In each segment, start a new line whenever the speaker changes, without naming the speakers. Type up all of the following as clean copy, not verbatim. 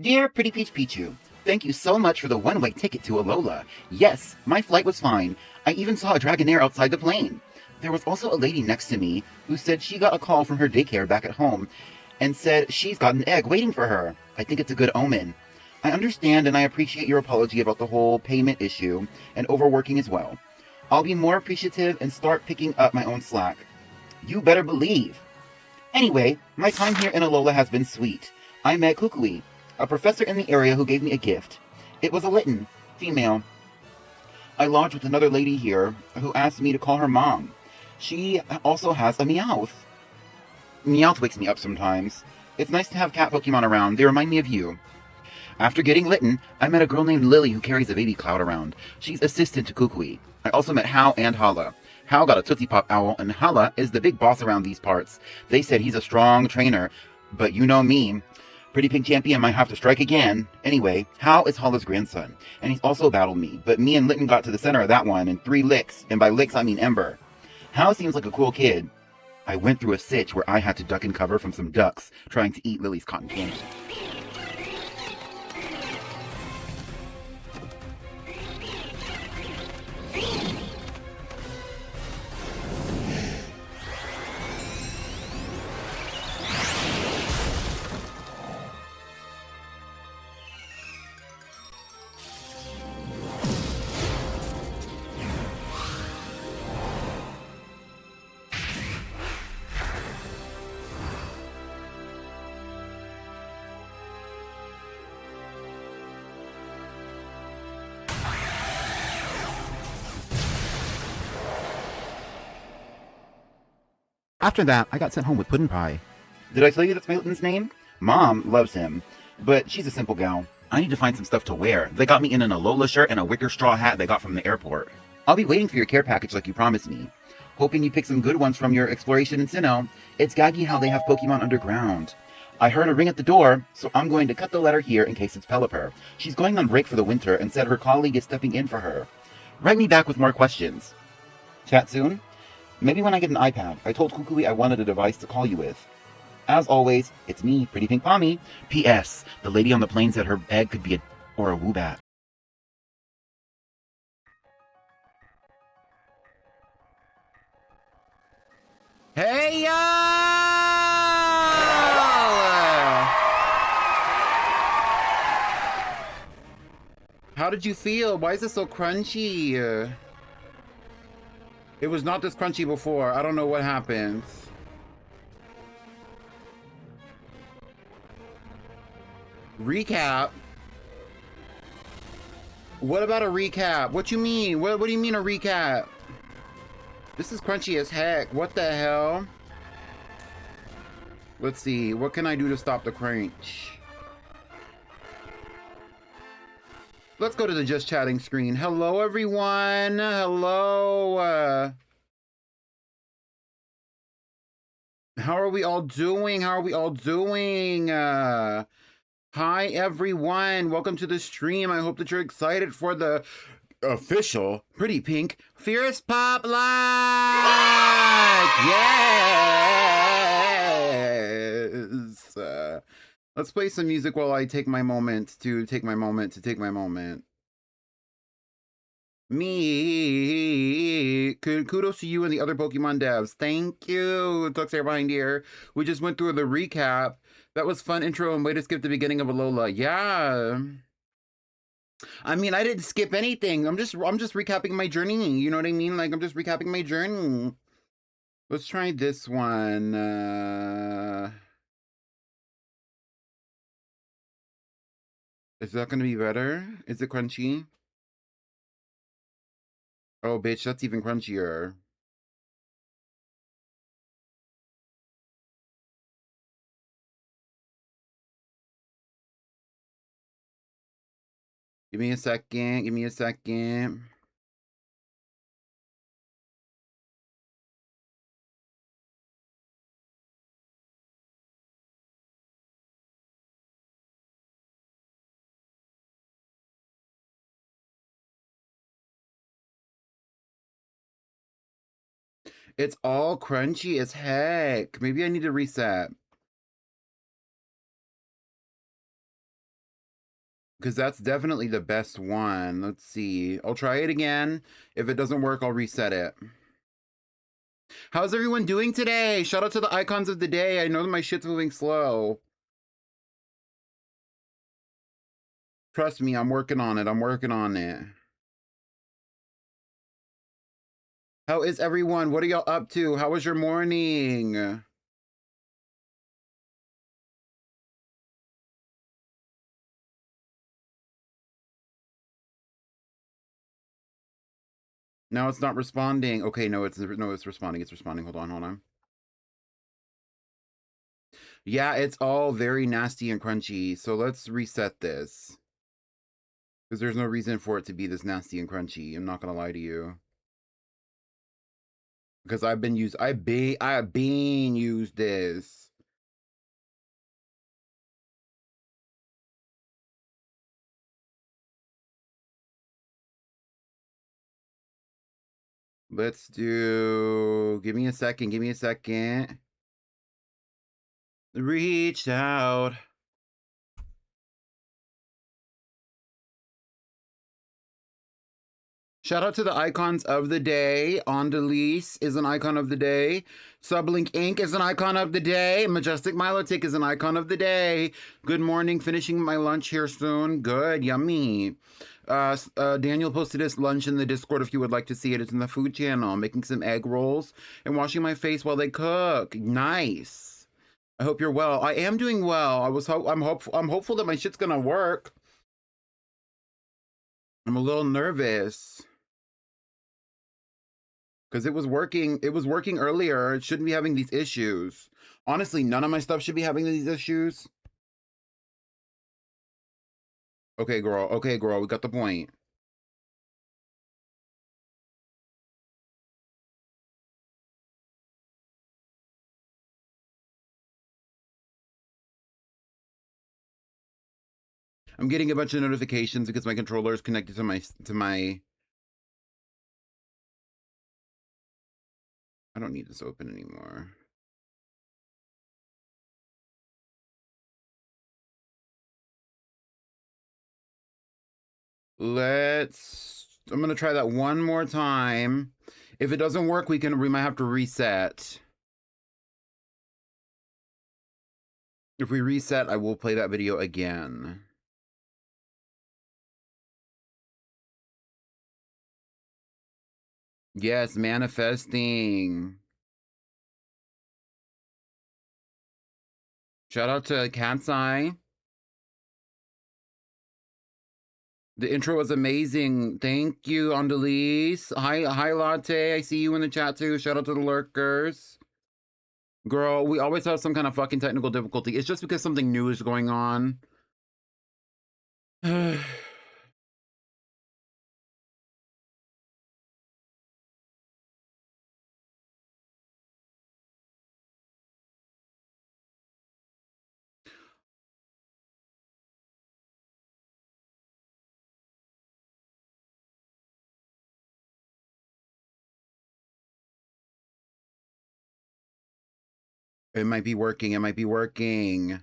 Dear Pretty Peach Pichu, thank you so much for the one-way ticket to Alola. Yes, my flight was fine. I even saw a Dragonair outside the plane. There was also a lady next to me who said she got a call from her daycare back at home and said she's got an egg waiting for her. I think it's a good omen. I understand and I appreciate your apology about the whole payment issue and overworking as well. I'll be more appreciative and start picking up my own slack. You better believe. Anyway, my time here in Alola has been sweet. I met Kukui, a professor in the area who gave me a gift. It was a Litten, female. I lodged with another lady here who asked me to call her mom. She also has a Meowth. Meowth wakes me up sometimes. It's nice to have cat Pokemon around. They remind me of you. After getting Litten, I met a girl named Lily who carries a baby cloud around. She's assistant to Kukui. I also met Hau and Hala. Hau got a Tootsie Pop owl, and Hala is the big boss around these parts. They said he's a strong trainer, but you know me. Pretty Pink Champion might have to strike again. Anyway, Hau is Hala's grandson, and he's also battled me, but me and Litten got to the center of that one in 3 licks, and by licks I mean Ember. Hau seems like a cool kid. I went through a sitch where I had to duck and cover from some ducks trying to eat Lily's cotton candy. After that, I got sent home with Puddin' Pie. Did I tell you that's my Litten's name? Mom loves him, but she's a simple gal. I need to find some stuff to wear. They got me in an Alola shirt and a wicker straw hat they got from the airport. I'll be waiting for your care package like you promised me. Hoping you pick some good ones from your exploration in Sinnoh. It's gaggy how they have Pokemon underground. I heard a ring at the door, so I'm going to cut the letter here in case it's Pelipper. She's going on break for the winter and said her colleague is stepping in for her. Write me back with more questions. Chat soon? Maybe when I get an iPad. I told Kukui I wanted a device to call you with. As always, it's me, Pretty Pink Pommy. P.S. The lady on the plane said her egg could be a Woobat. Hey, y'all! How did you feel? Why is it so crunchy? It was not this crunchy before. I don't know what happens. Recap? What about a recap? What you mean? What do you mean a recap? This is crunchy as heck. What the hell? Let's see. What can I do to stop the crunch? Let's go to the just chatting screen. Hello, everyone. Hello. How are we all doing? How are we all doing? Hi, everyone. Welcome to the stream. I hope that you're excited for the official Pretty Pink Fierce Pop Like! Yes! Let's play some music while I take my moment to take my moment. Me. Kudos to you and the other Pokemon devs. Thank you. Tucks there behind here. We just went through the recap. That was fun intro and way to skip the beginning of Alola. Yeah. I mean, I didn't skip anything. I'm just recapping my journey. You know what I mean? Like, I'm just recapping my journey. Let's try this one. Is that gonna be better? Is it crunchy? Oh, bitch, that's even crunchier. Give me a second. Give me a second. It's all crunchy as heck. Maybe I need to reset. Because that's definitely the best one. Let's see. I'll try it again. If it doesn't work, I'll reset it. How's everyone doing today? Shout out to the icons of the day. I know that my shit's moving slow. Trust me, I'm working on it. I'm working on it. How is everyone? What are y'all up to? How was your morning? Now it's not responding. Okay, no, it's responding. It's responding. Hold on. Yeah, it's all very nasty and crunchy. So let's reset this. Because there's no reason for it to be this nasty and crunchy. I'm not gonna lie to you. Because I've been used this. Let's do, give me a second. Reached out. Shout out to the icons of the day. Andalise is an icon of the day. Sublink Inc. is an icon of the day. Majestic Milotic is an icon of the day. Good morning. Finishing my lunch here soon. Good. Yummy. Daniel posted his lunch in the Discord if you would like to see it. It's in the food channel. I'm making some egg rolls and washing my face while they cook. Nice. I hope you're well. I am doing well. I'm hopeful that my shit's gonna work. I'm a little nervous. Because it was working earlier. It shouldn't be having these issues. Honestly, none of my stuff should be having these issues. Okay, girl, we got the point. I'm getting a bunch of notifications because my controller is connected to my I don't need this open anymore. I'm gonna try that one more time. If it doesn't work, we might have to reset. If we reset, I will play that video again. Yes, manifesting. Shout out to Cat's Eye. The intro was amazing. Thank you, Andalise. Hi, Latte. I see you in the chat too. Shout out to the lurkers. Girl, we always have some kind of fucking technical difficulty. It's just because something new is going on. It might be working.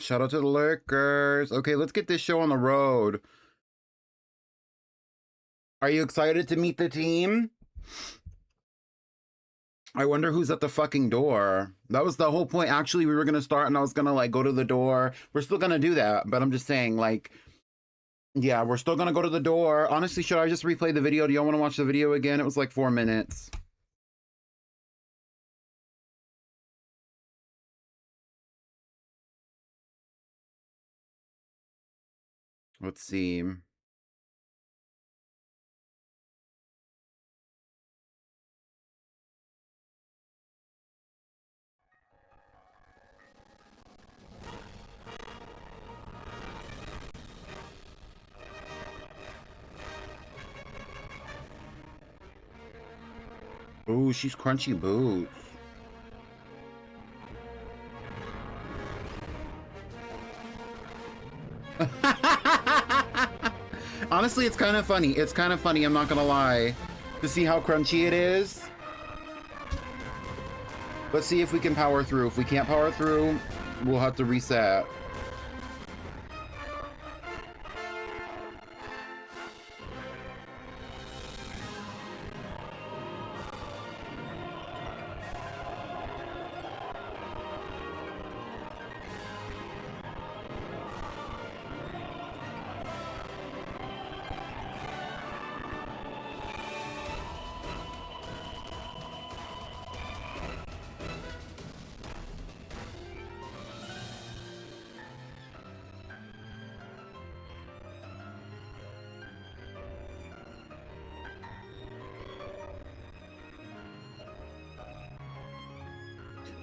Shout out to the lurkers. Okay, let's get this show on the road. Are you excited to meet the team? I wonder who's at the fucking door. That was the whole point. Actually, we were going to start and I was going to like go to the door. We're still going to do that, but I'm just saying like, yeah, we're still going to go to the door. Honestly, should I just replay the video? Do y'all want to watch the video again? It was like 4 minutes. Let's see. Ooh, she's crunchy boots. Honestly, it's kind of funny. It's kind of funny, I'm not gonna lie. To see how crunchy it is. Let's see if we can power through. If we can't power through, we'll have to reset.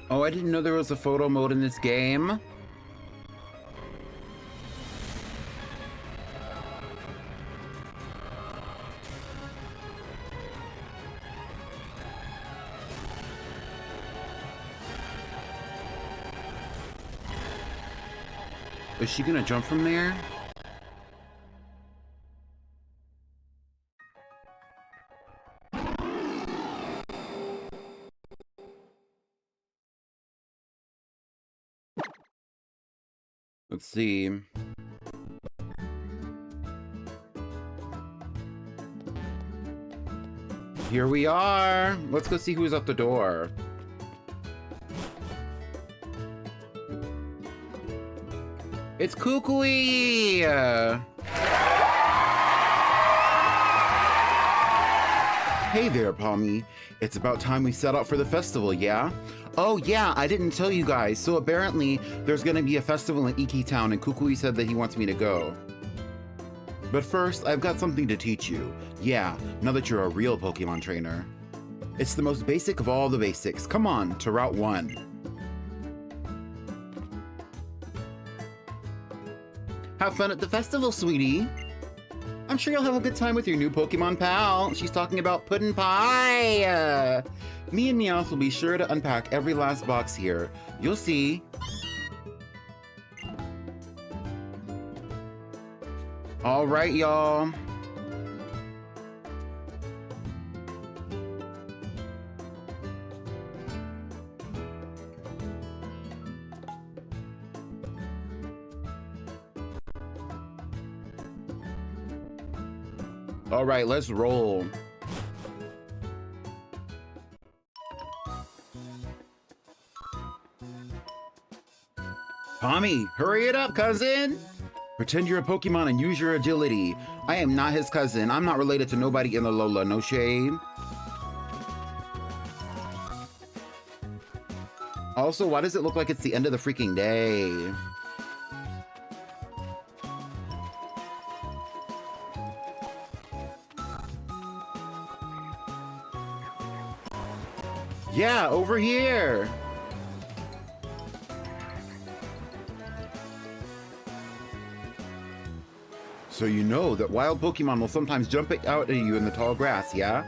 Oh, I didn't know there was a photo mode in this game. Is she gonna jump from there? Let's see. Here we are. Let's go see who's at the door. It's Kukui! Hey there, Palmy. It's about time we set out for the festival, yeah? Oh yeah, I didn't tell you guys. So apparently, there's gonna be a festival in Iki Town and Kukui said that he wants me to go. But first, I've got something to teach you. Yeah, now that you're a real Pokemon trainer. It's the most basic of all the basics. Come on, to Route 1. Have fun at the festival, sweetie. I'm sure you'll have a good time with your new Pokemon pal. She's talking about puddin' pie. Me and Meowth will be sure to unpack every last box here. You'll see. All right, y'all. All right, let's roll. Tommy, hurry it up, cousin. Pretend you're a Pokemon and use your agility. I am not his cousin. I'm not related to nobody in the Lola, no shade. Also, why does it look like it's the end of the freaking day? Yeah, over here. So you know that wild Pokemon will sometimes jump out at you in the tall grass, yeah?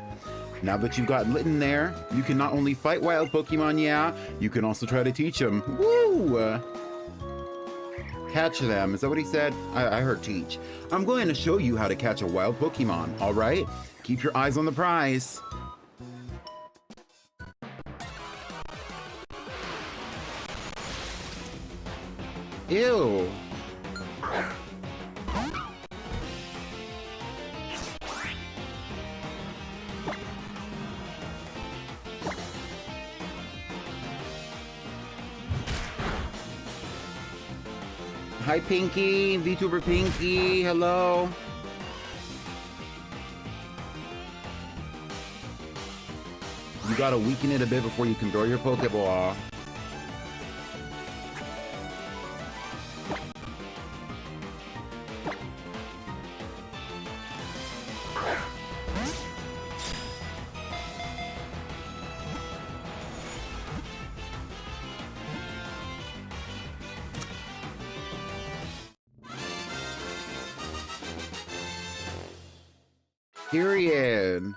Now that you've got Litten there, you can not only fight wild Pokemon, yeah, you can also try to teach them. Woo! Catch them, is that what he said? I heard teach. I'm going to show you how to catch a wild Pokemon, all right? Keep your eyes on the prize. Ew. Hi, Pinky, VTuber Pinky, hello. You gotta weaken it a bit before you can throw your Pokeball. Period.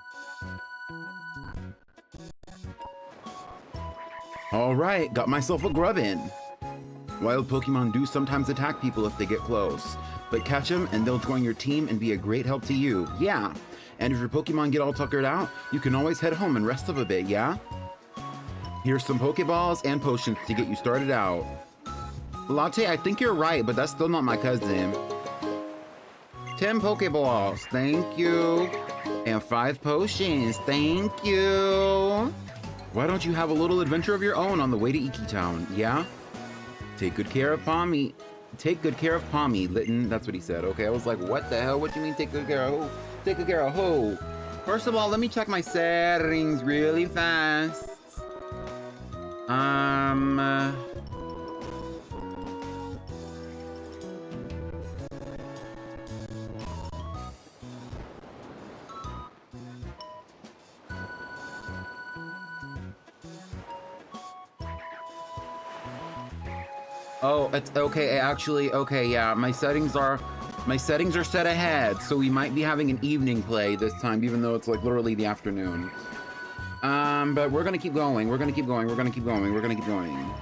Alright, got myself a grubbin. Wild Pokemon do sometimes attack people if they get close, but catch them and they'll join your team and be a great help to you, yeah. And if your Pokemon get all tuckered out, you can always head home and rest up a bit, yeah? Here's some Pokeballs and potions to get you started out. Latte, I think you're right, but that's still not my cousin. 10 Pokeballs, thank you. And 5 potions, thank you. Why don't you have a little adventure of your own on the way to Iki Town, yeah? Take good care of Pommy. Take good care of Pommy, Litten. That's what he said. Okay, I was like, what the hell? What do you mean take good care of who? Take good care of who? First of all, let me check my settings really fast. Oh, it's okay. Actually, okay, yeah. My settings are set ahead, so we might be having an evening play this time, even though it's like literally the afternoon. But we're gonna keep going. We're gonna keep going. We're gonna keep going. We're gonna keep going.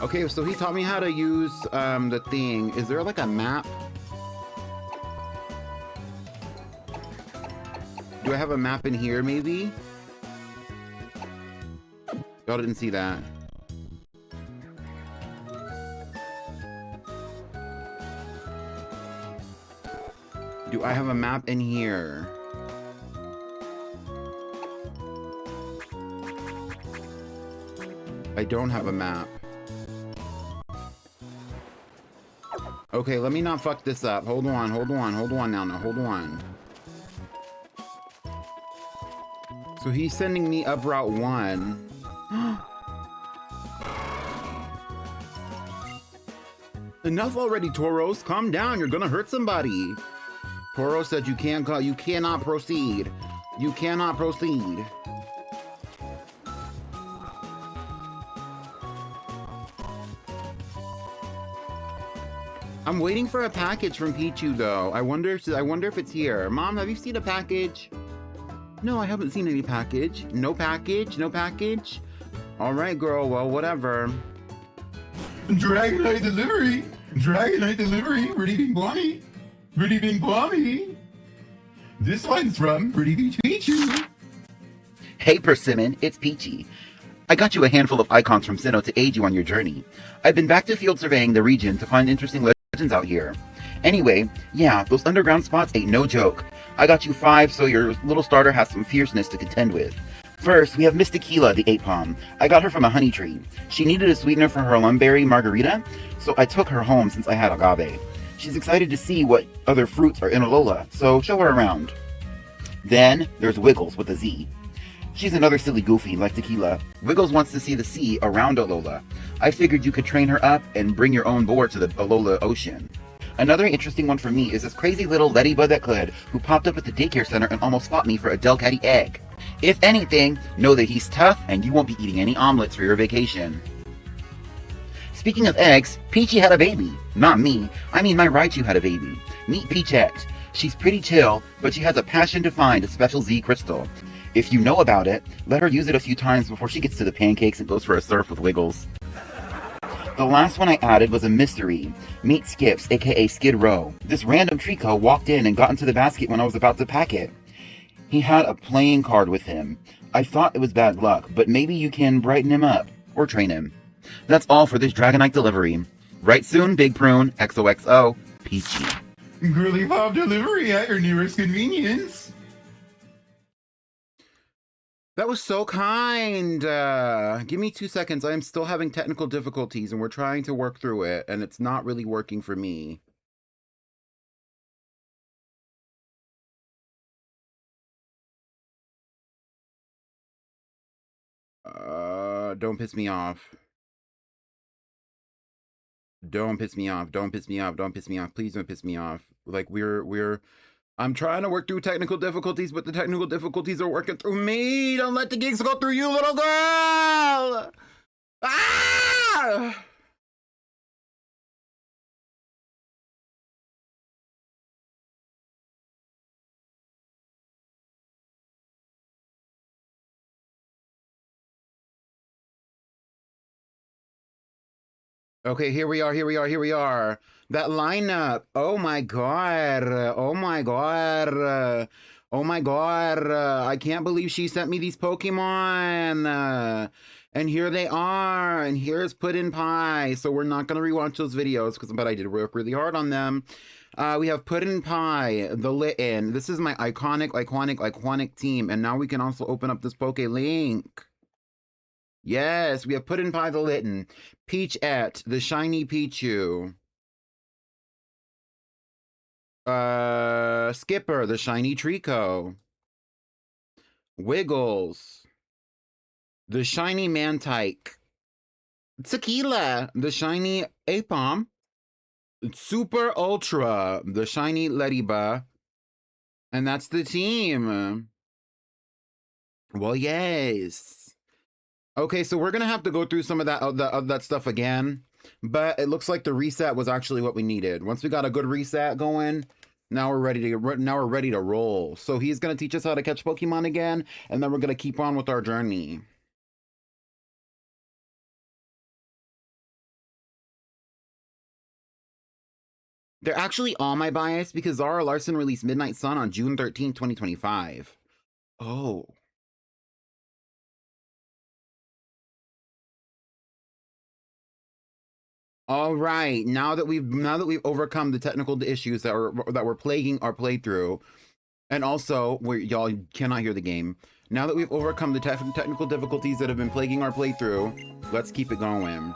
Okay, so he taught me how to use the thing. Is there like a map? Do I have a map in here, maybe? Y'all didn't see that. Do I have a map in here? I don't have a map. Okay, let me not fuck this up. Hold on, hold on, hold on now, hold on. So he's sending me up Route 1. Enough already, Tauros. Calm down, you're gonna hurt somebody. Toro said you cannot proceed. You cannot proceed. I'm waiting for a package from Pichu though. I wonder if it's here. Mom, have you seen a package? No, I haven't seen any package. No package? No package? Alright, girl, well, whatever.
Dragonite delivery! Dragonite delivery! Pretty Pink Bonnie! Pretty Pink Bonnie! This one's from Pretty Peach Pichu!
Hey, Persimmon, it's Peachy. I got you a handful of icons from Sinnoh to aid you on your journey. I've been back to field surveying the region to find interesting legends out here. Anyway, yeah, those underground spots ain't no joke. I got you 5 so your little starter has some fierceness to contend with. First, we have Miss Tequila, the 8-palm. I got her from a honey tree. She needed a sweetener for her lumberry margarita, so I took her home since I had agave. She's excited to see what other fruits are in Alola, so show her around. Then, there's Wiggles with a Z. She's another silly goofy like Tequila. Wiggles wants to see the sea around Alola. I figured you could train her up and bring your own board to the Alola Ocean. Another interesting one for me is this crazy little ladybug that could, who popped up at the daycare center and almost fought me for a Delcatty egg. If anything, know that he's tough and you won't be eating any omelets for your vacation. Speaking of eggs, Peachy had a baby. Not me. I mean my Raichu had a baby. Meet Peachette. She's pretty chill, but she has a passion to find a special Z crystal. If you know about it, let her use it a few times before she gets to the pancakes and goes for a surf with Wiggles. The last one I added was a mystery. Meet Skips, aka Skid Row. This random Trico walked in and got into the basket when I was about to pack it. He had a playing card with him. I thought it was bad luck, but maybe you can brighten him up, or train him. That's all for this Dragonite delivery. Right soon, Big Prune, XOXO, Peachy.
Girly Pop delivery at your nearest convenience!
That was so kind. Give me 2 seconds. I am still having technical difficulties and we're trying to work through it and it's not really working for me. Don't piss me off. Don't piss me off. Don't piss me off. Don't piss me off. Please don't piss me off. Like I'm trying to work through technical difficulties, but the technical difficulties are working through me. Don't let the gigs go through you, little girl! Ah! Okay, here we are, here we are, here we are. That lineup. Oh my god. Oh my god. Oh my god. I can't believe she sent me these Pokemon. And here they are. And here's Puddin' Pie. So we're not going to rewatch those videos, but I did work really hard on them. We have Puddin' Pie, the Litten. This is my iconic team. And now we can also open up this Poke Link. Yes, we have Puddin' Pie, the Litten. Peachette, the shiny Pichu. Skipper, the shiny Trico. Wiggles, the shiny Mantike. Tequila, the shiny Apom. Super Ultra, the shiny Lediba. And that's the team. Well, yes. Okay, so we're gonna have to go through some of that stuff again, but it looks like the reset was actually what we needed. Once we got a good reset going, now we're ready to roll. So he's gonna teach us how to catch Pokemon again, and then we're gonna keep on with our journey. They're actually all my bias because Zara Larson released Midnight Sun on June 13, 2025. Oh. All right, now that we've overcome the technical issues that were plaguing our playthrough, and also y'all cannot hear the game. Now that we've overcome the technical difficulties that have been plaguing our playthrough, let's keep it going.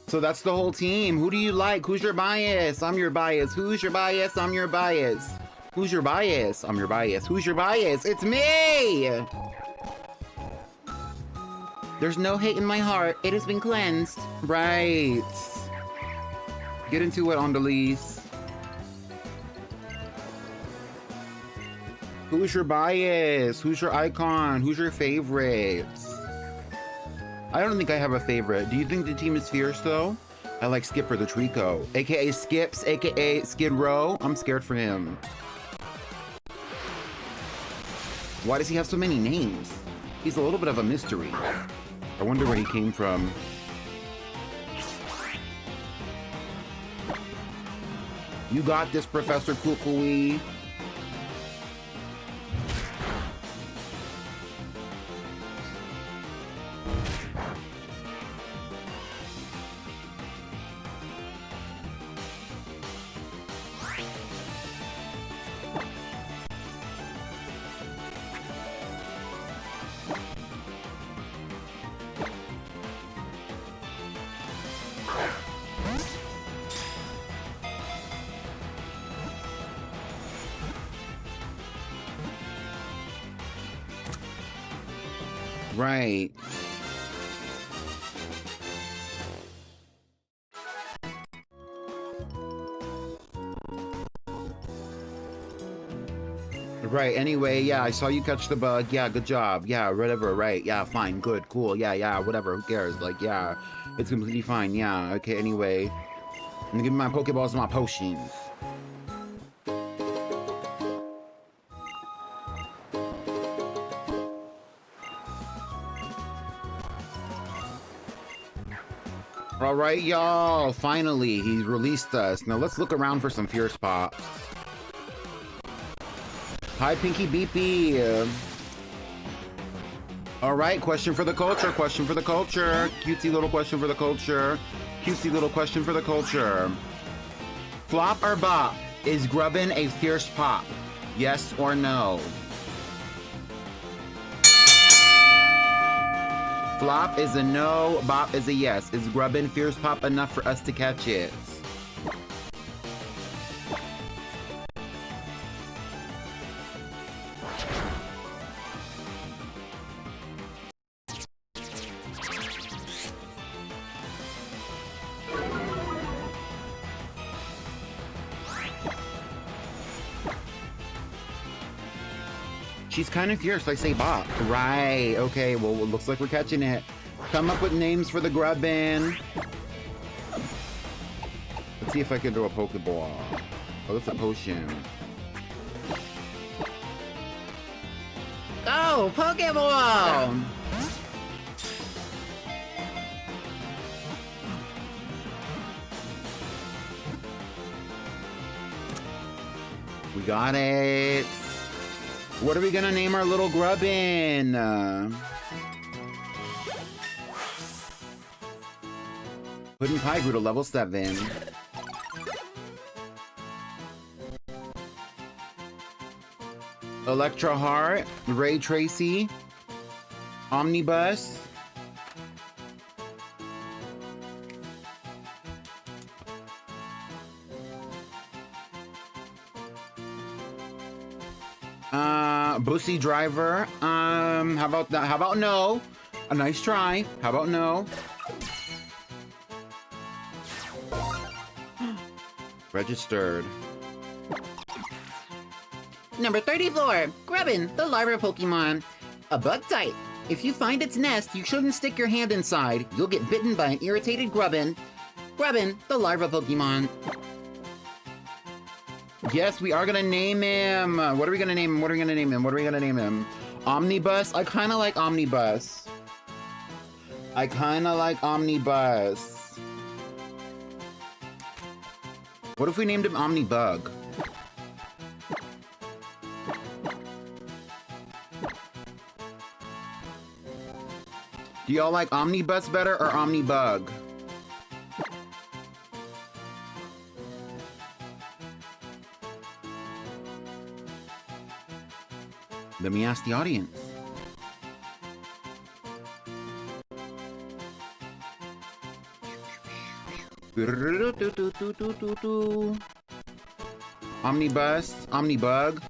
So that's the whole team. Who do you like? Who's your bias? I'm your bias. Who's your bias? I'm your bias. Who's your bias? I'm your bias. Who's your bias? It's me! There's no hate in my heart. It has been cleansed. Right. Get into it, Andalise. Who's your bias? Who's your icon? Who's your favorites? I don't think I have a favorite. Do you think the team is fierce, though? I like Skipper the Trico, aka Skips, aka Skid Row. I'm scared for him. Why does he have so many names? He's a little bit of a mystery. I wonder where he came from. You got this, Professor Kukui. Right. Right, anyway, yeah, I saw you catch the bug. Yeah, good job. Yeah, whatever, right. Yeah, fine, good, cool. Yeah, whatever, who cares? Like, yeah, it's completely fine. Yeah, okay, anyway. I'm gonna give me my Pokeballs and my potions. All right, y'all. Finally, he's released us. Now let's look around for some Fierce Pops. Hi, Pinky Beepy. All right, question for the culture. Question for the culture. Cutesy little question for the culture. Cutesy little question for the culture. Flop or bop? Is Grubbin a Fierce Pop? Yes or no? Flop is a no, bop is a yes. Is Grubbin Fierce Pop enough for us to catch it? She's kind of fierce, I say bop. Right, okay, well, it looks like we're catching it. Come up with names for the Grubbin. Let's see if I can do a Pokeball. Oh, that's a potion. Oh, Pokeball! We got it. What are we gonna name our little grubbin? Pudding Pie grew to level 7. Electra Heart, Ray Tracy, Omnibus. Bussy Driver. How about that? How about no? A nice try. How about no? Registered.
Number 34, Grubbin, the larva Pokemon. A bug type. If you find its nest, you shouldn't stick your hand inside. You'll get bitten by an irritated Grubbin. Grubbin, the larva Pokemon.
Yes, we are gonna name him. What are we gonna name him? What are we gonna name him? What are we gonna name him? Omnibus? I kinda like Omnibus. I kinda like Omnibus. What if we named him Omnibug? Do y'all like Omnibus better or Omnibug? Let me ask the audience. Omnibus, Omnibug.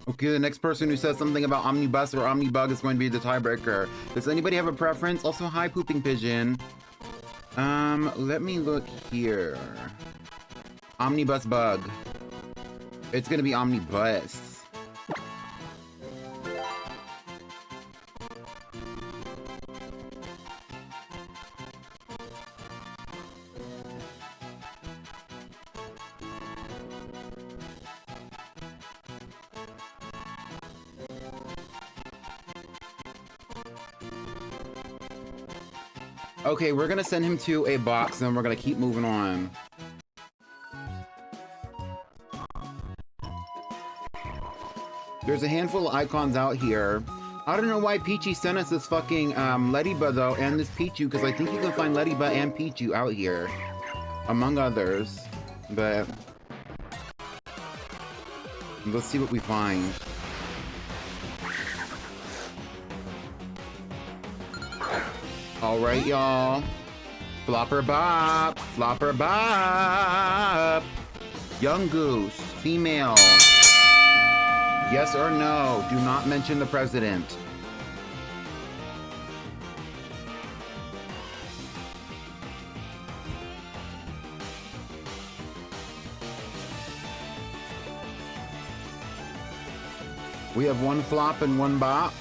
Okay, the next person who says something about Omnibus or Omnibug is going to be the tiebreaker. Does anybody have a preference? Also, hi, Pooping Pigeon. Let me look here. Omnibus Bug. It's gonna be Omnibus. Okay, we're gonna send him to a box and we're gonna keep moving on. There's a handful of icons out here. I don't know why Peachy sent us this fucking Ladybug though, and this Pichu, because I think you can find Ladybug and Pichu out here, among others. But let's see what we find. All right, y'all. Flopper Bop, Flopper Bop. Young Goose, female. Yes or no? Do not mention the president. We have one flop and one bop.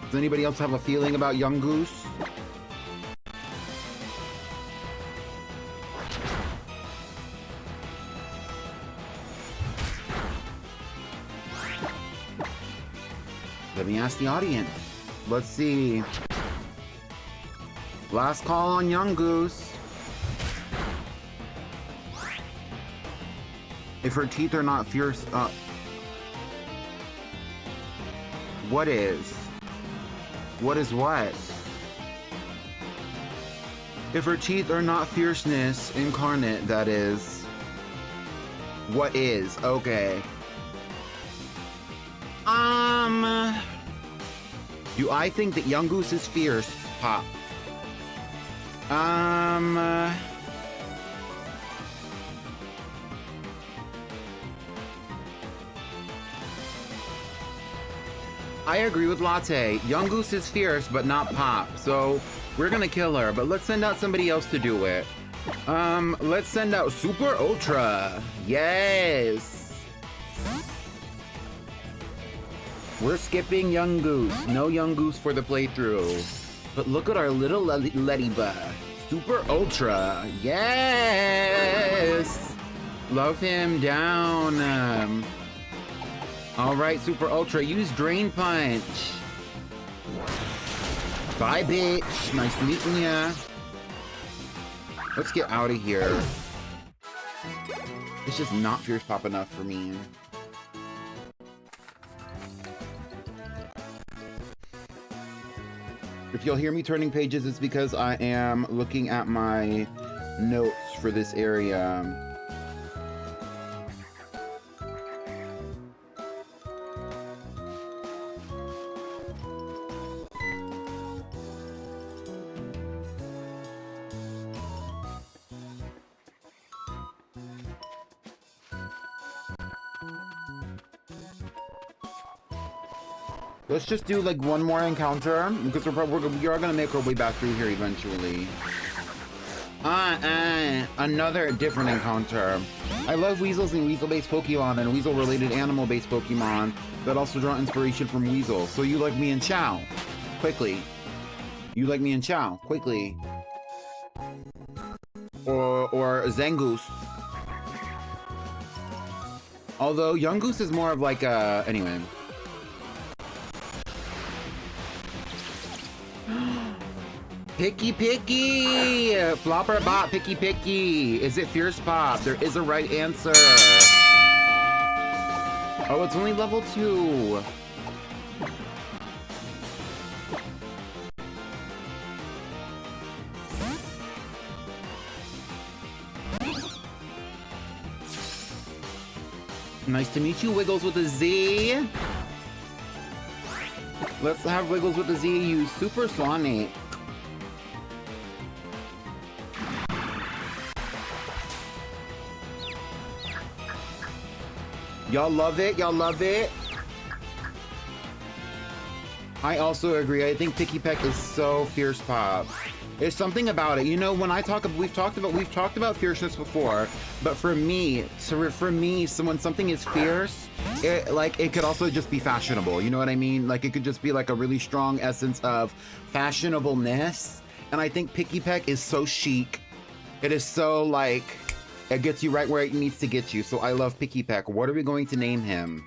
Does anybody else have a feeling about Young Goose? Let me ask the audience. Let's see. Last call on Young Goose. If her teeth are not fierce, what is? What is what? If her teeth are not fierceness incarnate, that is. What is? Okay. Do I think that Young Goose is fierce? Pop. I agree with Latte. Young Goose is fierce, but not Pop. So we're gonna kill her, but let's send out somebody else to do it. Let's send out Super Ultra. Yes. We're skipping Young Goose. No Young Goose for the playthrough. But look at our little Ladybug. Super Ultra. Yes. Love him down. All right, Super Ultra, use Drain Punch. Bye, bitch. Nice meeting ya. Let's get out of here. It's just not Fierce Pop enough for me. If you'll hear me turning pages, it's because I am looking at my notes for this area. Let's just do like one more encounter because we are gonna make our way back through here eventually. Another different encounter. I love weasels and weasel-based Pokemon and weasel-related animal-based Pokemon that also draw inspiration from weasels. So you like me and Chow? Quickly. You like me and Chow? Quickly. Or Zangoose. Although Yungoose is more of like a... Anyway. Picky Picky! Flopper Bot Picky Picky! Is it Fierce Pop? There is a right answer. Oh, it's only level 2. Nice to meet you, Wiggles with a Z. Let's have Wiggles with a Z use Super Sonic. Y'all love it? Y'all love it? I also agree. I think Picky Peck is so Fierce Pop. There's something about it. You know, when I talk about, we've talked about fierceness before, but for me, when something is fierce, it could also just be fashionable. You know what I mean? Like, it could just be like a really strong essence of fashionableness. And I think Picky Peck is so chic. It is so like, it gets you right where it needs to get you. So I love Picky Peck. What are we going to name him?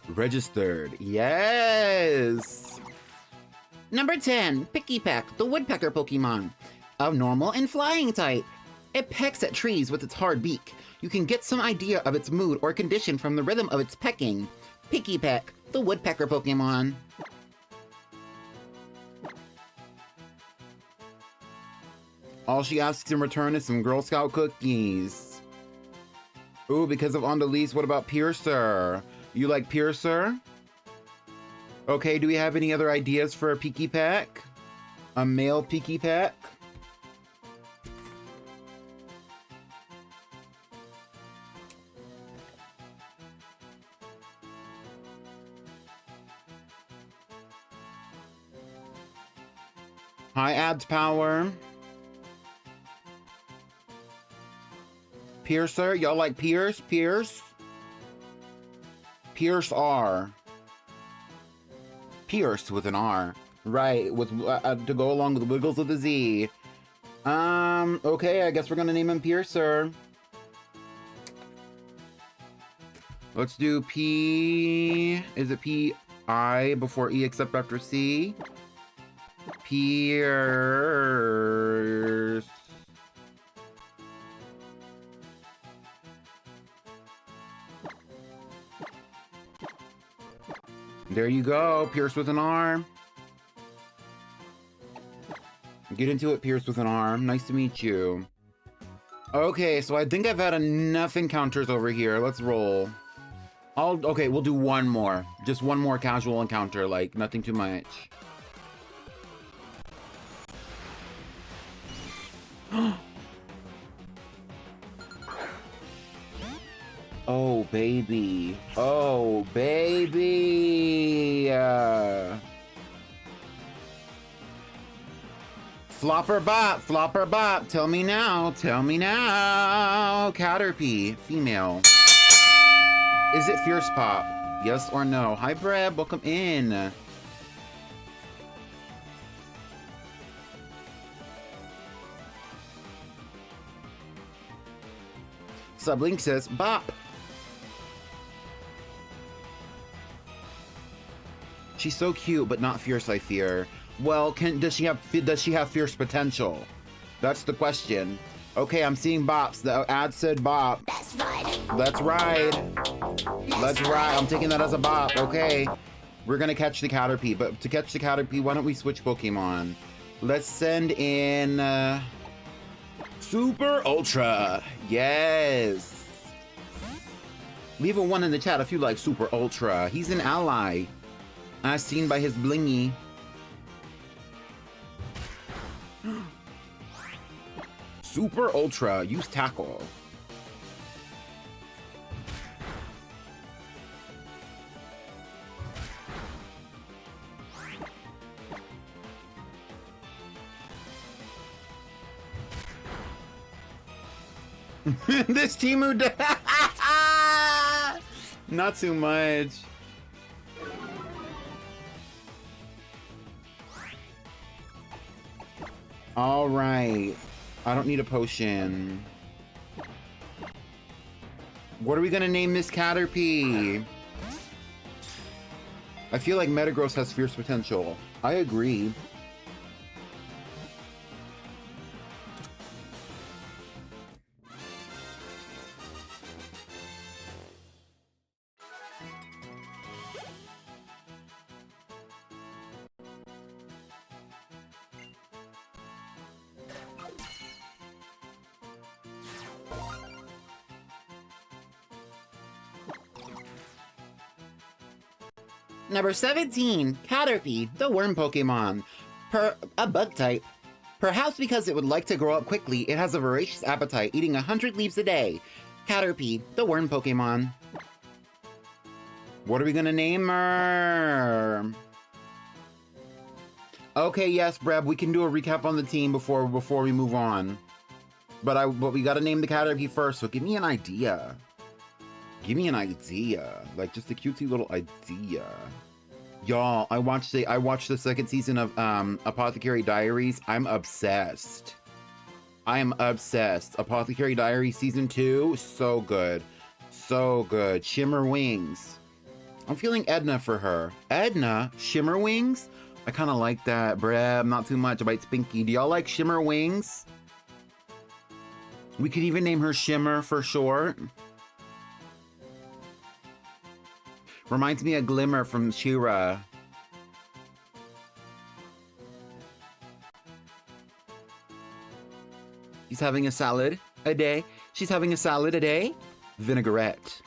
Registered. Yes!
Number 10, Picky Peck, the woodpecker Pokemon. Of normal and flying type. It pecks at trees with its hard beak. You can get some idea of its mood or condition from the rhythm of its pecking. Picky Peck, the woodpecker Pokemon.
All she asks in return is some Girl Scout cookies. Ooh, because of Andalise, what about Piercer? You like Piercer? Okay, do we have any other ideas for a Picky Peck? A male Picky Peck? Hi, Abs Power. Piercer, y'all like Pierce? Pierce? Pierce R. Pierce with an R. Right, with to go along with Wiggles with a Z. Okay, I guess we're gonna name him Piercer. Let's do P... Is it P-I before E except after C? Pierce. There you go, Pierce with an R. Get into it, Pierce with an R. Nice to meet you. Okay, so I think I've had enough encounters over here. Let's roll. Okay, we'll do one more. Just one more casual encounter, like nothing too much. Oh, baby. Oh, baby. Flopper bop. Tell me now. Caterpie, female. Is it Fierce Pop? Yes or no? Hi, Breb. Welcome in. Sublink says, bop. She's so cute, but not fierce, I fear. Well, does she have fierce potential? That's the question. Okay, I'm seeing bops. The ad said bop.
That's fun.
Let's ride. Let's ride. I'm taking that as a bop. Okay. We're gonna catch the Caterpie, but to catch the Caterpie, why don't we switch Pokemon? Let's send in Super Ultra. Yes. Leave a 1 in the chat if you like Super Ultra. He's an ally, as seen by his blingy. Super Ultra, use Tackle. This Timu not too much. All right. I don't need a potion. What are we gonna name this Caterpie? I feel like Metagross has fierce potential. I agree.
Number 17, Caterpie, the worm Pokemon. A bug type. Perhaps because it would like to grow up quickly, it has a voracious appetite, eating 100 leaves a day. Caterpie, the worm Pokemon.
What are we gonna name her? Okay, yes, Breb, we can do a recap on the team before we move on. But we gotta name the Caterpie first, so give me an idea. Give me an idea. Like, just a cutesy little idea. Y'all, I watched the second season of Apothecary Diaries. I'm obsessed. I am obsessed. Apothecary Diaries Season 2, so good. So good. Shimmer Wings. I'm feeling Edna for her. Edna? Shimmer Wings? I kind of like that, Breb. Not too much. About Spinky. Do y'all like Shimmer Wings? We could even name her Shimmer for short. Reminds me of Glimmer from She-Ra. She's having a salad a day. She's having a salad a day. Vinaigrette.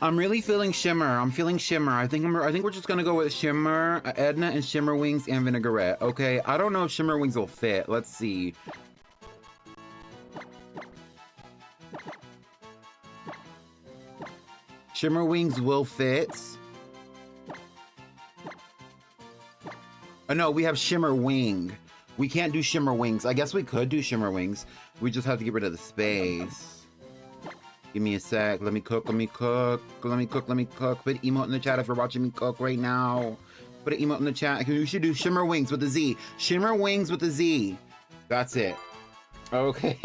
I'm really feeling Shimmer. I'm feeling Shimmer. I think we're just gonna go with Shimmer, Edna, and Shimmer Wings and Vinaigrette. Okay, I don't know if Shimmer Wings will fit. Let's see. Shimmer Wings will fit. Oh no, we have Shimmer Wing. We can't do Shimmer Wings. I guess we could do Shimmer Wings. We just have to get rid of the space. Give me a sec. Let me cook. Let me cook. Let me cook. Let me cook. Put emote in the chat if you're watching me cook right now. Put an emote in the chat. You should do Shimmer Wings with a Z. Shimmer Wings with a Z. That's it. Okay.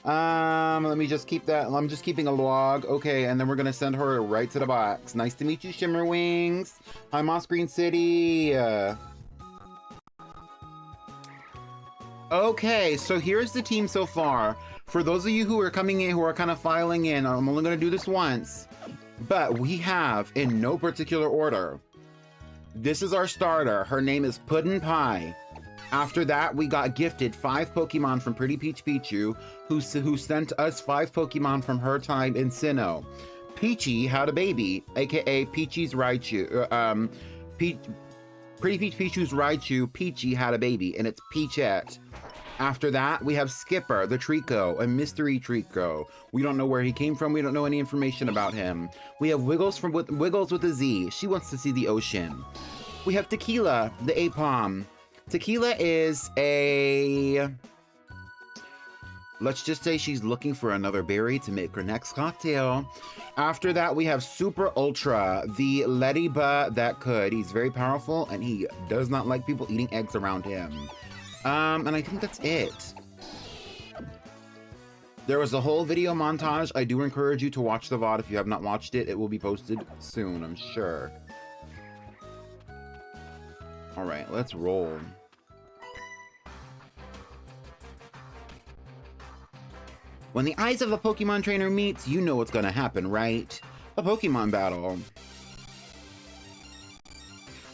Let me just keep that. I'm just keeping a log. Okay, and then we're gonna send her right to the box. Nice to meet you, Shimmer Wings. Hi, Moss Green City. Okay, so here's the team so far. For those of you who are coming in, who are kind of filing in, I'm only going to do this once, but we have, in no particular order, this is our starter. Her name is Puddin' Pie. After that, we got gifted 5 Pokemon from Pretty Peach Pichu, who sent us 5 Pokemon from her time in Sinnoh. Peachy had a baby, aka Peachy's Raichu. Pretty Peach Pichu's Raichu, Peachy had a baby, and it's Peachette. After that, we have Skipper, the Trico, a mystery Trico. We don't know where he came from. We don't know any information about him. We have Wiggles with a Z. She wants to see the ocean. We have Tequila, the Apom. Tequila is a... Let's just say she's looking for another berry to make her next cocktail. After that, we have Super Ultra, the Ladybug that could. He's very powerful, and he does not like people eating eggs around him. And I think that's it. There was a whole video montage. I do encourage you to watch the VOD if you have not watched it. It will be posted soon, I'm sure. All right, let's roll. When the eyes of a Pokemon trainer meets, you know what's gonna happen, right? A Pokemon battle.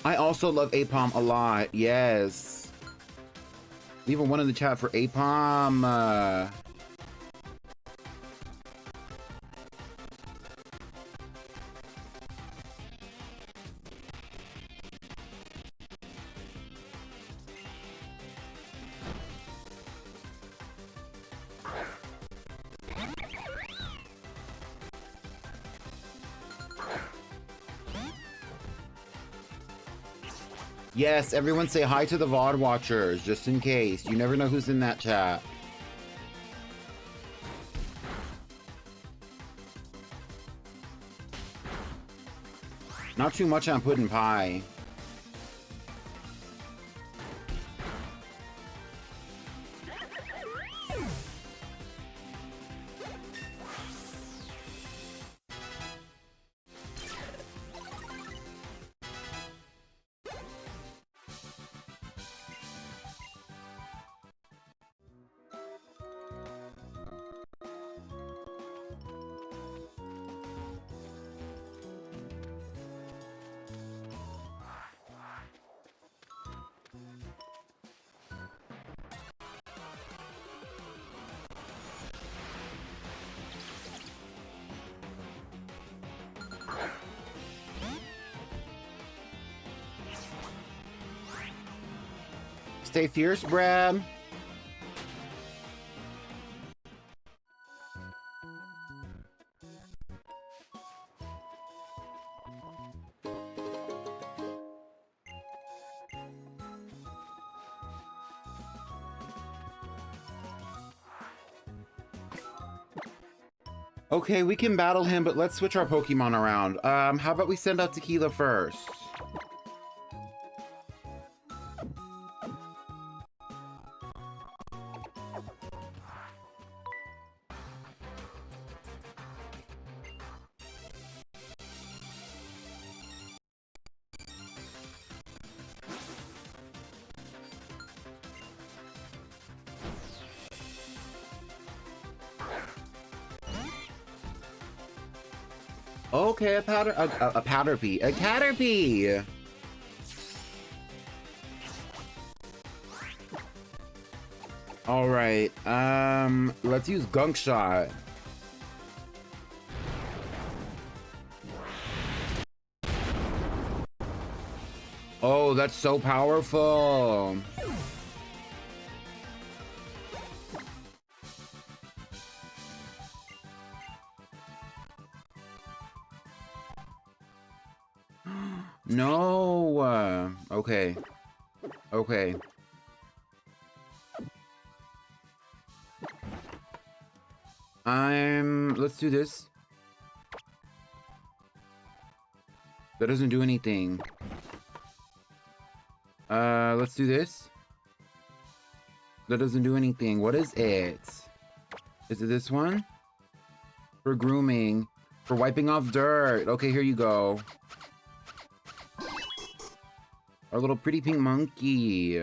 I also love Apom a lot, yes. Leave a 1 in the chat for Apom. Yes, everyone say hi to the VOD watchers, just in case. You never know who's in that chat. Not too much on pudding pie. Stay fierce, Brad. Okay, we can battle him, but let's switch our Pokemon around. How about we send out Tequila first? Okay, a Caterpie. A Caterpie! Alright, let's use Gunk Shot. Oh, that's so powerful! No! Okay. Okay. Let's do this. That doesn't do anything. Let's do this. That doesn't do anything. What is it? Is it this one? For grooming. For wiping off dirt. Okay, here you go. Our little pretty pink monkey.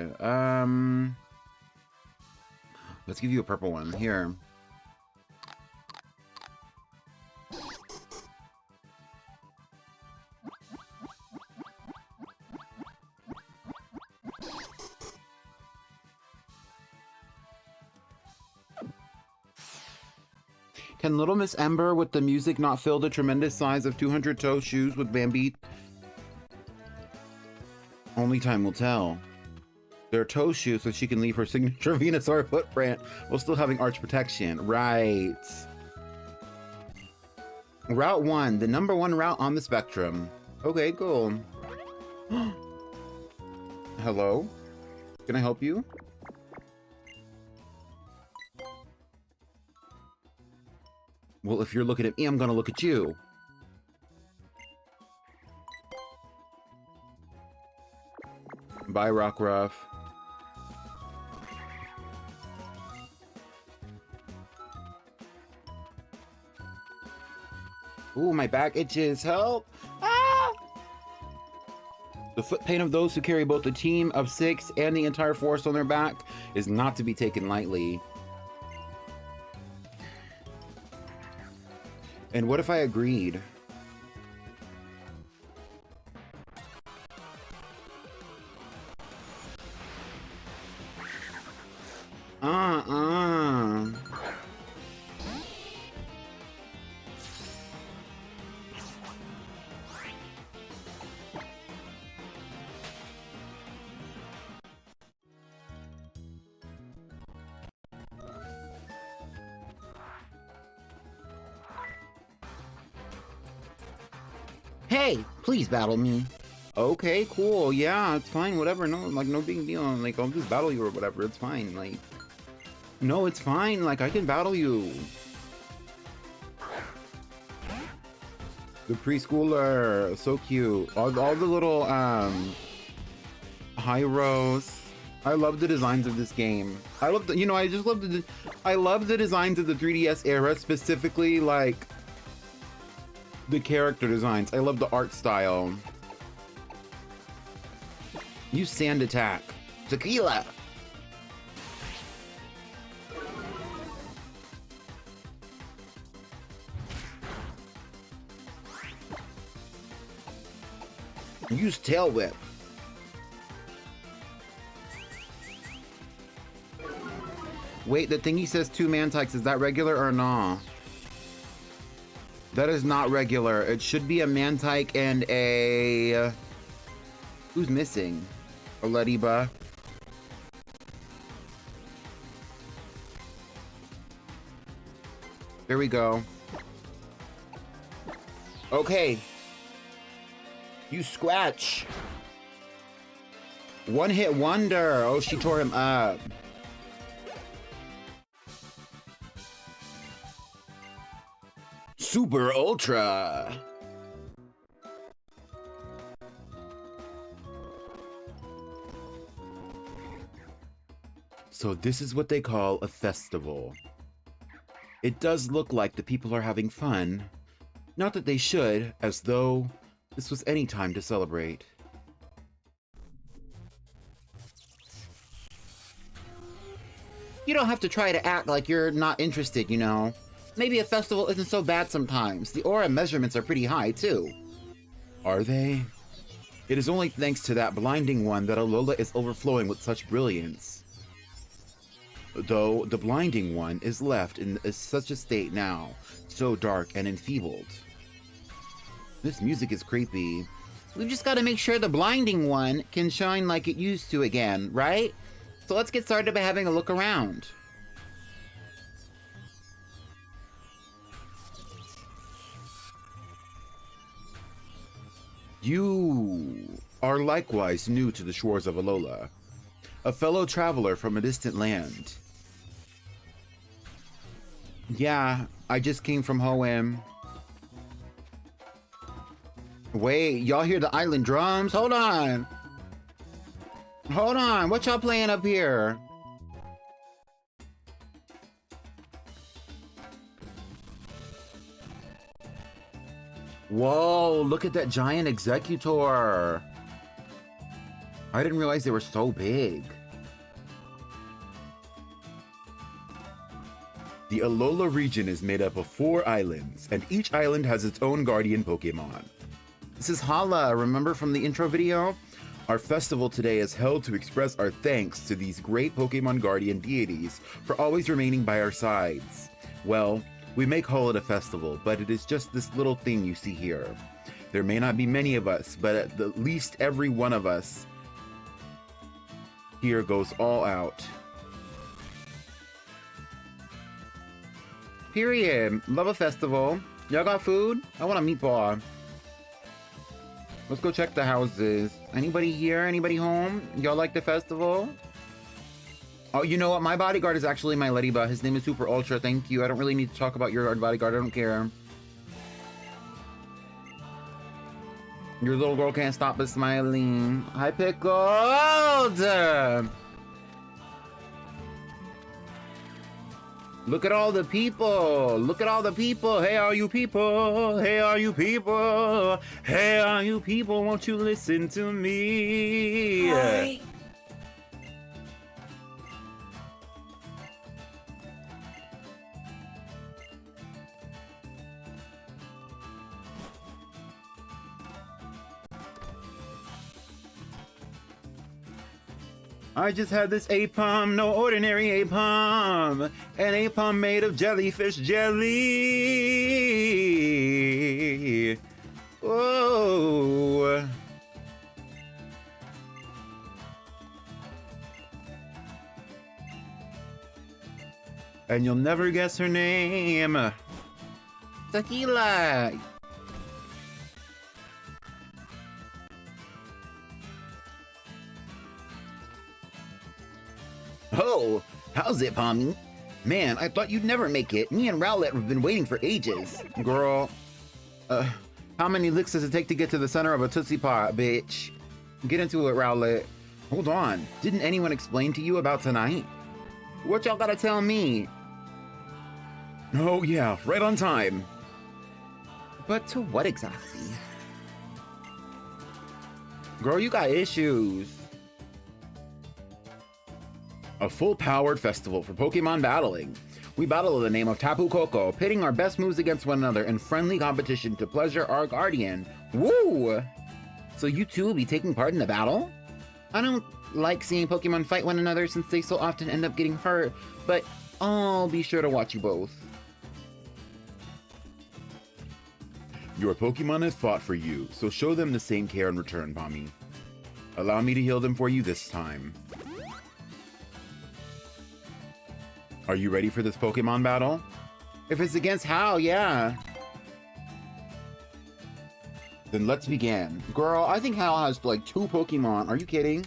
Let's give you a purple one. Here. Can Little Miss Ember with the music not fill the tremendous size of 200 toe shoes with Bambi? Only time will tell. They're toe shoes so she can leave her signature Venusaur footprint while still having arch protection. Right. Route 1, the #1 route on the spectrum. Okay, cool. Hello? Can I help you? Well, if you're looking at me, I'm gonna look at you. Bye, Rockruff. Ooh, my back itches. Help! Ah! The foot pain of those who carry both the team of 6 and the entire forest on their back is not to be taken lightly. And what if I agreed?
Hey, please battle me.
Okay, cool. Yeah, it's fine. Whatever. No, like, no big deal. Like, I'll just battle you or whatever. It's fine. Like, no, it's fine. Like, I can battle you. The preschooler, so cute. All the little Hyros. I love the designs of this game. I love the, I just love I love the designs of the 3DS era, specifically like the character designs. I love the art style. Use sand attack.
Tequila.
Use tail whip. Wait, the thingy says 2 Mantikes. Is that regular or nah? That is not regular. It should be a Mantike and a... Who's missing? A Lediba. There we go. Okay. You scratch. One hit wonder. Oh, she tore him up. Super Ultra. So this is what they call a festival. It does look like the people are having fun. Not that they should, as though this was any time to celebrate.
You don't have to try to act like you're not interested, you know. Maybe a festival isn't so bad sometimes. The aura measurements are pretty high, too.
Are they? It is only thanks to that blinding one that Alola is overflowing with such brilliance. Though the blinding one is left in such a state now, so dark and enfeebled. This music is creepy.
We've just got to make sure the blinding one can shine like it used to again, right? So let's get started by having a look around.
You are likewise new to the shores of Alola, a fellow traveler from a distant land. Yeah, I just came from Hoenn.
Wait, y'all hear the island drums? Hold on. Hold on, what y'all playing up here?
Whoa, look at that giant Executor. I didn't realize they were so big. The Alola region is made up of 4 islands, and each island has its own guardian Pokemon. This is Hala, remember from the intro video? Our festival today is held to express our thanks to these great Pokemon guardian deities for always remaining by our sides. Well, we may call it a festival, but it is just this little thing you see here. There may not be many of us, but at the least every one of us here goes all out.
Period. Love a festival. Y'all got food? I want a meatball. Let's go check the houses. Anybody here? Anybody home? Y'all like the festival? Oh, you know what? My bodyguard is actually my Lediba. His name is Super Ultra. Thank you. I don't really need to talk about your bodyguard. I don't care. Your little girl can't stop but smiling. Hi, Pickled!
Look at all the people. Look at all the people. Hey, all you people. Hey, all you people. Hey, all you people. Won't you listen to me?
Hi.
I just had this Apom, no ordinary Apom, an Apom made of jellyfish jelly. Whoa. And you'll never guess her name. Tequila.
Oh, how's it, Pommy? Man, I thought you'd never make it. Me and Rowlett have been waiting for ages.
Girl, how many licks does it take to get to the center of a Tootsie Pop, bitch? Get into it, Rowlett. Hold on, didn't anyone explain to you about tonight? What y'all gotta tell me? Oh yeah, right on time.
But to what exactly?
Girl, you got issues. A full-powered festival for Pokemon battling. We battle in the name of Tapu Koko, pitting our best moves against one another in friendly competition to pleasure our guardian. Woo!
So you two will be taking part in the battle? I don't like seeing Pokemon fight one another since they so often end up getting hurt, but I'll be sure to watch you both.
Your Pokemon has fought for you, so show them the same care in return, Pommy. Allow me to heal them for you this time. Are you ready for this Pokemon battle?
If it's against Hau, yeah.
Then let's begin. Girl, I think Hau has like 2 Pokemon. Are you kidding?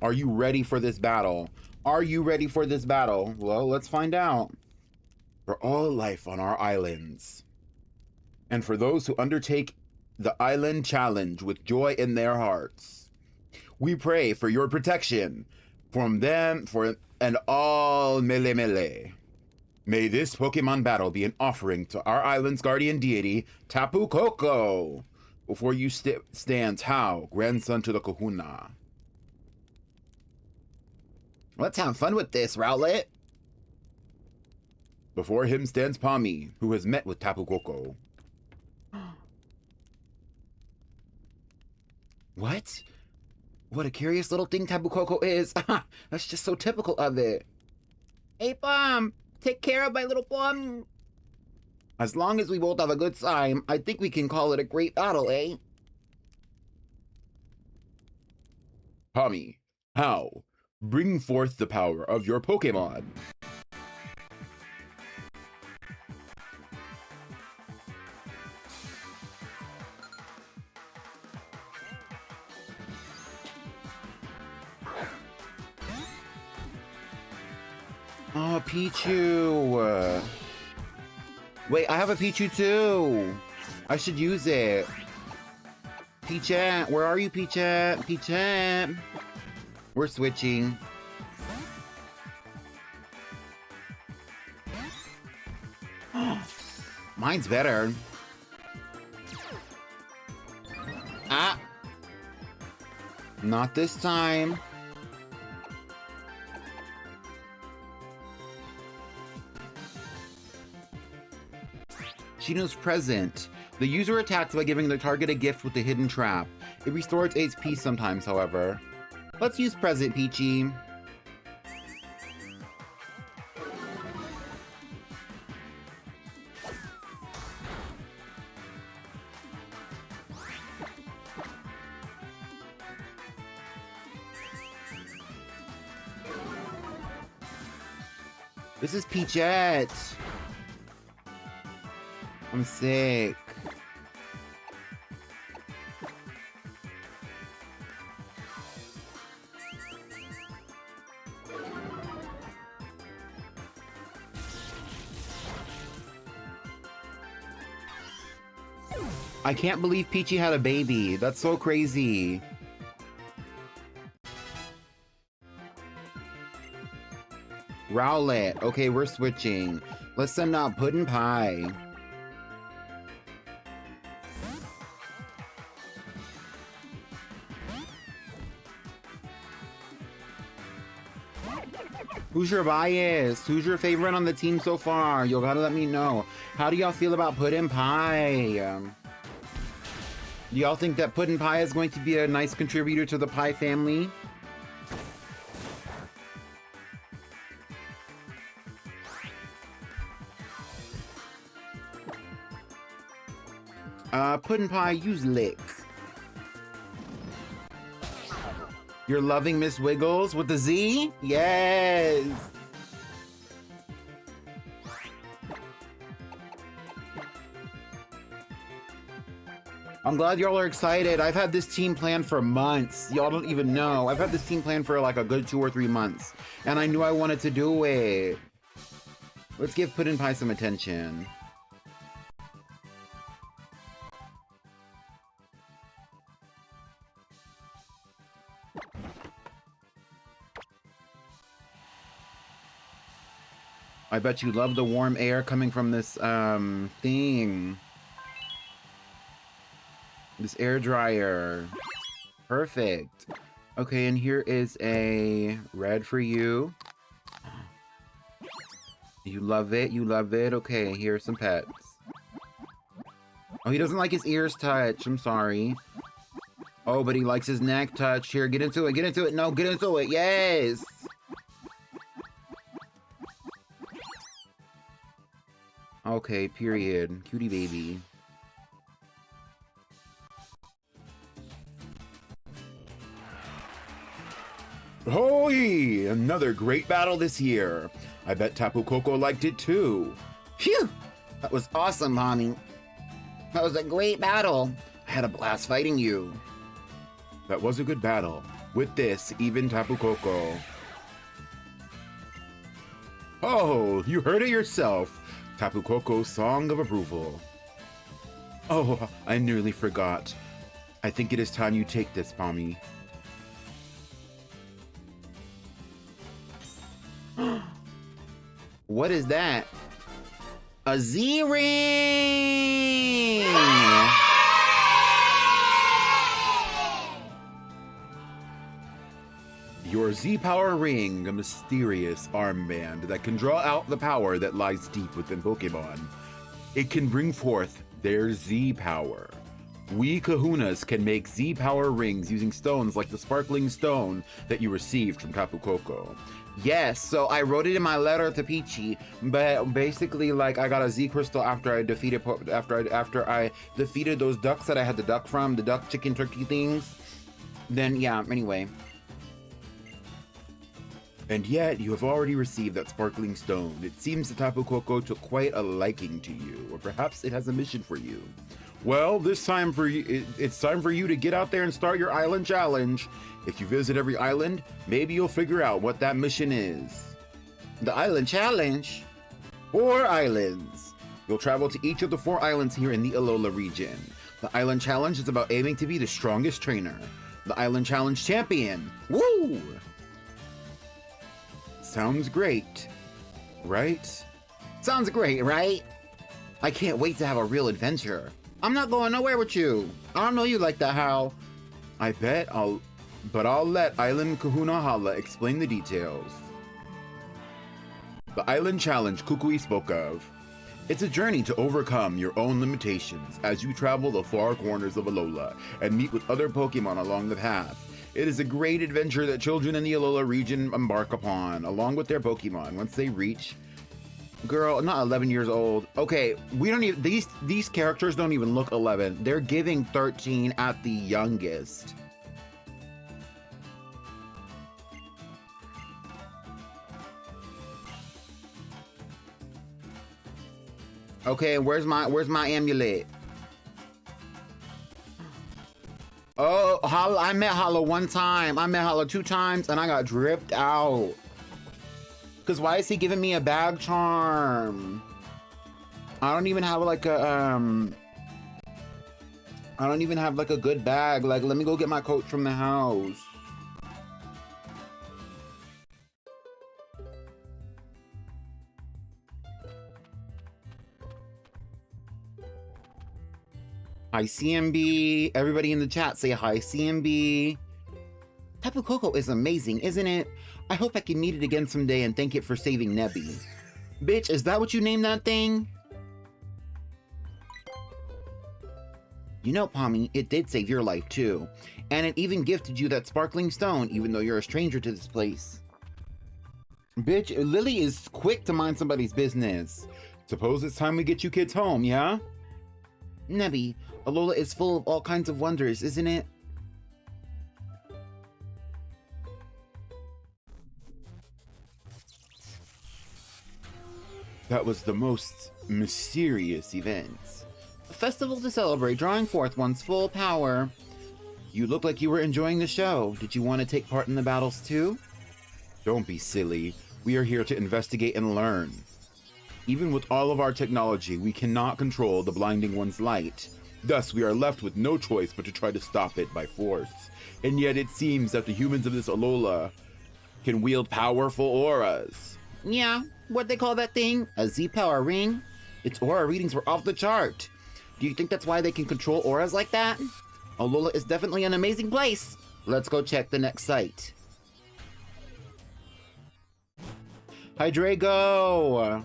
Are you ready for this battle? Are you ready for this battle? Well, let's find out. For all life on our islands, and for those who undertake the island challenge with joy in their hearts, we pray for your protection from them and all Mele. May this Pokemon battle be an offering to our island's guardian deity, Tapu Koko. Before you stands Hau, grandson to the Kahuna.
Let's have fun with this, Rowlett.
Before him stands Pommy, who has met with Tapu Koko.
What? What a curious little thing Tapu Koko is. That's just so typical of it. Hey, Pom! Take care of my little Pom! As long as we both have a good time, I think we can call it a great battle, eh?
Pommy, Hau, bring forth the power of your Pokemon.
Oh, Pichu! Wait, I have a Pichu too! I should use it. Peachette, where are you, Peachette? Peachette! We're switching. Mine's better. Ah! Not this time. Chino's present. The user attacks by giving the target a gift with the hidden trap. It restores HP sometimes, however. Let's use present, Peachy. This is Peachette. I'm sick. I can't believe Peachy had a baby. That's so crazy.
Rowlet. Okay, we're switching. Let's send out Puddin' Pie. Who's your bias? Who's your favorite on the team so far? You gotta let me know. How do y'all feel about Puddin' Pie? Do y'all think that Puddin' Pie is going to be a nice contributor to the Pie family? Puddin' Pie, use Lick. You're loving Miss Wiggles with the Z? Yes! I'm glad y'all are excited. I've had this team planned for months. Y'all don't even know. I've had this team planned for like a good 2 or 3 months. And I knew I wanted to do it. Let's give Puddin' Pie some attention. I bet you love the warm air coming from this thing. This air dryer. Perfect. Okay, and here is a red for you. You love it, you love it. Okay, here's some pets. Oh, he doesn't like his ears touched. I'm sorry. Oh, but he likes his neck touched. Here, get into it, get into it. No, get into it. Yes! Okay, period. Cutie baby. Hoy! Another great battle this year. I bet Tapu Koko liked it too.
Phew! That was awesome, Mommy. That was a great battle. I had a blast fighting you.
That was a good battle. With this, even Tapu Koko. Oh, you heard it yourself. Tapu Koko's song of approval. Oh, I nearly forgot. I think it is time you take this, Pommy. What is that? A Z-Ring! Your Z-Power Ring, a mysterious armband that can draw out the power that lies deep within Pokemon. It can bring forth their Z-Power. We Kahunas can make Z-Power rings using stones like the sparkling stone that you received from Tapu Koko. Yes, so I wrote it in my letter to Peachy, but basically, like, I got a Z crystal after I defeated those ducks that I had the duck from, the duck chicken turkey things. Then yeah, anyway. And yet, you have already received that sparkling stone. It seems that Tapu Koko took quite a liking to you, or perhaps it has a mission for you. Well, it's time for you to get out there and start your island challenge. If you visit every island, maybe you'll figure out what that mission is. The island challenge? 4 islands. You'll travel to each of the 4 islands here in the Alola region. The island challenge is about aiming to be the strongest trainer. The island challenge champion. Woo! Sounds great, right?
Sounds great, right? I can't wait to have a real adventure. I'm not going nowhere with you. I don't know you like that, Hal.
I bet I'll let Island Kahuna Hala explain the details. The Island Challenge Kukui spoke of. It's a journey to overcome your own limitations as you travel the far corners of Alola and meet with other Pokemon along the path. It is a great adventure that children in the Alola region embark upon, along with their Pokemon, once they reach... Girl, not 11 years old. Okay, we don't even... These characters don't even look 11. They're giving 13 at the youngest. Okay, where's my amulet? Oh, I met Hala 1 time. I met Hala 2 times, and I got dripped out. Cause why is he giving me a bag charm? I don't even have like a I don't even have like a good bag. Like, let me go get my coat from the house. Hi, CMB. Everybody in the chat say hi, CMB.
Tapu Koko is amazing, isn't it? I hope I can meet it again someday and thank it for saving Nebby.
Bitch, is that what you named that thing?
You know, Pommy, it did save your life too. And it even gifted you that sparkling stone, even though you're a stranger to this place.
Bitch, Lily is quick to mind somebody's business. Suppose it's time we get you kids home, yeah?
Nebby, Alola is full of all kinds of wonders, isn't it?
That was the most mysterious event.
A festival to celebrate, drawing forth one's full power.
You look like you were enjoying the show. Did you want to take part in the battles too? Don't be silly. We are here to investigate and learn. Even with all of our technology, we cannot control the blinding one's light. Thus, we are left with no choice but to try to stop it by force. And yet it seems that the humans of this Alola can wield powerful auras.
Yeah, what they call that thing? A Z-Power ring? Its aura readings were off the chart. Do you think that's why they can control auras like that? Alola is definitely an amazing place. Let's go check the next site.
Hi, Drago!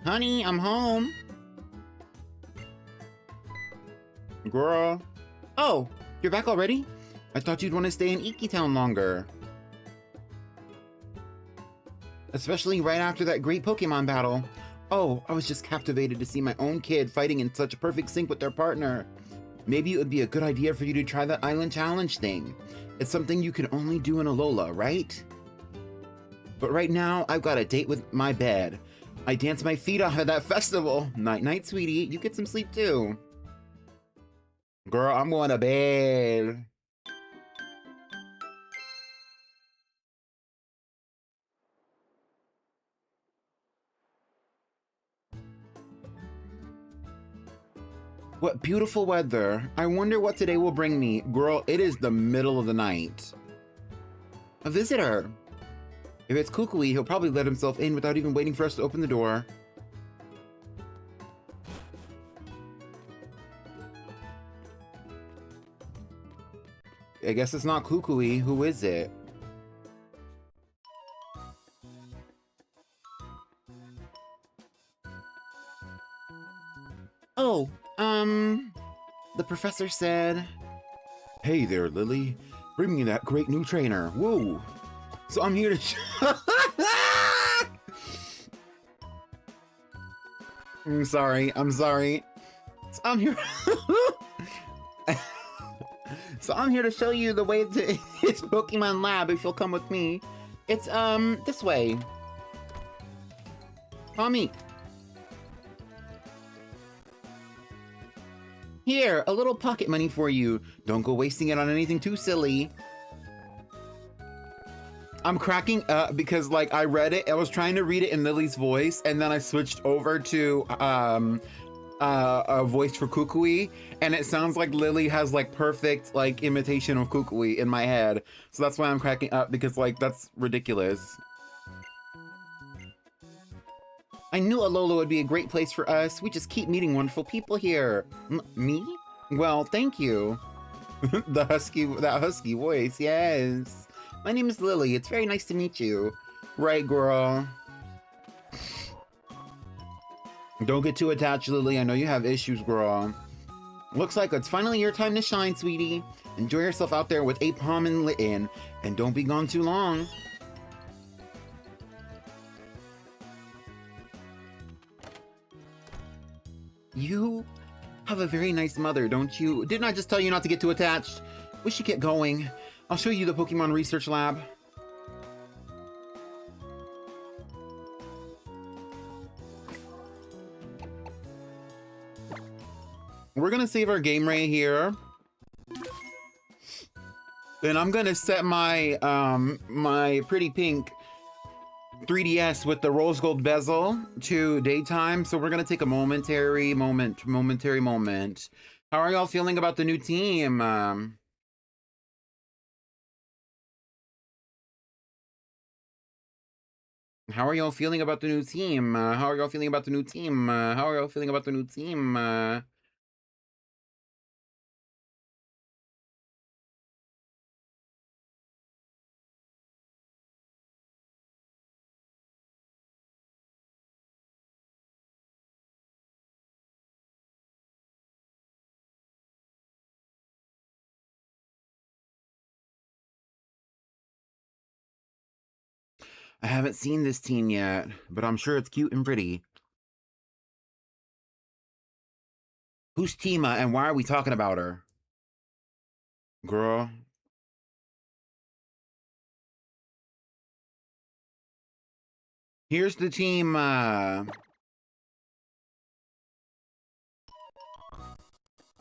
Honey, I'm home.
Girl.
Oh, you're back already?
I thought you'd want to stay in Iki Town longer.
Especially right after that great Pokemon battle.
Oh, I was just captivated to see my own kid fighting in such a perfect sync with their partner. Maybe it would be a good idea for you to try that island challenge thing. It's something you can only do in Alola, right? But right now, I've got a date with my bed. I danced my feet off at that festival. Night-night, sweetie. You get some sleep too. Girl, I'm going to bed. What beautiful weather. I wonder what today will bring me. Girl, it is the middle of the night.
A visitor.
If it's Kukui, he'll probably let himself in without even waiting for us to open the door. I guess it's not Kukui. Who is it?
Oh, the professor said...
Hey there, Lily. Bring me that great new trainer. Woo! So I'm here to... I'm sorry. So I'm here...
So I'm here to show you the way to his Pokemon lab if you'll come with me. It's, this way. Tommy. Here, a little pocket money for you. Don't go wasting it on anything too silly.
I'm cracking up because, like, I read it. I was trying to read it in Lily's voice, and then I switched over to, a voice for Kukui, and it sounds like Lily has, like, perfect, like, imitation of Kukui in my head. So that's why I'm cracking up, because, like, that's ridiculous.
I knew Alola would be a great place for us. We just keep meeting wonderful people here. Me?
Well, thank you. That husky voice, yes.
My name is Lily. It's very nice to meet you.
Right, girl. Don't get too attached, Lily. I know you have issues, girl.
Looks like it's finally your time to shine, sweetie. Enjoy yourself out there with Apom and Litten, and don't be gone too long. You have a very nice mother, don't you? Didn't I just tell you not to get too attached? We should get going. I'll show you the Pokemon Research Lab.
We're gonna save our game right here. Then I'm gonna set my my Pretty Pink 3DS with the rose gold bezel to daytime. So we're gonna take a momentary moment. How are y'all feeling about the new team? How are y'all feeling about the new team? How are y'all feeling about the new team? How are y'all feeling about the new team? I haven't seen this team yet, but I'm sure it's cute and pretty. Who's Tima and why are we talking about her? Girl. Here's the team, I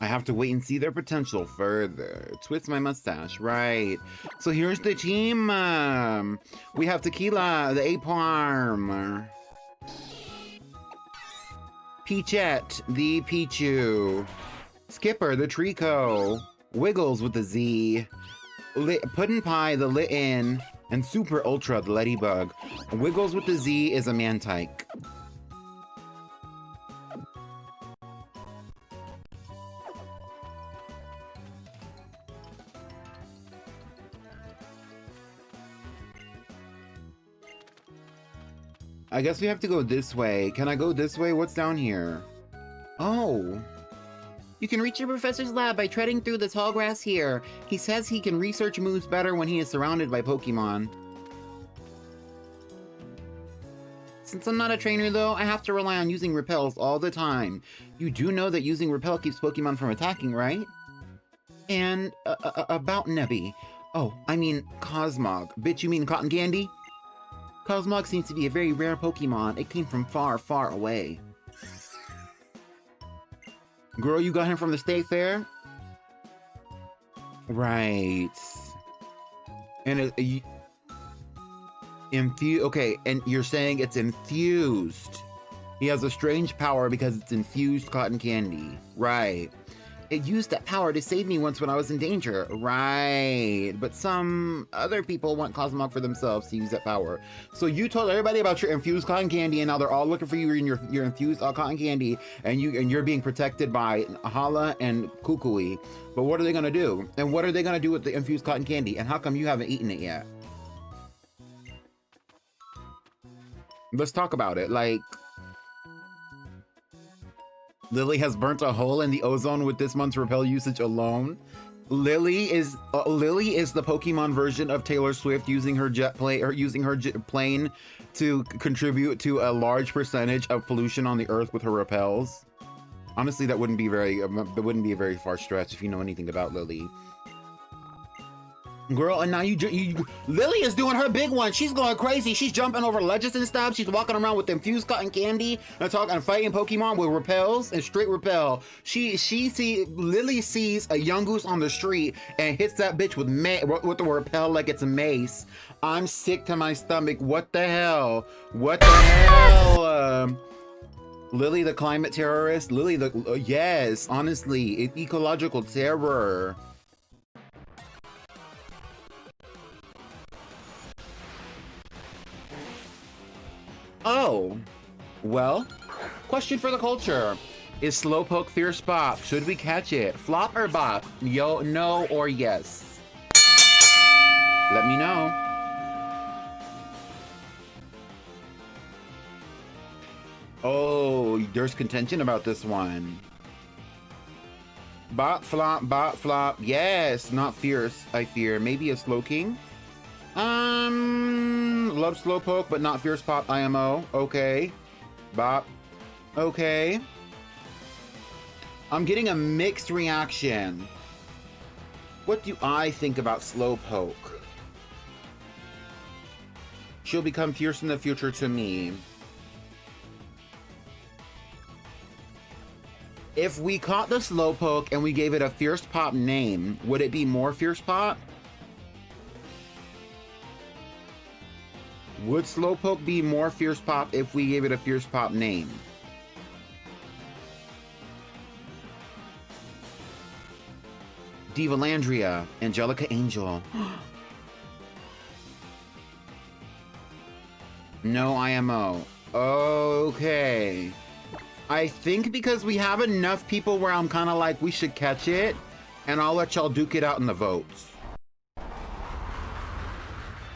have to wait and see their potential further. Twist my mustache, right. So here's the team, we have Tequila, the Apearm. Peachette, the Pichu. Skipper, the Trico. Wiggles with the Z. Puddin' Pie, the Litten. And Super Ultra, the Ladybug. Wiggles with the Z is a Mantike. I guess we have to go this way. Can I go this way? What's down here? Oh.
You can reach your professor's lab by treading through the tall grass here. He says he can research moves better when he is surrounded by Pokemon. Since I'm not a trainer though, I have to rely on using repels all the time. You do know that using repel keeps Pokemon from attacking, right? And, about Nebby. Oh, I mean Cosmog. Bitch, you mean cotton candy? Cosmog seems to be a very rare Pokemon. It came from far, far away. Girl, you got him from the state fair? Right. And okay, and you're saying it's infused. He has a strange power because it's infused cotton candy. Right. It used that power to save me once when I was in danger. Right. But some other people want Cosmog for themselves to use that power. So you told everybody about your infused cotton candy, and now they're all looking for you in your infused cotton candy, and you're being protected by Hala and Kukui. But what are they gonna do? And what are they gonna do with the infused cotton candy? And how come you haven't eaten it yet? Let's talk about it. Like, Lily has burnt a hole in the ozone with this month's repel usage alone. Lily is the Pokemon version of Taylor Swift using her plane to contribute to a large percentage of pollution on the Earth with her repels. Honestly, that wouldn't be a very far stretch if you know anything about Lily. Girl, and now Lily is doing her big one. She's going crazy. She's jumping over ledges and stuff. She's walking around with infused cotton candy and fighting Pokemon with repels and straight repel. Lily sees a Yungoos on the street and hits that bitch with the repel like it's a mace. I'm sick to my stomach. What the hell? What the hell? Lily the climate terrorist. Lily yes, honestly, ecological terror. Oh, well, question for the culture. Is Slowpoke Fierce Pop? Should we catch it? Flop or bop? Yo, no or yes? Let me know. Oh, there's contention about this one. Bop, flop. Yes, not fierce, I fear. Maybe a Slowking? Love Slowpoke, but not Fierce Pop IMO. Okay. Bop. Okay. I'm getting a mixed reaction. What do I think about Slowpoke? She'll become fierce in the future to me. If we caught the Slowpoke and we gave it a Fierce Pop name, would it be more Fierce Pop? Would Slowpoke be more Fierce Pop if we gave it a Fierce Pop name? Divalandria, Angelica Angel. No IMO. Okay. I think because we have enough people where I'm kind of like, we should catch it, and I'll let y'all duke it out in the votes.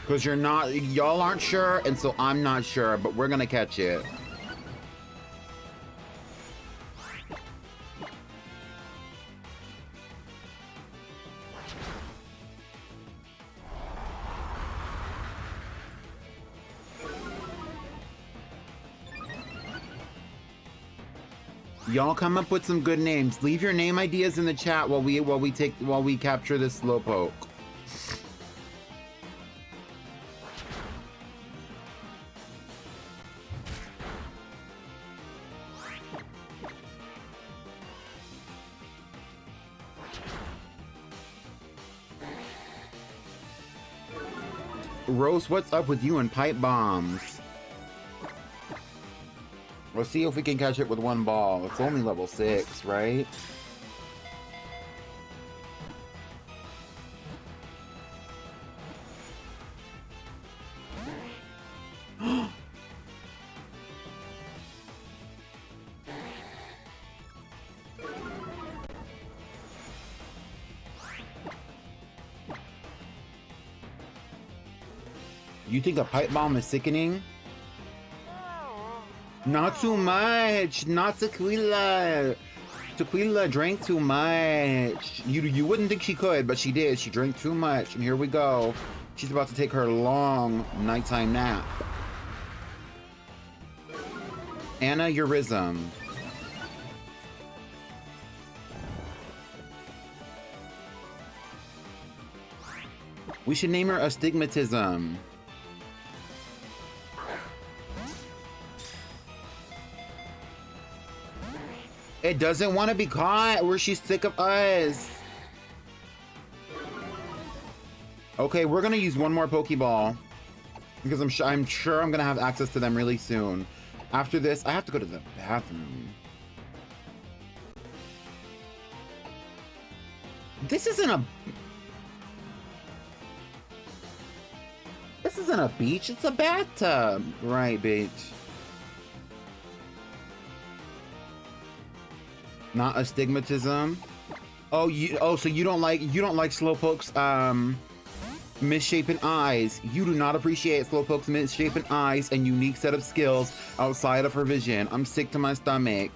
Because y'all aren't sure, and so I'm not sure, but we're gonna catch it.
Y'all come up with some good names. Leave your name ideas in the chat while we capture this Slowpoke. Rose, what's up with you and pipe bombs? Let's see if we can catch it with one ball. It's only level 6, right? You think a pipe bomb is sickening? Not too much. Not Tequila. Tequila drank too much. You wouldn't think she could, but she did. She drank too much. And here we go. She's about to take her long nighttime nap. Aneurysm. We should name her Astigmatism. It doesn't want to be caught. Or she's sick of us. Okay, we're gonna use one more Pokeball because I'm sure I'm gonna have access to them really soon. After this, I have to go to the bathroom. This isn't a beach. It's a bathtub, right, bitch? Not astigmatism. Oh, so you don't like Slowpoke's misshapen eyes. You do not appreciate Slowpoke's misshapen eyes and unique set of skills outside of her vision. I'm sick to my stomach.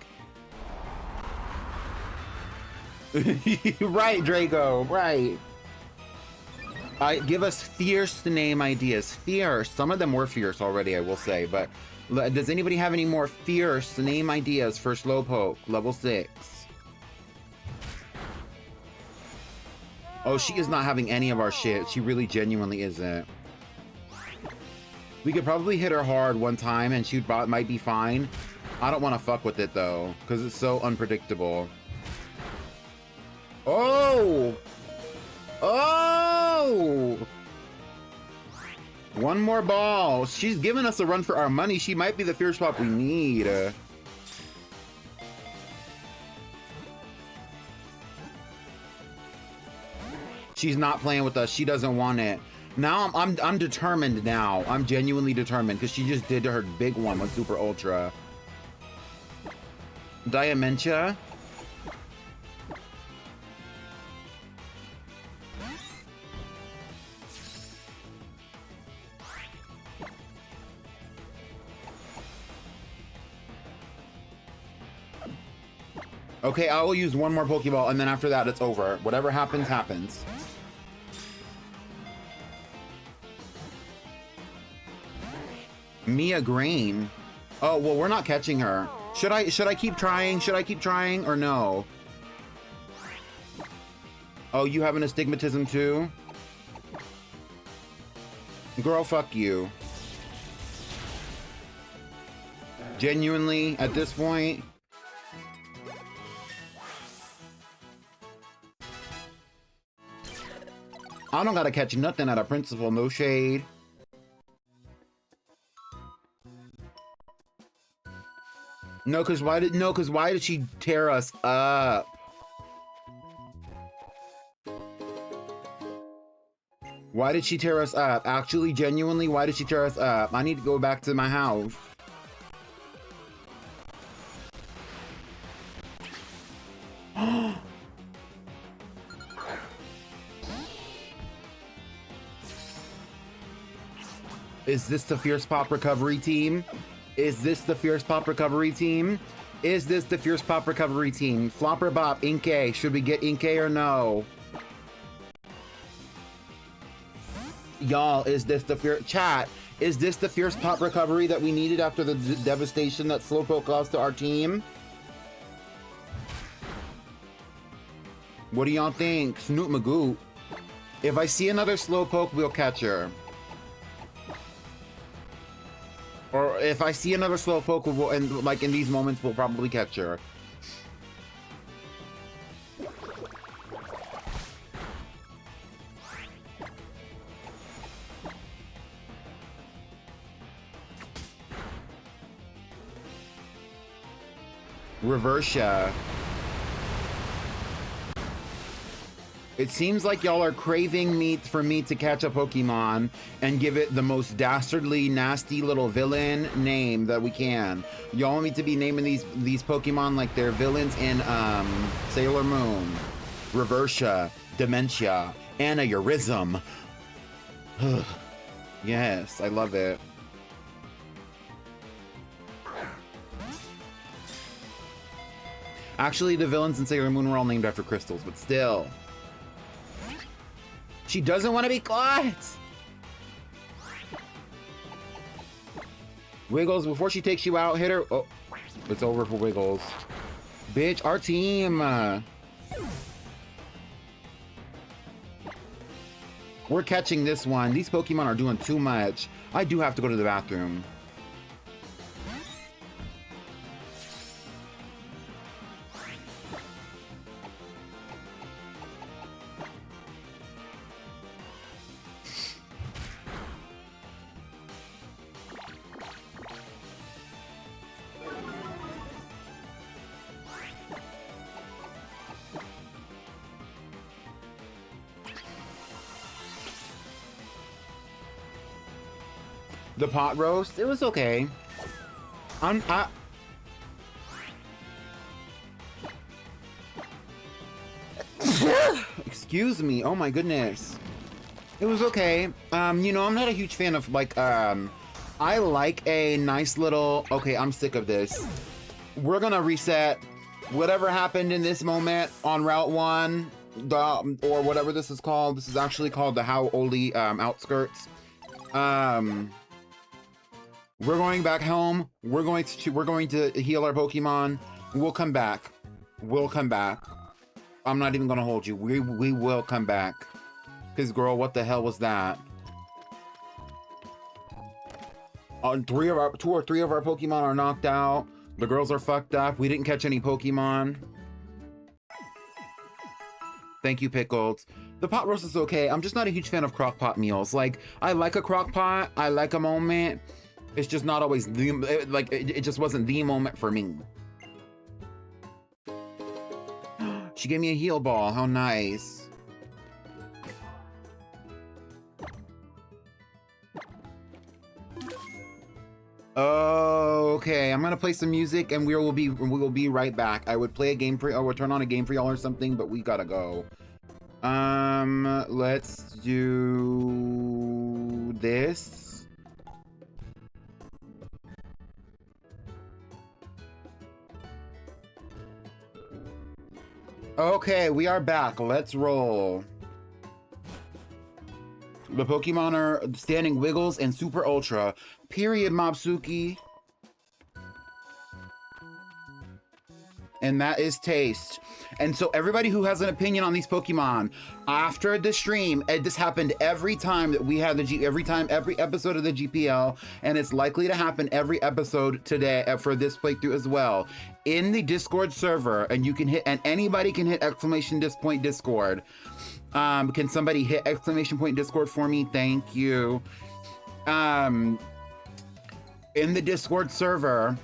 Right, Draco, right. Give us fierce name ideas. Fierce. Some of them were fierce already, I will say, but does anybody have any more fierce name ideas for Slowpoke, level 6? Oh, she is not having any of our shit. She really genuinely isn't. We could probably hit her hard one time and she might be fine. I don't want to fuck with it though, because it's so unpredictable. Oh! Oh! One more ball. She's giving us a run for our money. She might be the fierce pop we need. She's not playing with us. She doesn't want it. Now I'm determined now. I'm genuinely determined because she just did her big one with Super Ultra. Diamentia. Okay, I will use one more Pokeball, and then after that, it's over. Whatever happens, happens. Mia Green. Oh, well, we're not catching her. Should I keep trying? Should I keep trying, or no? Oh, you have an astigmatism too? Girl, fuck you. Genuinely, at this point... I don't gotta catch nothing out of principle, no shade. No, cause why did she tear us up? Why did she tear us up? Actually, genuinely, why did she tear us up? I need to go back to my house. Is this the Fierce Pop Recovery Team? Is this the Fierce Pop Recovery Team? Is this the Fierce Pop Recovery Team? Flopper Bop, Inkay. Should we get Inkay or no? Y'all, is this the Chat, is this the Fierce Pop Recovery that we needed after the devastation that Slowpoke caused to our team? What do y'all think? Snoot Magoot. If I see another Slowpoke, we'll catch her. Or if I see another Slowpoke, we'll, and like in these moments, we'll probably catch her. Reversia. It seems like y'all are craving me for me to catch a Pokemon and give it the most dastardly, nasty little villain name that we can. Y'all want me to be naming these Pokemon like they're villains in Sailor Moon, Reversia, Dementia, Aneurysm. Yes, I love it. Actually, the villains in Sailor Moon were all named after crystals, but still. She doesn't want to be caught! Wiggles, before she takes you out, hit her. Oh, it's over for Wiggles. Bitch, our team! We're catching this one. These Pokemon are doing too much. I do have to go to the bathroom. The pot roast, it was okay. Excuse me, oh my goodness. It was okay. You know, I'm not a huge fan of like, I like a nice little, okay, I'm sick of this. We're gonna reset whatever happened in this moment on Route 1, or whatever this is called. This is actually called the Hau'oli outskirts. We're going back home. We're going to heal our Pokemon. We'll come back. We'll come back. I'm not even gonna hold you. We will come back. Cause girl, what the hell was that? Two or three of our Pokemon are knocked out. The girls are fucked up. We didn't catch any Pokemon. Thank you, Pickled. The pot roast is okay. I'm just not a huge fan of crock pot meals. Like, I like a crock pot. I like a moment. It's just not always the, like, it just wasn't the moment for me. She gave me a heal ball. How nice. Okay, I'm gonna play some music and we will be right back. I would play a game for, or turn on a game for y'all or something, but we gotta go. Let's do this. Okay, we are back. Let's roll. The Pokemon are standing Wiggles and Super Ultra. Period, Mobsuki. And that is Taste. And so everybody who has an opinion on these Pokemon, after the stream, this happened every time that we had every episode of the GPL, and it's likely to happen every episode today for this playthrough as well. In the Discord server, and you can hit, and anybody can hit exclamation point Discord. Can somebody hit exclamation point Discord for me? Thank you. In the Discord server,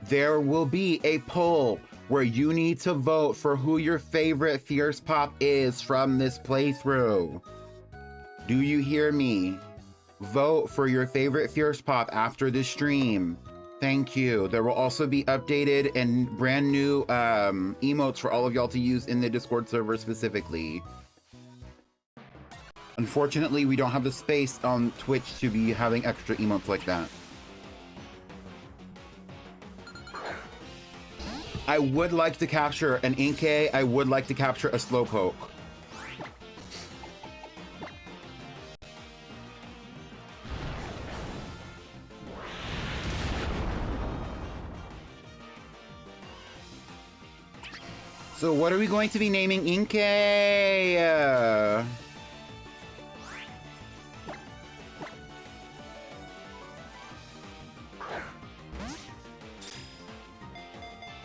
there will be a poll where you need to vote for who your favorite Fierce Pop is from this playthrough. Do you hear me? Vote for your favorite Fierce Pop after this stream. Thank you. There will also be updated and brand new emotes for all of y'all to use in the Discord server specifically. Unfortunately, we don't have the space on Twitch to be having extra emotes like that. I would like to capture an Inkay. I would like to capture a Slowpoke. So what are we going to be naming Inkay?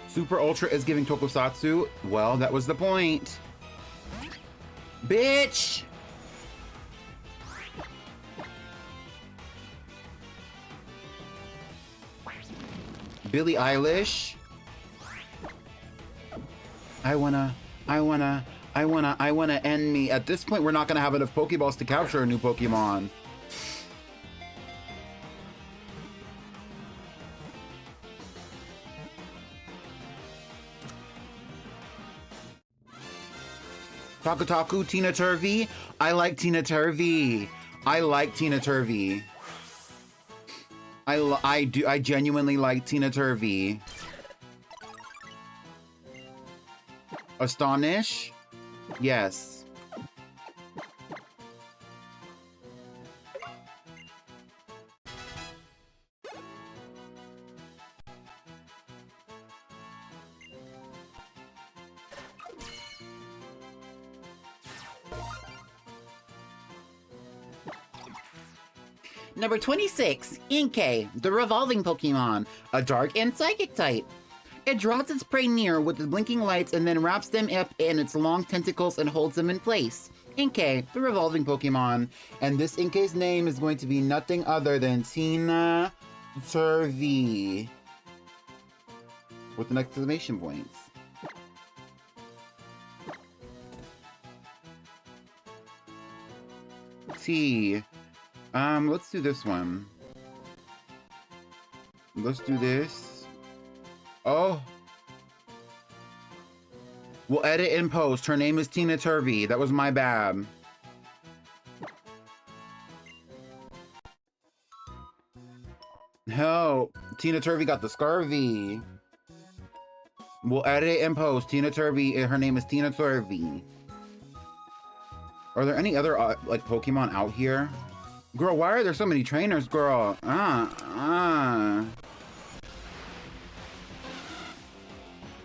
Super Ultra is giving Tokusatsu. Well, that was the point. Bitch! Billie Eilish. I wanna end me. At this point, we're not gonna have enough Pokeballs to capture a new Pokemon. Taku, Tina Turvey. I like Tina Turvey. I like Tina Turvey. I genuinely like Tina Turvey. Astonish? Yes.
Number 26, Inkay, the revolving Pokemon, a dark and psychic type. It draws its prey near with its blinking lights and then wraps them up in its long tentacles and holds them in place. Inkay, the revolving Pokemon. And this Inkay's name is going to be nothing other than Tina Turvey. With an exclamation points. T. Let's do this one. Let's do this. Oh. We'll edit and post. Her name is Tina Turvey. That was my bad. Help. Tina Turvey got the scurvy. We'll edit and post. Tina Turvey. Her name is Tina Turvey. Are there any other, like, Pokemon out here? Girl, why are there so many trainers, girl?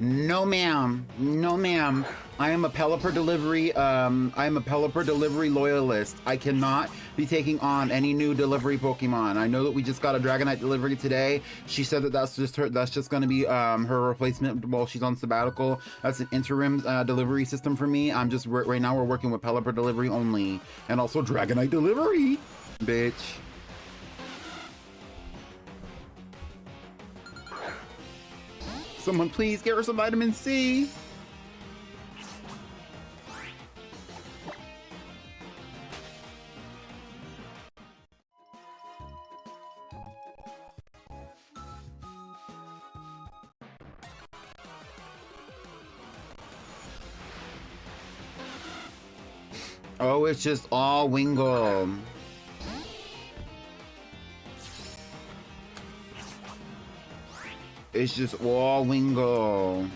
No, ma'am. No, ma'am. I am a Pelipper delivery, loyalist. I cannot be taking on any new delivery Pokemon. I know that we just got a Dragonite delivery today. She said that that's just gonna be her replacement while she's on sabbatical. That's an interim delivery system for me. I'm just right now we're working with Pelipper delivery only, and also Dragonite delivery, bitch. Someone please get her some vitamin C. Oh, it's just all Wingull. It's just all Wingull.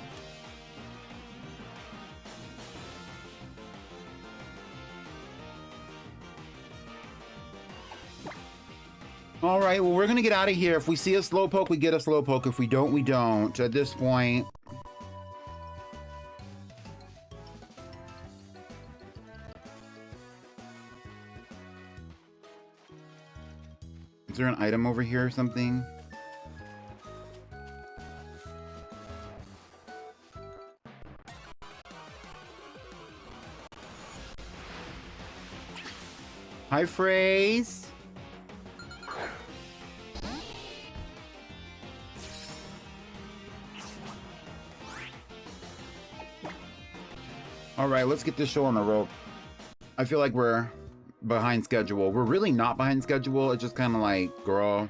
All right, well, we're gonna get out of here. If we see a Slowpoke, we get a Slowpoke. If we don't, we don't. At this point. Is there an item over here or something? Hi, Phrase. All right, let's get this show on the road. I feel like we're behind schedule. We're really not behind schedule. It's just kind of like, girl.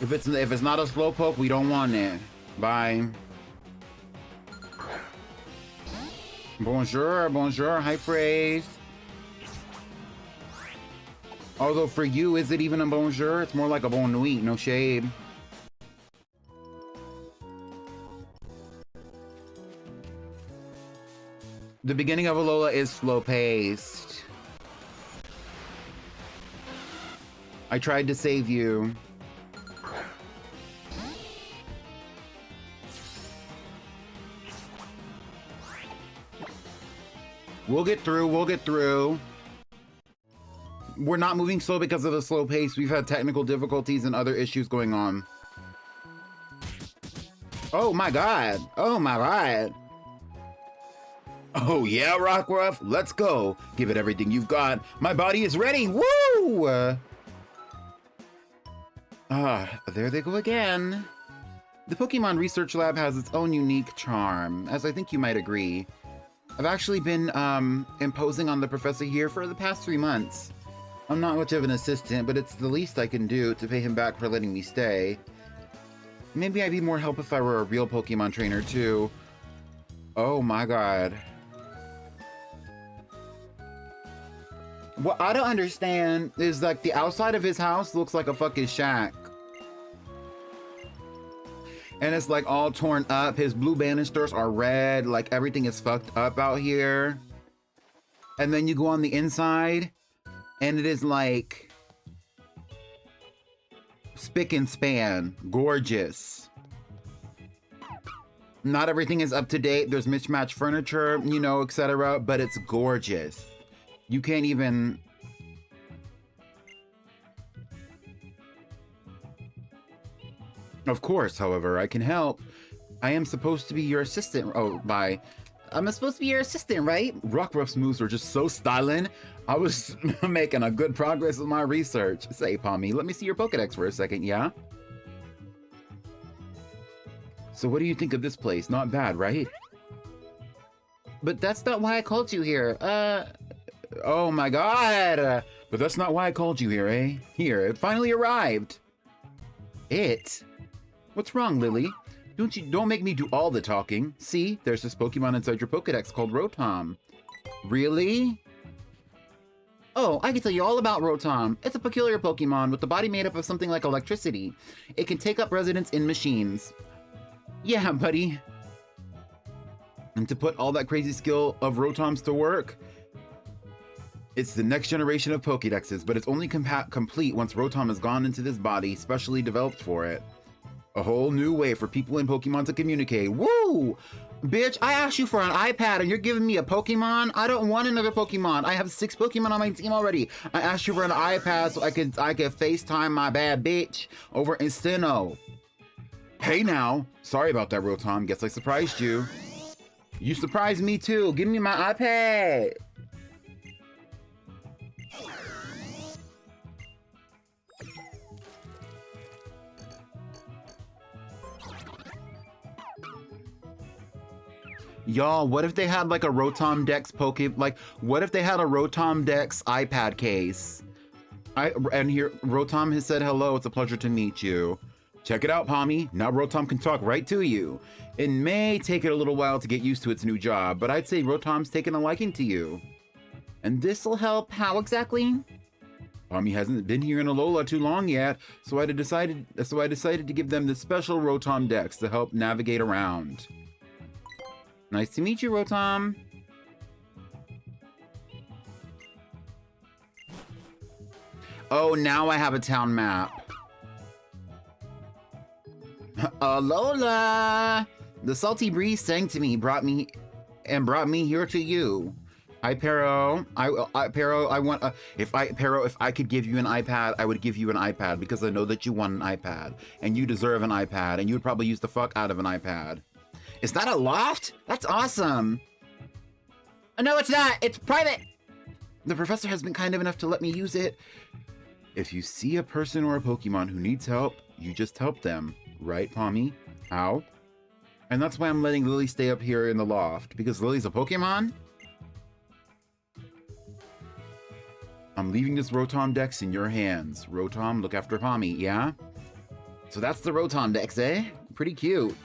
If it's not a Slowpoke, we don't want it. Bye. Bonjour, bonjour, hi Phrase. Although for you, is it even a bonjour? It's more like a bon nuit, no shade. The beginning of Alola is slow-paced. I tried to save you.
We'll get through. We'll get through. We're not moving slow because of the slow pace. We've had technical difficulties and other issues going on. Oh my god. Oh my god. Oh yeah, Rockruff. Let's go. Give it everything you've got. My body is ready. Woo! There they go again. The Pokemon Research Lab has its own unique charm, as I think you might agree. I've actually been imposing on the professor here for the past 3 months. I'm not much of an assistant, but it's the least I can do to pay him back for letting me stay. Maybe I'd be more help if I were a real Pokemon trainer too. Oh my god. What I don't understand is like the outside of his house looks like a fucking shack. And it's like all torn up. His blue banisters are red. Like everything is fucked up out here. And then you go on the inside and it is like spick and span. Gorgeous. Not everything is up to date. There's mismatched furniture, you know, etc. But it's gorgeous. You can't even... Of course, however, I can help. I am supposed to be your assistant. Oh, bye.
I'm supposed to be your assistant, right?
Rockruff's moves are just so styling. I was making a good progress with my research. Say, Pommy, let me see your Pokedex for a second, yeah? So what do you think of this place? Not bad, right?
But that's not why I called you here.
Oh my god! But that's not why I called you here, eh? Here, it finally arrived. It? What's wrong, Lily? Don't make me do all the talking. See, there's this Pokemon inside your Pokedex called Rotom. Really?
Oh, I can tell you all about Rotom. It's a peculiar Pokemon with the body made up of something like electricity. It can take up residence in machines.
Yeah, buddy. And to put all that crazy skill of Rotom's to work, it's the next generation of Pokedexes, but it's only complete once Rotom has gone into this body specially developed for it. A whole new way for people in Pokemon to communicate. Woo!
Bitch, I asked you for an iPad and you're giving me a Pokemon? I don't want another Pokemon. I have 6 Pokemon on my team already. I asked you for an iPad so I could FaceTime my bad bitch over in Sinnoh.
Hey now. Sorry about that, Rotom. Guess I surprised you.
You surprised me too. Give me my iPad.
Y'all, what if they had like a Rotom Dex what if they had a Rotom Dex iPad case? And here, Rotom has said hello, it's a pleasure to meet you. Check it out, Pommy. Now Rotom can talk right to you. It may take it a little while to get used to its new job, but I'd say Rotom's taken a liking to you.
And this'll help how exactly?
Pommy hasn't been here in Alola too long yet, so I decided to give them this special Rotom Dex to help navigate around.
Nice to meet you, Rotom.
Oh, now I have a town map.
Alola! The salty breeze sang to me, brought me here to you.
Pero, if I could give you an iPad, I would give you an iPad because I know that you want an iPad and you deserve an iPad and you would probably use the fuck out of an iPad.
Is that a loft? That's awesome. No, it's not. It's private.
The professor has been kind enough to let me use it. If you see a person or a Pokemon who needs help, you just help them. Right, Pommy? How? And that's why I'm letting Lily stay up here in the loft, because Lily's a Pokemon? I'm leaving this Rotom Dex in your hands. Rotom, look after Pommy, yeah?
So that's the Rotom Dex, eh? Pretty cute.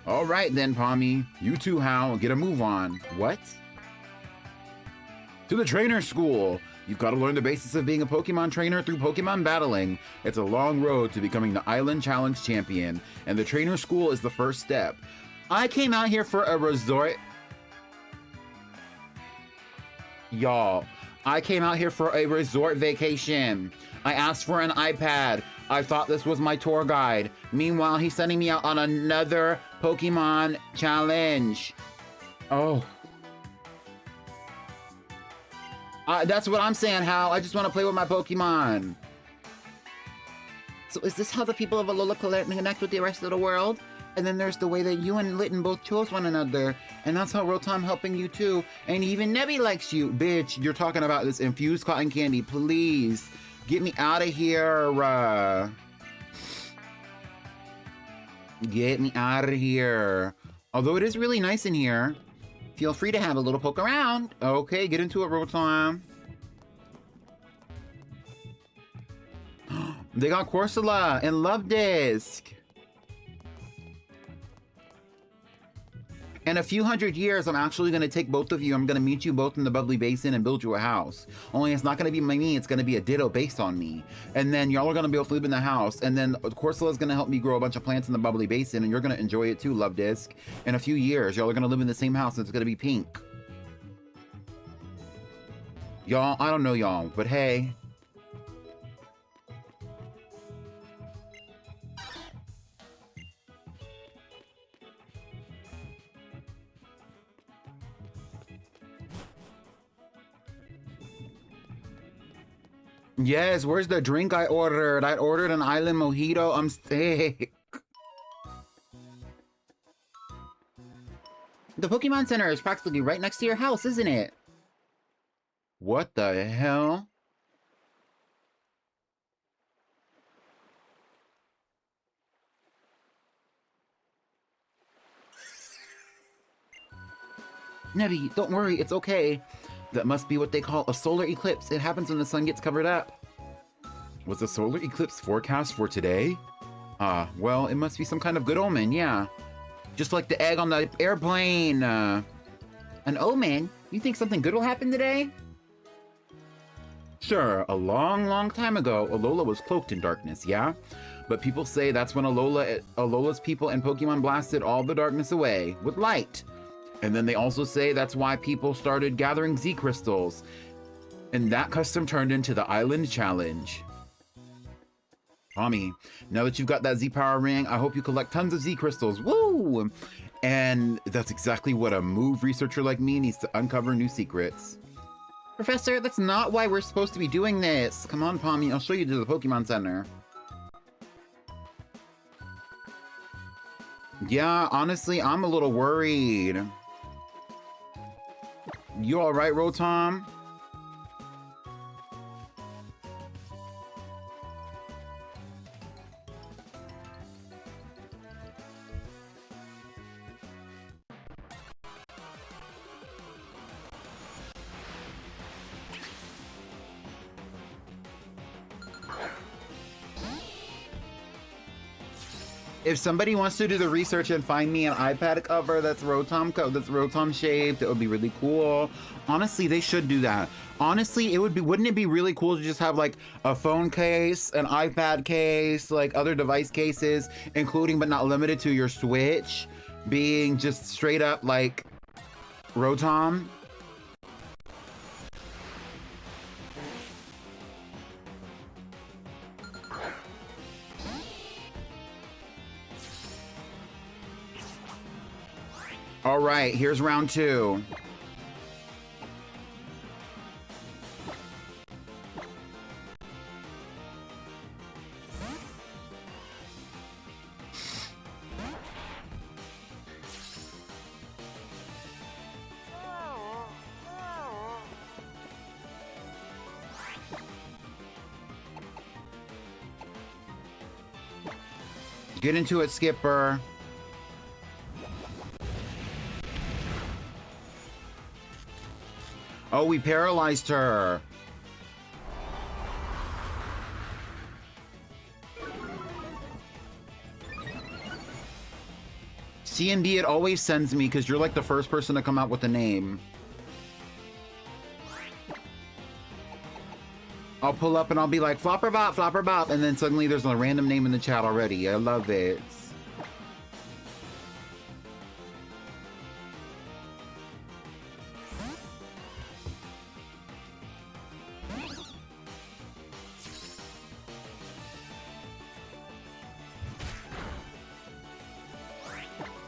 All right then, Pommy. You too, Hal. Get a move on.
What?
To the trainer school. You've got to learn the basics of being a Pokemon trainer through Pokemon battling. It's a long road to becoming the Island Challenge champion, and the trainer school is the first step. I came out here for a resort. Y'all, I came out here for a resort vacation. I asked for an iPad. I thought this was my tour guide. Meanwhile, he's sending me out on another Pokemon challenge. Oh. That's what I'm saying, Hal. I just want to play with my Pokemon.
So is this how the people of Alola connect with the rest of the world? And then there's the way that you and Litten both chose one another. And that's how Rotom helping you too. And even Nebby likes you. Bitch, you're talking about this infused cotton candy. Please, get me out of here. Get me out of here. Although it is really nice in here. Feel free to have a little poke around. Okay, get into it, Rotom. They got Corsola and Love Disc. In a few hundred years, I'm actually going to take both of you. I'm going to meet you both in the Bubbly Basin and build you a house. Only it's not going to be me, it's going to be a ditto based on me. And then y'all are going to be able to live in the house. And then Corsola is going to help me grow a bunch of plants in the Bubbly Basin. And you're going to enjoy it too, Love Disc. In a few years, y'all are going to live in the same house and it's going to be pink. Y'all, I don't know y'all, but hey. Yes, where's the drink I ordered? I ordered an island mojito. I'm sick. The Pokemon Center is practically right next to your house, isn't it? What the hell? Nebby, don't worry, it's okay. That must be what they call a solar eclipse. It happens when the sun gets covered up. Was a solar eclipse forecast for today? Ah, well, it must be some kind of good omen, yeah. Just like the egg on the airplane. An omen? You think something good will happen today? Sure, a long, long time ago, Alola was cloaked in darkness, yeah? But people say that's when Alola's people and Pokemon blasted all the darkness away with light. And then they also say that's why people started gathering Z crystals. And that custom turned into the Island Challenge. Tommy, now that you've got that Z Power Ring, I hope you collect tons of Z crystals. Woo! And that's exactly what a move researcher like me needs to uncover new secrets. Professor, that's not why we're supposed to be doing this. Come on, Pommy, I'll show you to the Pokemon Center. Yeah, honestly, I'm a little worried. You all right, Rotom? If somebody wants to do the research and find me an iPad cover that's Rotom shaped, it would be really cool. Honestly, they should do that. Honestly, wouldn't it be really cool to just have like a phone case, an iPad case, like other device cases, including but not limited to your Switch, being just straight up like Rotom? All right, here's round 2. Get into it, Skipper. Oh, we paralyzed her. CMD, it always sends me because you're like the first person to come out with a name. I'll pull up and I'll be like, Flopper Bop, and then suddenly there's a random name in the chat already. I love it.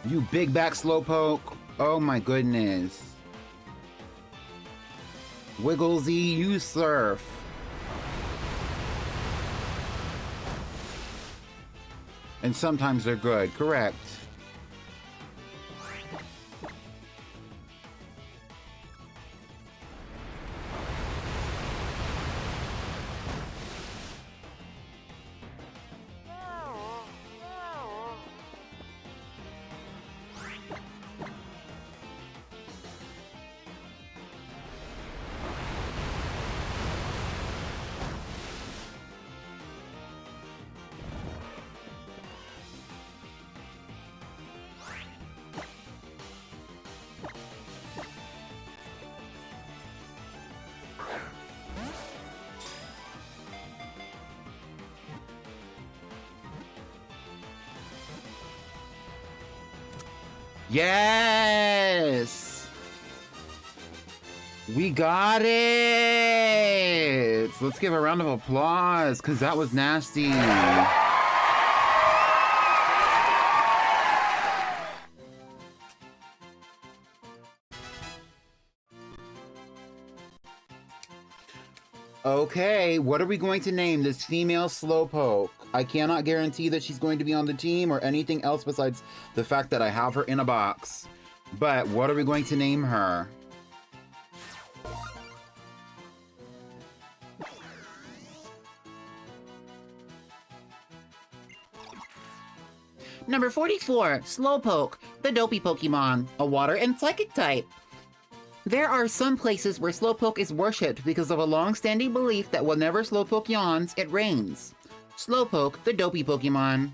You big back slowpoke. Oh my goodness.
Wigglesy, you surf. And sometimes they're good, correct. Yes! We got it! Let's give a round of applause, because that was nasty. Okay, what are we going to name this female Slowpoke? I cannot guarantee that she's going to be on the team or anything else besides the fact that I have her in a box. But what are we going to name her?
Number 44, Slowpoke, the dopey Pokemon, a water and psychic type. There are some places where Slowpoke is worshipped because of a long-standing belief that whenever Slowpoke yawns, it rains. Slowpoke, the dopey Pokemon.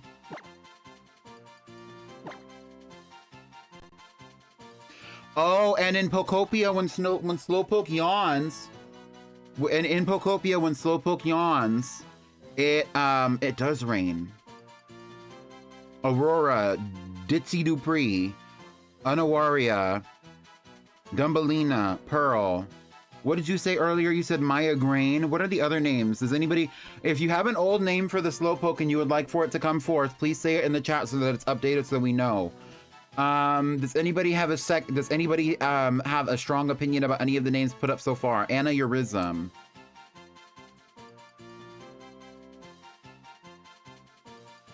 Oh, and in Pokopia, when Slowpoke yawns, it does rain. Aurora, Ditzy Dupree, Unawaria, Gumbalina, Pearl. What did you say earlier? You said Maya Grain. What are the other names? Does anybody, if you have an old name for the Slowpoke and you would like for it to come forth, please say it in the chat so that it's updated so we know. Does anybody have a have a strong opinion about any of the names put up so far? Aneurism.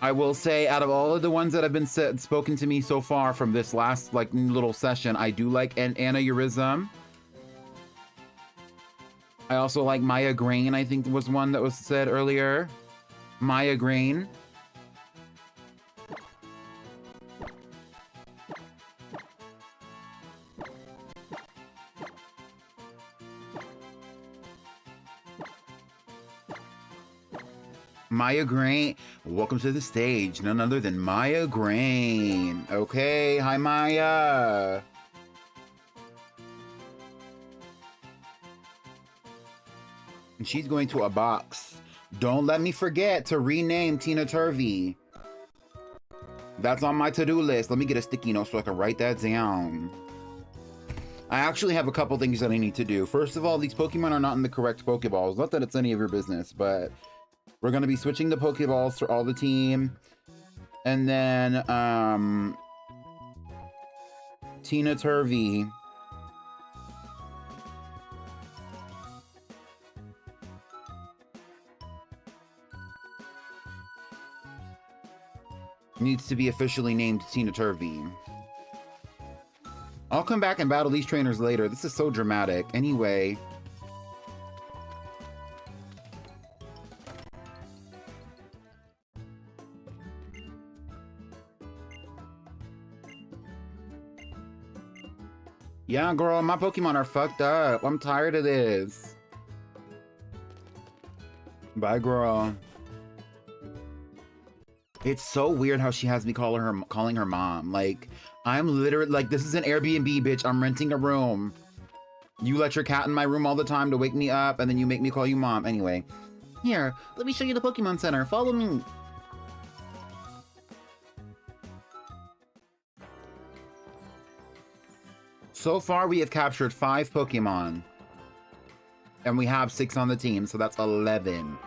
I will say, out of all of the ones that have been spoken to me so far from this last little session, I do like an Aneurism. I also like Maya Grain, I think was one that was said earlier. Maya Grain. Maya Grain, welcome to the stage. None other than Maya Grain. Okay, hi Maya. And she's going to a box. Don't let me forget to rename Tina Turvey. That's on my to-do list. Let me get a sticky note so I can write that down. I actually have a couple things that I need to do. First of all, these Pokemon are not in the correct Pokeballs. Not that it's any of your business, but we're going to be switching the Pokeballs for all the team. And then, Tina Turvey needs to be officially named Tina Turvey. I'll come back and battle these trainers later. This is so dramatic. Anyway. Yeah, girl, my Pokemon are fucked up. I'm tired of this. Bye, girl. It's so weird how she has me calling her mom. Like, I'm literally, this is an Airbnb, bitch. I'm renting a room. You let your cat in my room all the time to wake me up, and then you make me call you mom. Anyway.
Here, let me show you the Pokemon Center. Follow me.
So far, we have captured 5 Pokemon. And we have 6 on the team, so that's 11.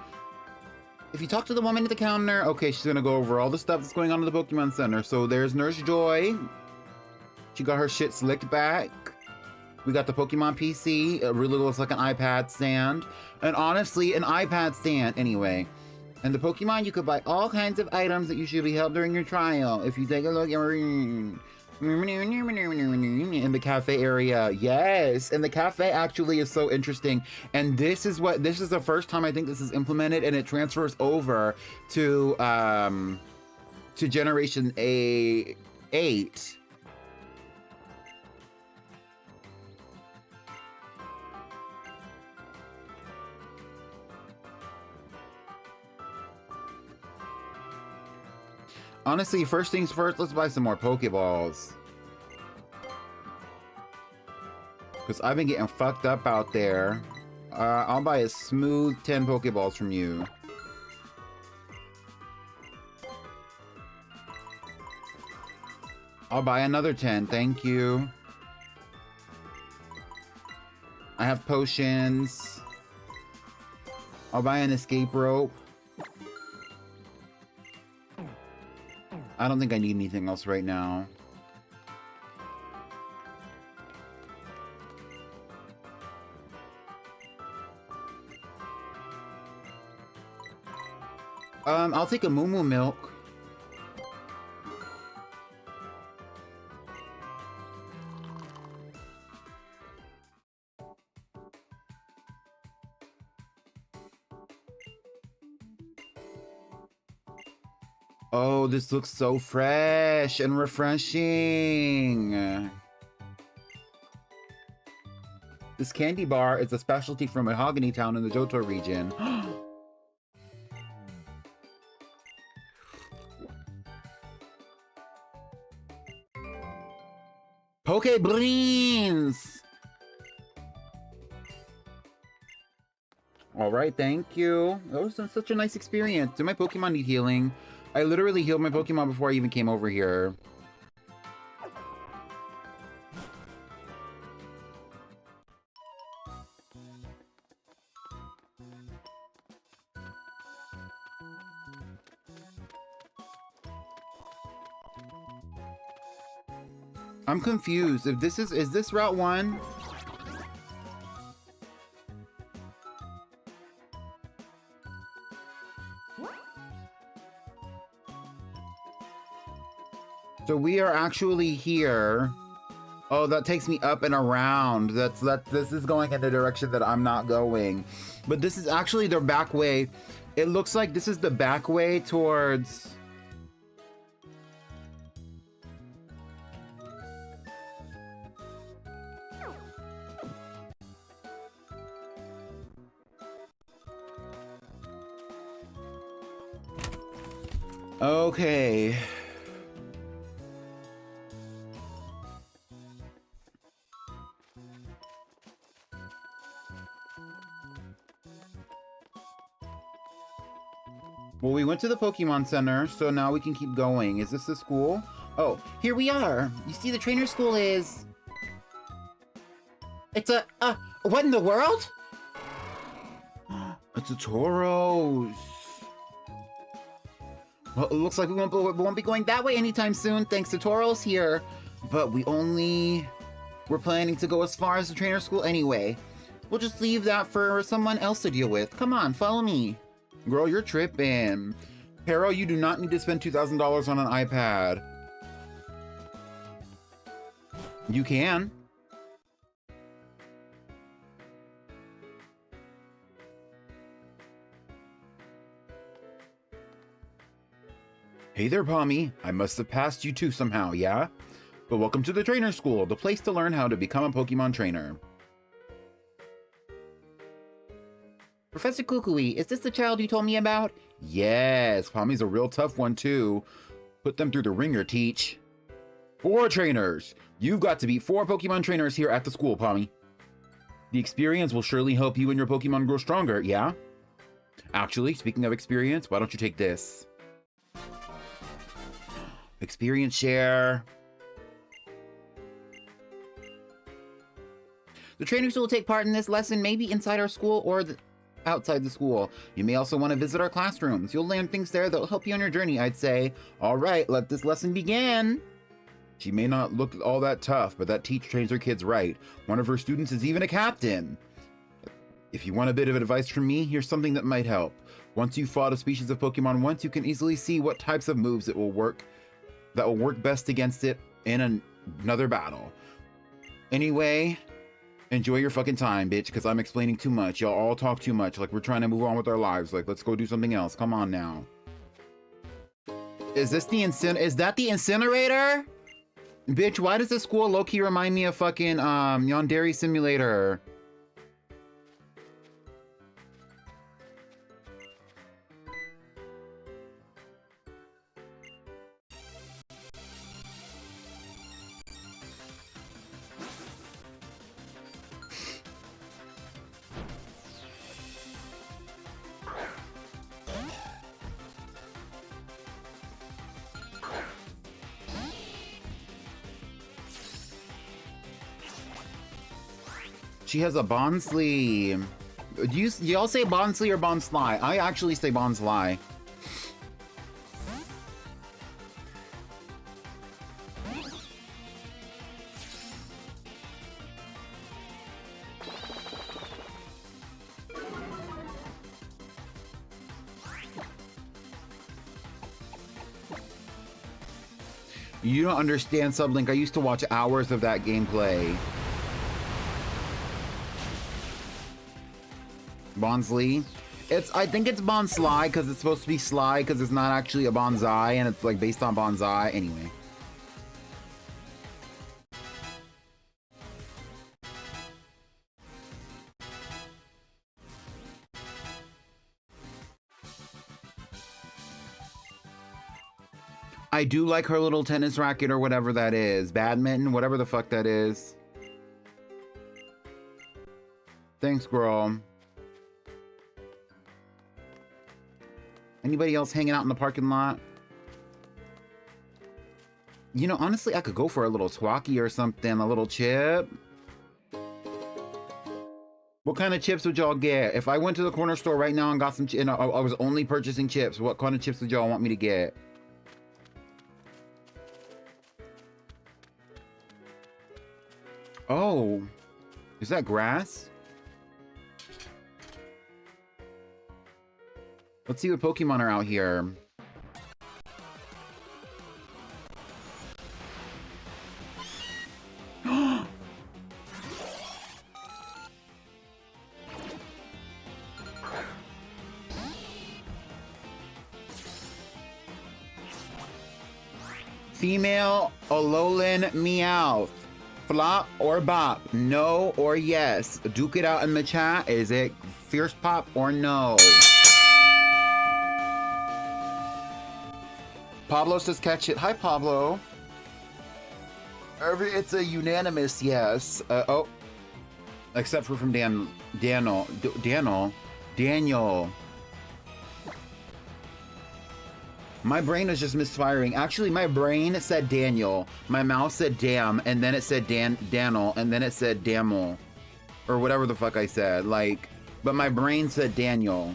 If you talk to the woman at the counter, okay, she's gonna go over all the stuff that's going on in the Pokemon Center. So there's Nurse Joy. She got her shit slicked back. We got the Pokemon PC. It really looks like an iPad stand. And honestly, an iPad stand anyway. And the Pokemon, you could buy all kinds of items that you should be helped during your trial. If you take a look in the cafe area. Yes, and the cafe actually is so interesting. And this is the first time I think this is implemented, and it transfers over to Generation 8. Honestly, first things first, let's buy some more Pokeballs. Because I've been getting fucked up out there. I'll buy a smooth 10 Pokeballs from you. I'll buy another 10, thank you. I have potions. I'll buy an escape rope. I don't think I need anything else right now. I'll take a Moo Moo milk. Oh, this looks so fresh and refreshing. This candy bar is a specialty from Mahogany Town in the Johto region. Poke Beans! Alright, thank you. That was such a nice experience. Do my Pokemon need healing? I literally healed my Pokemon before I even came over here. I'm confused. If this is this Route 1? So we are actually here. Oh, that takes me up and around. This is going in a direction that I'm not going. But this is actually their back way. It looks like this is the back way towards... Okay. Well, we went to the Pokemon Center, so now we can keep going. Is this the school? Oh,
Here we are. You see, the trainer school is... It's a... what in the world?
it's a Tauros.
Well, it looks like we won't be going that way anytime soon, thanks to Tauros here. But we're planning to go as far as the trainer school anyway. We'll just leave that for someone else to deal with. Come on, follow me.
Girl, you're tripping. Pero, you do not need to spend $2,000 on an iPad. You can. Hey there, Pommy. I must have passed you too somehow, yeah? But welcome to the trainer school, the place to learn how to become a Pokemon trainer.
Professor Kukui, is this the child you told me about?
Yes, Pommy's a real tough one too. Put them through the ringer, teach. 4 trainers! You've got to beat 4 Pokemon trainers here at the school, Pommy. The experience will surely help you and your Pokemon grow stronger, yeah? Actually, speaking of experience, why don't you take this? Experience share.
The trainers who will take part in this lesson may be inside our school or outside the school. You may also want to visit our classrooms. You'll learn things there that will help you on your journey, I'd say. All right, let this lesson begin.
She may not look all that tough, but that teacher trains her kids right. One of her students is even a captain. If you want a bit of advice from me, here's something that might help. Once you've fought a species of Pokemon once, you can easily see what types of moves that will work best against it in another battle. Anyway, enjoy your fucking time, bitch, because I'm explaining too much. Y'all all talk too much. Like, we're trying to move on with our lives. Like, let's go do something else. Come on now. Is that the incinerator? Bitch, why does this school low-key remind me of fucking Yandere Simulator? She has a Bonsly. Do y'all say Bonsly or Bonsly? I actually say Bonsly. You don't understand, Sublink. I used to watch hours of that gameplay. Bonsly. I think it's Bonsly because it's supposed to be Sly because it's not actually a bonsai and it's like based on bonsai. Anyway. I do like her little tennis racket or whatever that is. Badminton, whatever the fuck that is. Thanks, girl. Anybody else hanging out in the parking lot? You know, honestly, I could go for a little Twaki or something, a little chip. What kind of chips would y'all get? If I went to the corner store right now and got some, and I was only purchasing chips, what kind of chips would y'all want me to get? Oh, is that grass? Let's see what Pokemon are out here. Female Alolan Meowth. Flop or bop? No or yes? Duke it out in the chat. Is it Fierce Pop or no? Pablo says catch it. Hi, Pablo. It's a unanimous yes. Oh, except for from Daniel. My brain is just misfiring. Actually, my brain said Daniel. My mouth said damn, and then it said Daniel, and then it said Damel. Or whatever the fuck I said. Like, but my brain said Daniel.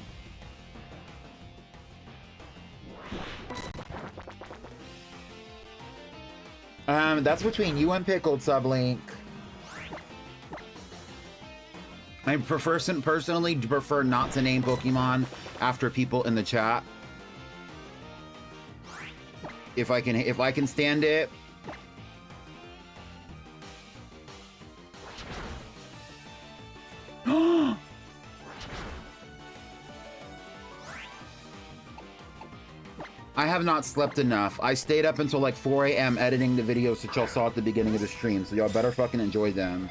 That's between you and Pickled, Sublink. I personally prefer not to name Pokemon after people in the chat. If I can stand it. I have not slept enough. I stayed up until like 4 a.m. editing the videos that y'all saw at the beginning of the stream, so y'all better fucking enjoy them.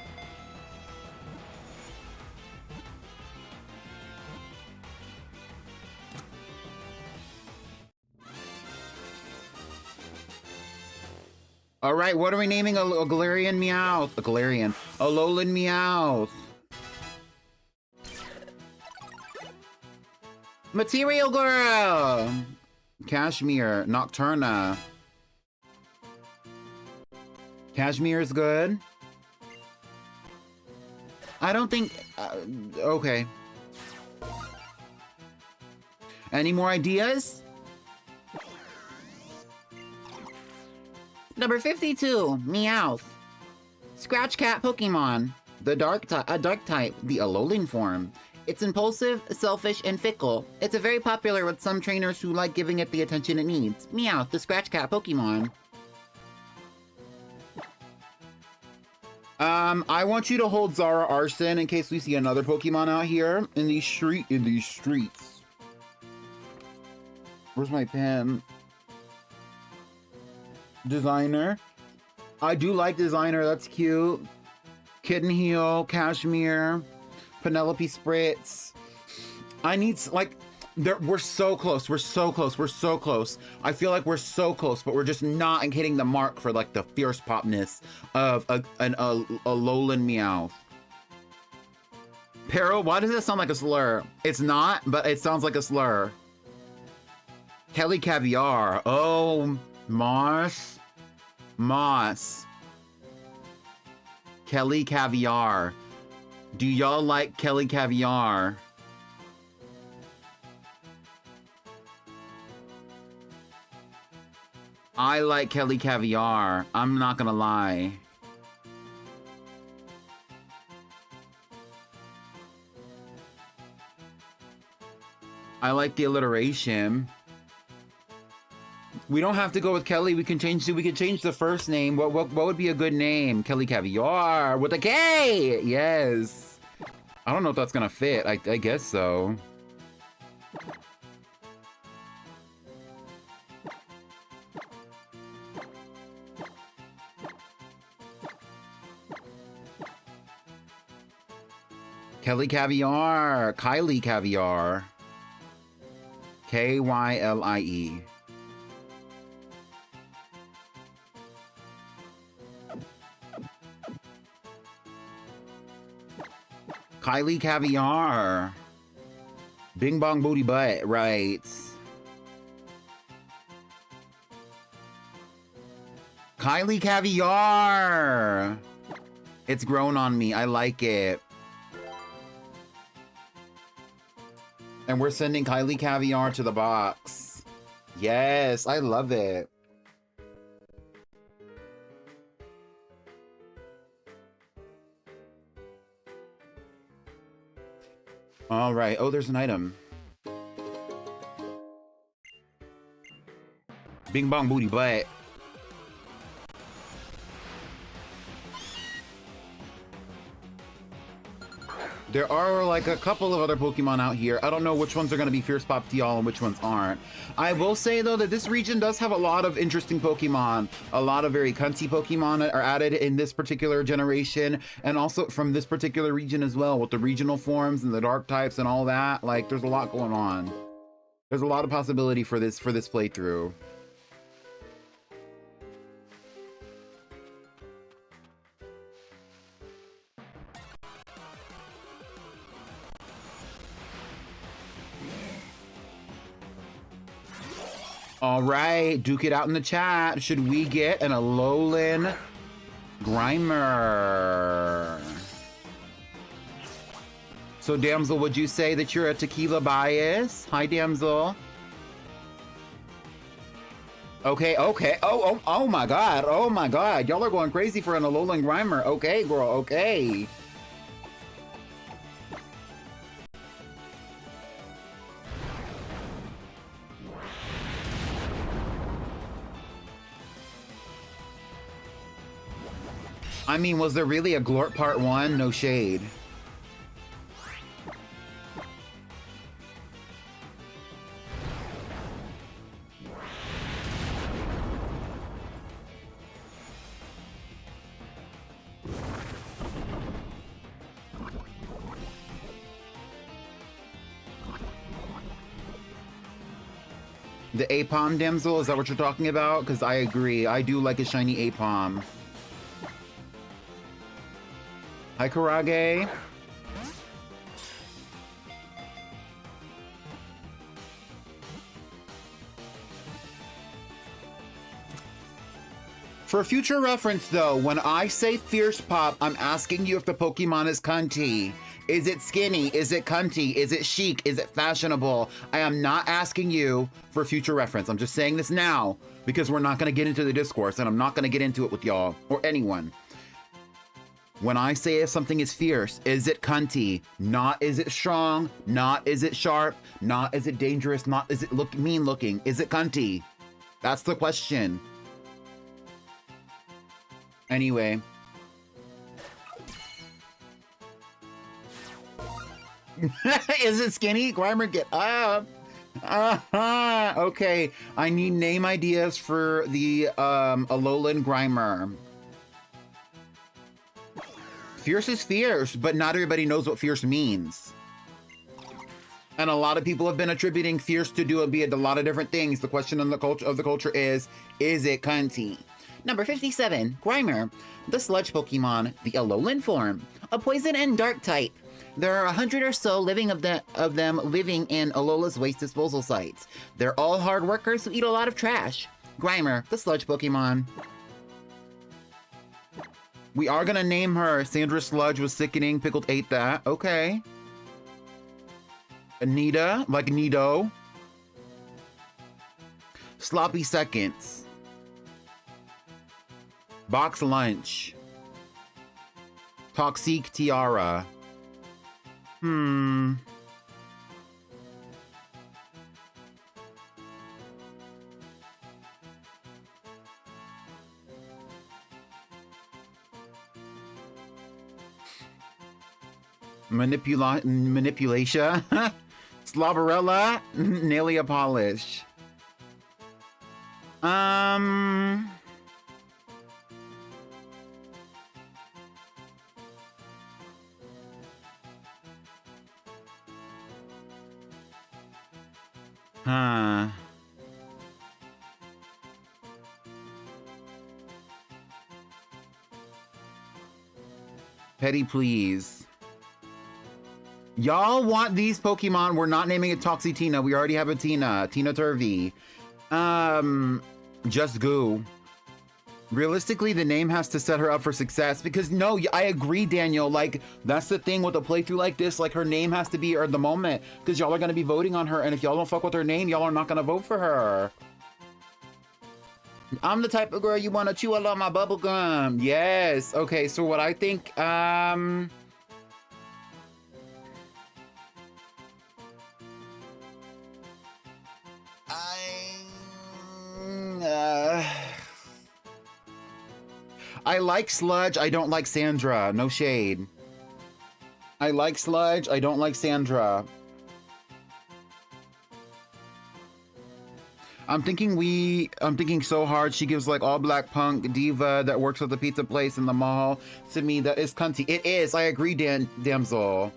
All right, what are we naming a Galarian Meowth? A Galarian. Alolan Meowth. Material Girl. Cashmere. Nocturna. Cashmere is good. I don't think... okay. Any more ideas?
Number 52, Meowth. Scratch Cat Pokemon. A dark type, the Alolan form. It's impulsive, selfish, and fickle. It's a very popular with some trainers who like giving it the attention it needs. Meowth, the Scratch Cat Pokemon. I want you to hold Zara Arson in case we see another Pokemon out here in these streets. Where's my pen? Designer. I do like Designer, that's cute. Kitten Heel, Cashmere, Penelope Spritz. I need, like, we're so close, we're so close, we're so close. I feel like we're so close, but we're just not hitting the mark for, like, the fierce popness of a Alolan Meowth. Peril, why does it sound like a slur? It's not, but it sounds like a slur. Kelly Caviar. Oh, Moss. Kelly Caviar. Do y'all like Kelly Caviar? I like Kelly Caviar. I'm not gonna lie. I like the alliteration. We don't have to go with Kelly. We can change the first name. What would be a good name? Kelly Caviar with a K. Yes. I don't know if that's gonna fit. I guess so. Kelly Caviar. Kylie Caviar. K-Y-L-I-E. Kylie Caviar. Bing Bong Booty Butt, right. Kylie Caviar. It's grown on me. I like it. And we're sending Kylie Caviar to the box. Yes, I love it. All right. Oh, there's an item. Bing Bong Booty Butt. There are like a couple of other Pokemon out here. I don't know which ones are going to be Fierce Pop to y'all and which ones aren't. I will say though that this region does have a lot of interesting Pokemon. A lot of very cunty Pokemon are added in this particular generation, and also from this particular region as well, with the regional forms and the dark types and all that. Like, there's a lot going on. There's a lot of possibility for this playthrough. All right, duke it out in the chat. Should we get an Alolan Grimer? So, Damsel, would you say that you're a tequila bias? Hi, Damsel. Okay. Oh my God. Oh my God. Y'all are going crazy for an Alolan Grimer. Okay, girl. Okay. I mean, was there really a Glort Part 1? No shade. The Apom, Damsel, is that what you're talking about? Because I agree. I do like a shiny Apom. Hi, Karage. For future reference, though, when I say Fierce Pop, I'm asking you if the Pokemon is cunty.
Is it skinny? Is it cunty? Is it chic? Is it fashionable? I am not asking you for future reference. I'm just saying this now because we're not going to get into the discourse, and I'm not going to get into it with y'all or anyone. When I say if something is fierce, is it cunty? Not is it strong? Not is it sharp? Not is it dangerous? Not is it mean looking? Is it cunty? That's the question. Anyway. Is it skinny? Grimer, get up. Okay, I need name ideas for the Alolan Grimer. Fierce is fierce, but not everybody knows what fierce means. And a lot of people have been attributing fierce to be a lot of different things. The question on the culture is it cunty?
Number 57, Grimer, the sludge Pokemon, the Alolan form, a poison and dark type. There are 100 or so of them living in Alola's waste disposal sites. They're all hard workers who eat a lot of trash. Grimer, the sludge Pokemon.
We are gonna name her. Sandra Sludge was sickening. Pickled ate that. Okay. Anita, like Nido. Sloppy Seconds. Box Lunch. Toxic Tiara. Manipulation. Slobberella. Nalia Polish. Petty, please. Y'all want these Pokemon. We're not naming it Toxicina. We already have a Tina. Tina Turvey. Just Goo. Realistically, the name has to set her up for success because no, I agree, Daniel. Like, that's the thing with a playthrough like this. Like, her name has to be at the moment because y'all are going to be voting on her. And if y'all don't fuck with her name, y'all are not going to vote for her. I'm the type of girl you want to chew along my bubble gum. Yes. Okay, so what I think, I like Sludge, I don't like Sandra. No shade. I like Sludge, I don't like Sandra. I'm thinking so hard. She gives like all black punk diva that works at the pizza place in the mall. To me, that is cunty. It is. I agree, damsel.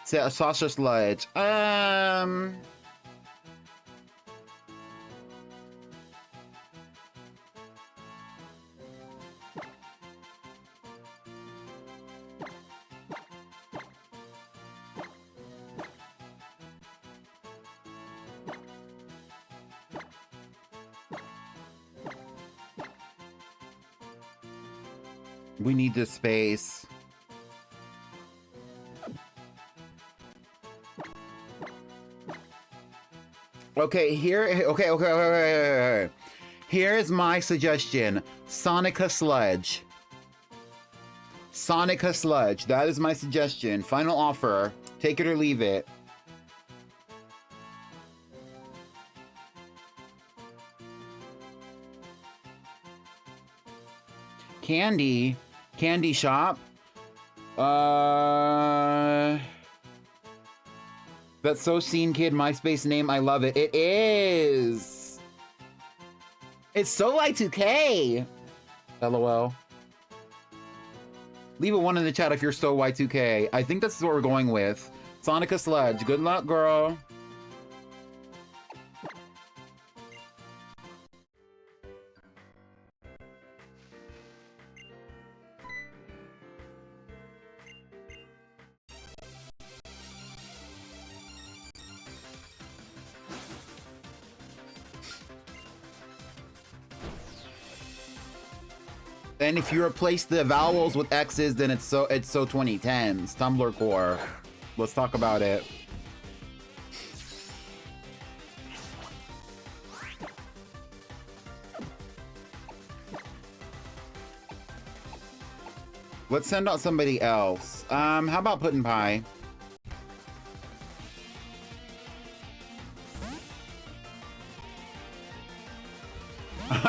Sasha Sludge. We need this space. Okay, okay. Here's my suggestion. Sonica Sludge. Sonica Sludge. That is my suggestion. Final offer. Take it or leave it. Candy Shop. That's so scene kid MySpace name. I love it. It is. It's so Y2K. LOL. Leave a 1 in the chat if you're so Y2K. I think that's what we're going with. Sonica Sludge. Good luck, girl. And if you replace the vowels with X's, then it's so 2010s. Tumblr core. Let's talk about it. Let's send out somebody else. How about Puddin' Pie?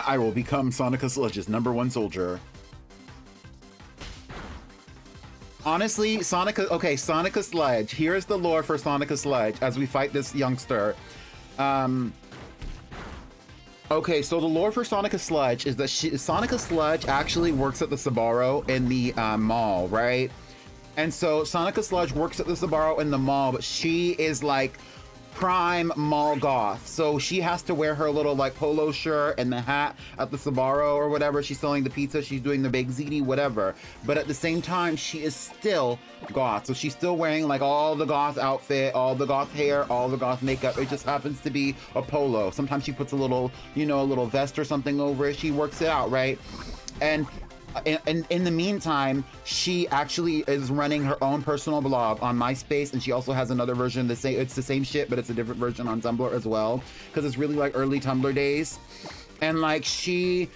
I will become Sonica Sludge's #1 soldier. Honestly, Sonica Sludge. Here's the lore for Sonica Sludge as we fight this youngster. Okay, so the lore for Sonica Sludge is that Sonica Sludge actually works at the Sbarro in the mall, right? And so Sonica Sludge works at the Sbarro in the mall, but she is like prime mall goth. So she has to wear her little like polo shirt and the hat at the Sbarro or whatever. She's selling the pizza, she's doing the big ziti, whatever. But at the same time, she is still goth. So she's still wearing like all the goth outfit, all the goth hair, all the goth makeup. It just happens to be a polo. Sometimes she puts a little, you know, a little vest or something over it. She works it out, right? And in the meantime, she actually is running her own personal blog on MySpace, and she also has another version. It's the same shit, but it's a different version on Tumblr as well, because it's really like early Tumblr days. And like she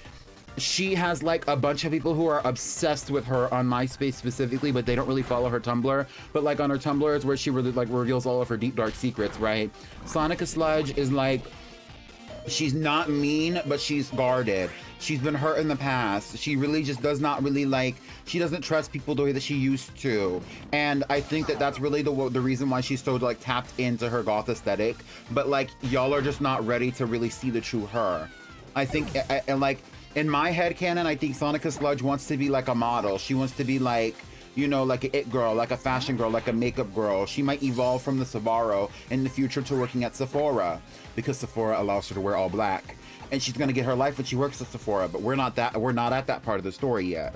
has like a bunch of people who are obsessed with her on MySpace specifically, but they don't really follow her Tumblr. But like on her Tumblr is where she really like reveals all of her deep dark secrets, right? Sonica Sludge is like, she's not mean, but she's guarded. She's been hurt in the past. She really just does not really like, she doesn't trust people the way that she used to. And I think that that's really the reason why she's so like tapped into her goth aesthetic. But like, y'all are just not ready to really see the true her. I think, and like, in my headcanon, I think Sonica Sludge wants to be like a model. She wants to be like, you know, like an it girl, like a fashion girl, like a makeup girl. She might evolve from the Sbarro in the future to working at Sephora, because Sephora allows her to wear all black. And she's gonna get her life when she works at Sephora, but we're not at that part of the story yet.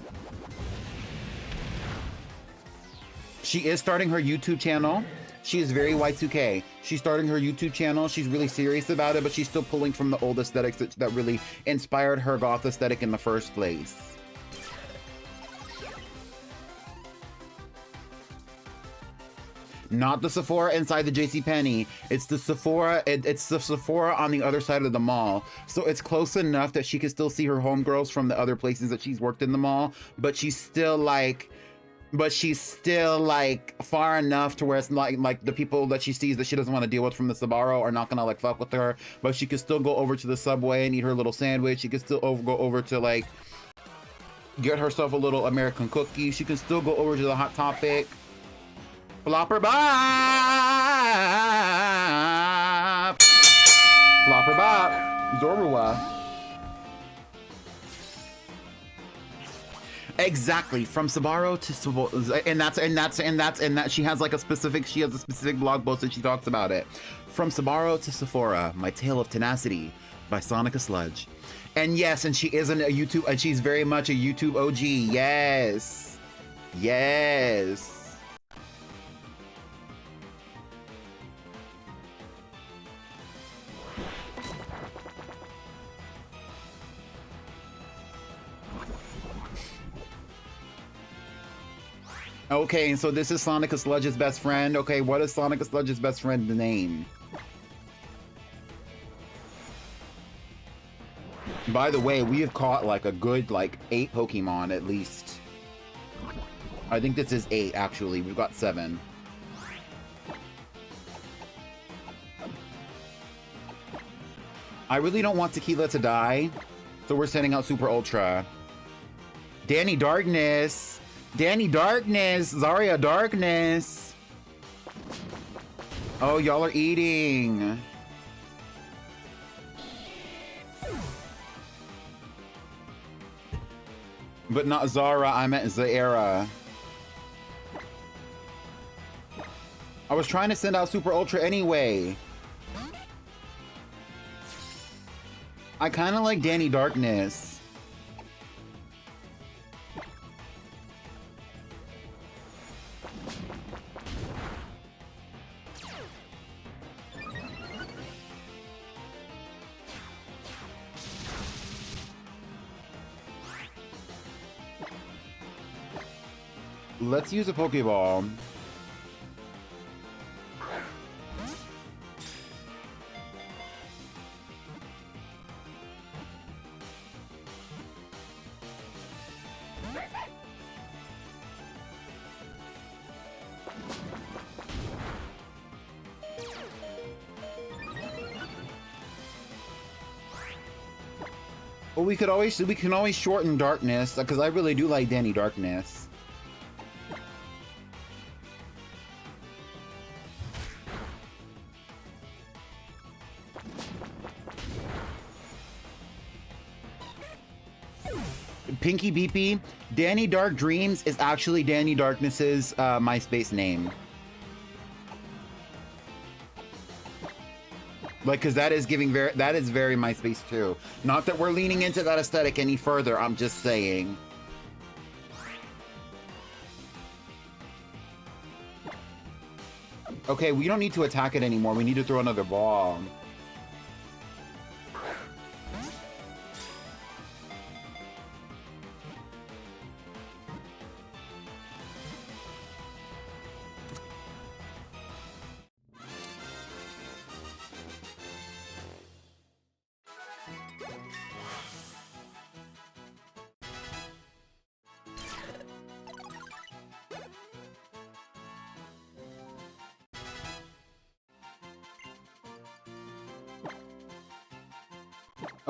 She is starting her YouTube channel. She is very Y2K. She's starting her YouTube channel. She's really serious about it, but she's still pulling from the old aesthetics that really inspired her goth aesthetic in the first place. Not the Sephora inside the JCPenney. It's the Sephora. It's the Sephora on the other side of the mall. So it's close enough that she can still see her homegirls from the other places that she's worked in the mall. But she's still like far enough to where it's like the people that she sees that she doesn't want to deal with from the Sbarro are not gonna like fuck with her. But she can still go over to the Subway and eat her little sandwich. She can still go over to like get herself a little American cookie. She can still go over to the Hot Topic. Flopper bop! Flopper bop! Zorua. Exactly, from Sbarro to Sbarro, and that she has a specific blog post that she talks about it. From Sbarro to Sephora, My Tale of Tenacity by Sonica Sludge. And yes, and she isn't a YouTube, and she's very much a YouTube OG. Yes. Yes. Okay, so this is Sonica Sludge's best friend. Okay, what is Sonica Sludge's best friend's name? By the way, we have caught like a good 8 Pokemon at least. I think this is 8 actually. We've got 7. I really don't want Tequila to die, so we're sending out Super Ultra. Danny Darkness! Danny Darkness! Zarya Darkness! Oh, y'all are eating! But not Zara, I meant Zaira. I was trying to send out Super Ultra anyway. I kind of like Danny Darkness. Let's use a Pokeball. Well, we can always shorten Darkness, because I really do like Danny Darkness. Pinky Beepy, Danny Dark Dreams is actually Danny Darkness's MySpace name. Like, cause that is very MySpace too. Not that we're leaning into that aesthetic any further, I'm just saying. Okay, we don't need to attack it anymore, we need to throw another ball.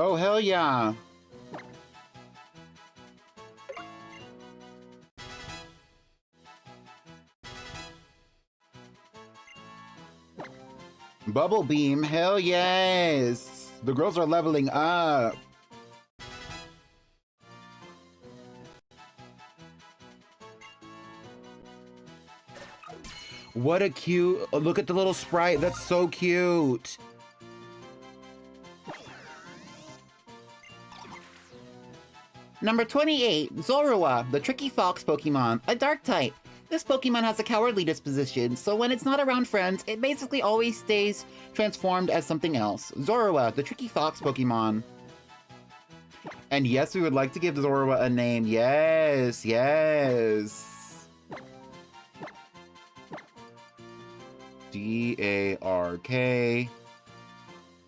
Oh, hell yeah. Bubble Beam, hell yes. The girls are leveling up. What a cute, look at the little sprite, that's so cute.
Number 28, Zorua, the tricky fox Pokemon, a dark type. This Pokemon has a cowardly disposition, so when it's not around friends, it basically always stays transformed as something else. Zorua, the tricky fox Pokemon.
And yes, we would like to give Zorua a name. Yes, yes. D-A-R-K.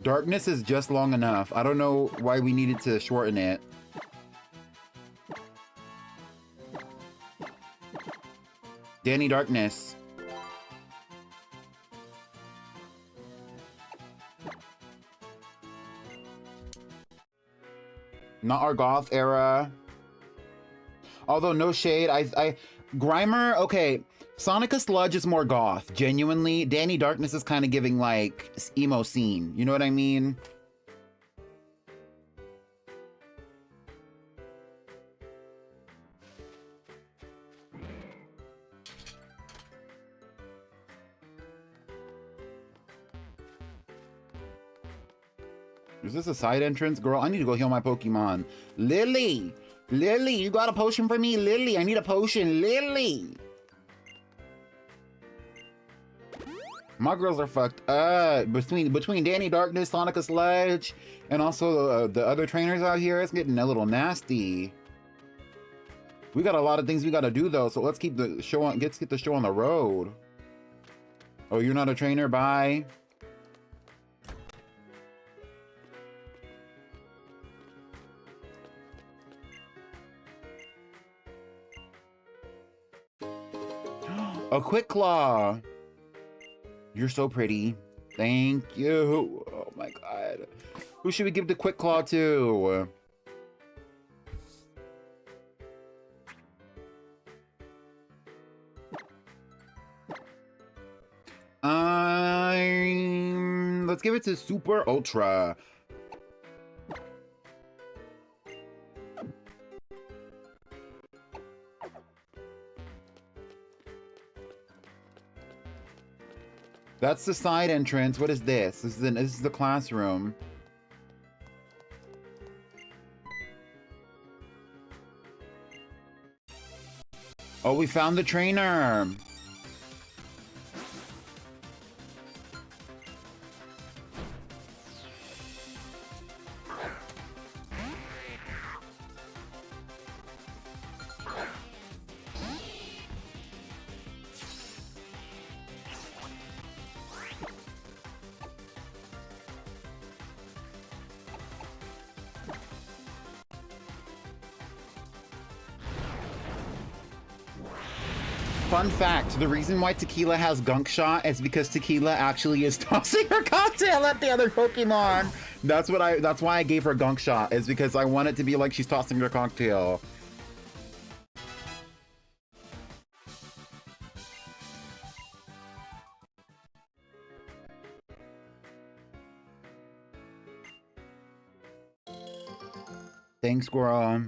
Darkness is just long enough. I don't know why we needed to shorten it. Danny Darkness. Not our goth era. Although no shade, Grimer, okay. Sonica Sludge is more goth, genuinely. Danny Darkness is kind of giving like emo scene. You know what I mean? Is this a side entrance? Girl, I need to go heal my Pokemon. Lily! Lily, you got a potion for me? Lily, I need a potion. Lily! My girls are fucked up. Between Danny Darkness, Sonica Sludge, and also the other trainers out here, it's getting a little nasty. We got a lot of things we gotta do though, so let's keep the show on. Let's get the show on the road. Oh, you're not a trainer? Bye. A Quick Claw. You're so pretty. Thank you. Oh my god. Who should we give the Quick Claw to? Let's give it to Super Ultra. That's the side entrance. What is this? This is the classroom. Oh, we found the trainer.
Fun fact, the reason why Tequila has Gunk Shot is because Tequila actually is tossing her cocktail at the other Pokemon. That's why I gave her Gunk Shot, is because I want it to be like she's tossing her cocktail. Thanks, girl.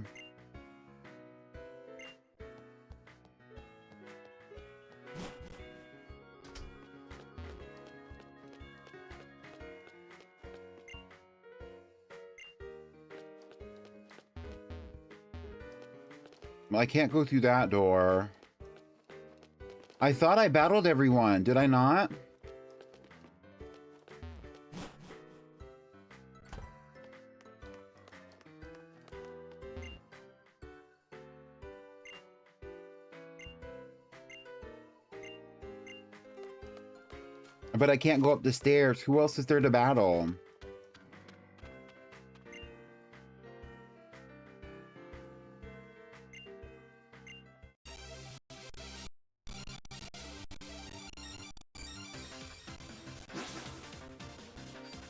I can't go through that door. I thought I battled everyone. Did I not? But I can't go up the stairs. Who else is there to battle?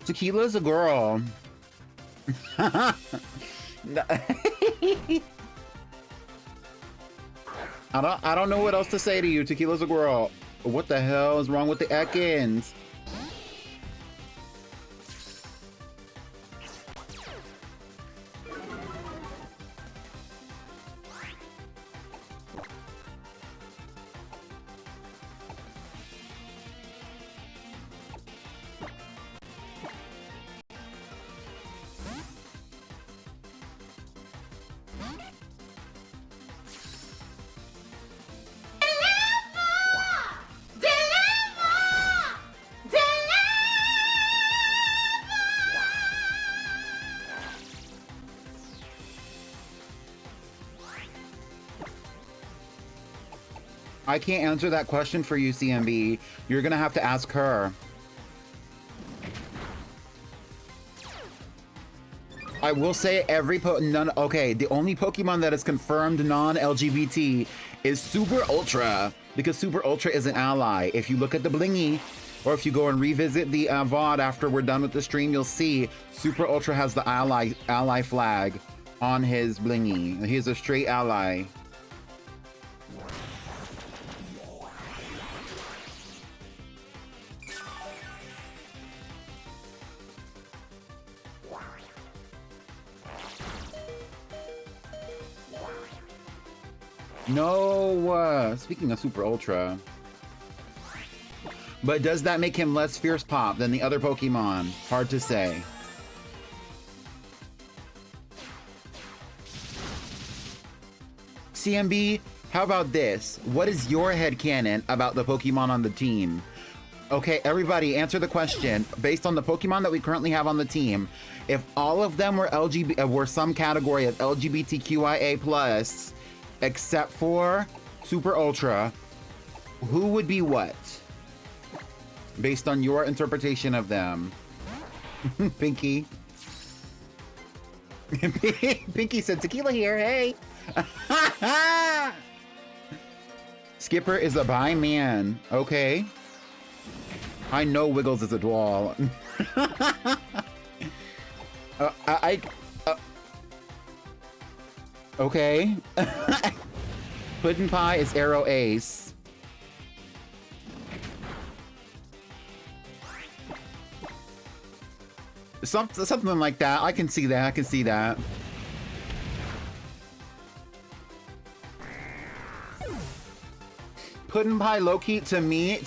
Tequila's a girl. I don't know what else to say to you. Tequila's a girl. What the hell is wrong with the Ekans? I can't answer that question for you, CMB. You're gonna have to ask her. I will say the only Pokemon that is confirmed non-LGBT is Super Ultra, because Super Ultra is an ally. If you look at the blingy, or if you go and revisit the VOD after we're done with the stream, you'll see Super Ultra has the ally flag on his blingy. He's a straight ally. No, speaking of Super Ultra. But does that make him less Fierce Pop than the other Pokemon? Hard to say. CMB, how about this? What is your headcanon about the Pokemon on the team? Okay, everybody, answer the question. Based on the Pokemon that we currently have on the team, if all of them were some category of LGBTQIA+, except for Super Ultra, who would be what? Based on your interpretation of them. Pinky. Pinky said, Tequila here, hey! Skipper is a bi man. Okay. I know Wiggles is a doll. Okay. Puddin' Pie is Arrow Ace. Something like that. I can see that. I can see that. Puddin' Pie low-key to me,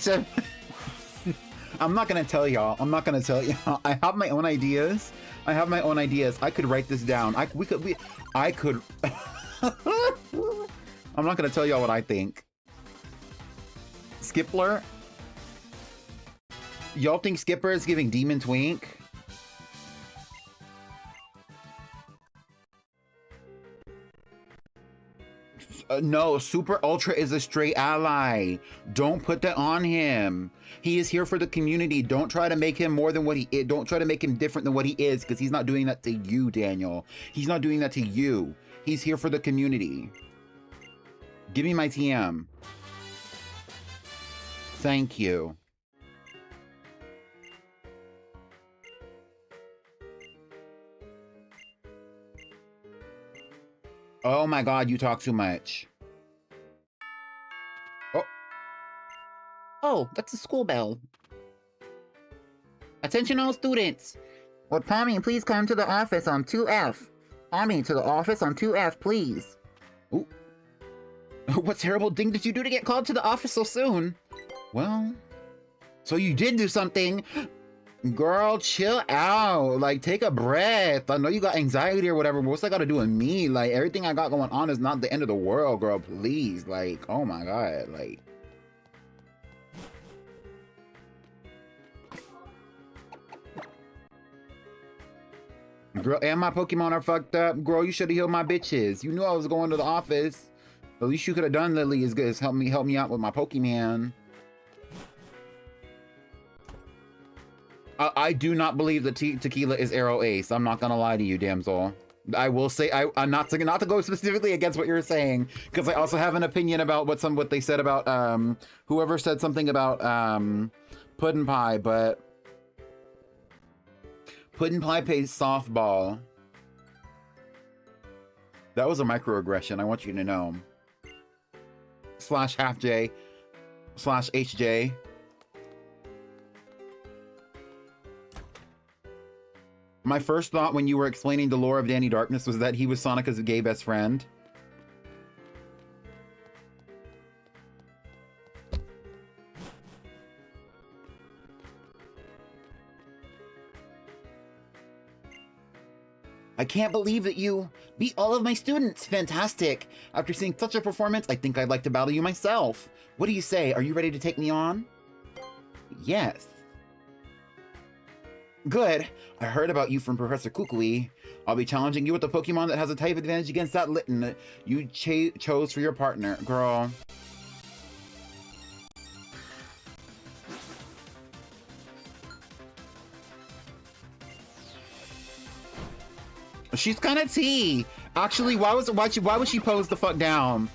I'm not gonna tell y'all. I'm not gonna tell y'all. I have my own ideas. I could write this down. I could. I'm not gonna tell y'all what I think. Skipper? Y'all think Skipper is giving Demon Twink? No, Super Ultra is a straight ally. Don't put that on him. He is here for the community. Don't try to make him more than what he is. Don't try to make him different than what he is, because he's not doing that to you, Daniel. He's not doing that to you. He's here for the community. Give me my TM.
Thank you. Oh my god, you talk too much. Oh.
Oh, that's a school bell. Attention all students. Would Tommy please come to the office on 2F? Tommy, to the office on 2F, please.
Ooh. What terrible thing did you do to get called to the office so soon? Well, so you did do something. Girl, chill out. Like, take a breath. I know you got anxiety or whatever, but what's that got to do with me? Like, everything I got going on is not the end of the world, girl. Please. Like, oh my god. Like, girl, and my Pokemon are fucked up. Girl, you should have healed my bitches. You knew I was going to the office. The least you could have done, Lily, is good. Is help me out with my Pokemon. I do not believe that tequila is Arrow Ace. I'm not gonna lie to you, damsel. I will say I'm not to go specifically against what you're saying, because I also have an opinion about what they said about whoever said something about Puddin' Pie, but Puddin' Pie plays softball. That was a microaggression, I want you to know. /half-J/HJ. My first thought when you were explaining the lore of Danny Darkness was that he was Sonica's gay best friend. I can't believe that you beat all of my students. Fantastic. After seeing such a performance, I think I'd like to battle you myself. What do you say? Are you ready to take me on? Yes. Good. I heard about you from Professor Kukui. I'll be challenging you with the Pokemon that has a type advantage against that Litten you chose for your partner. Girl. She's kind of tea. Actually, why would she pose the fuck down?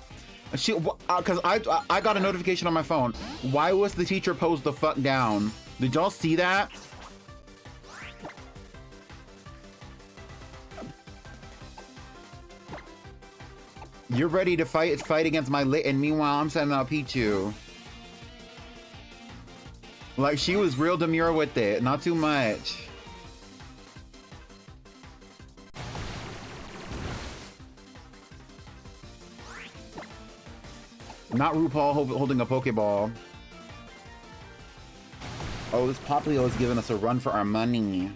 Cause I got a notification on my phone. Why was the teacher posed the fuck down? Did y'all see that? You're ready to fight against my Lit, and meanwhile I'm sending out Pichu. Like, she was real demure with it, not too much. Not RuPaul holding a Pokeball. Oh, this Poplio is giving us a run for our money.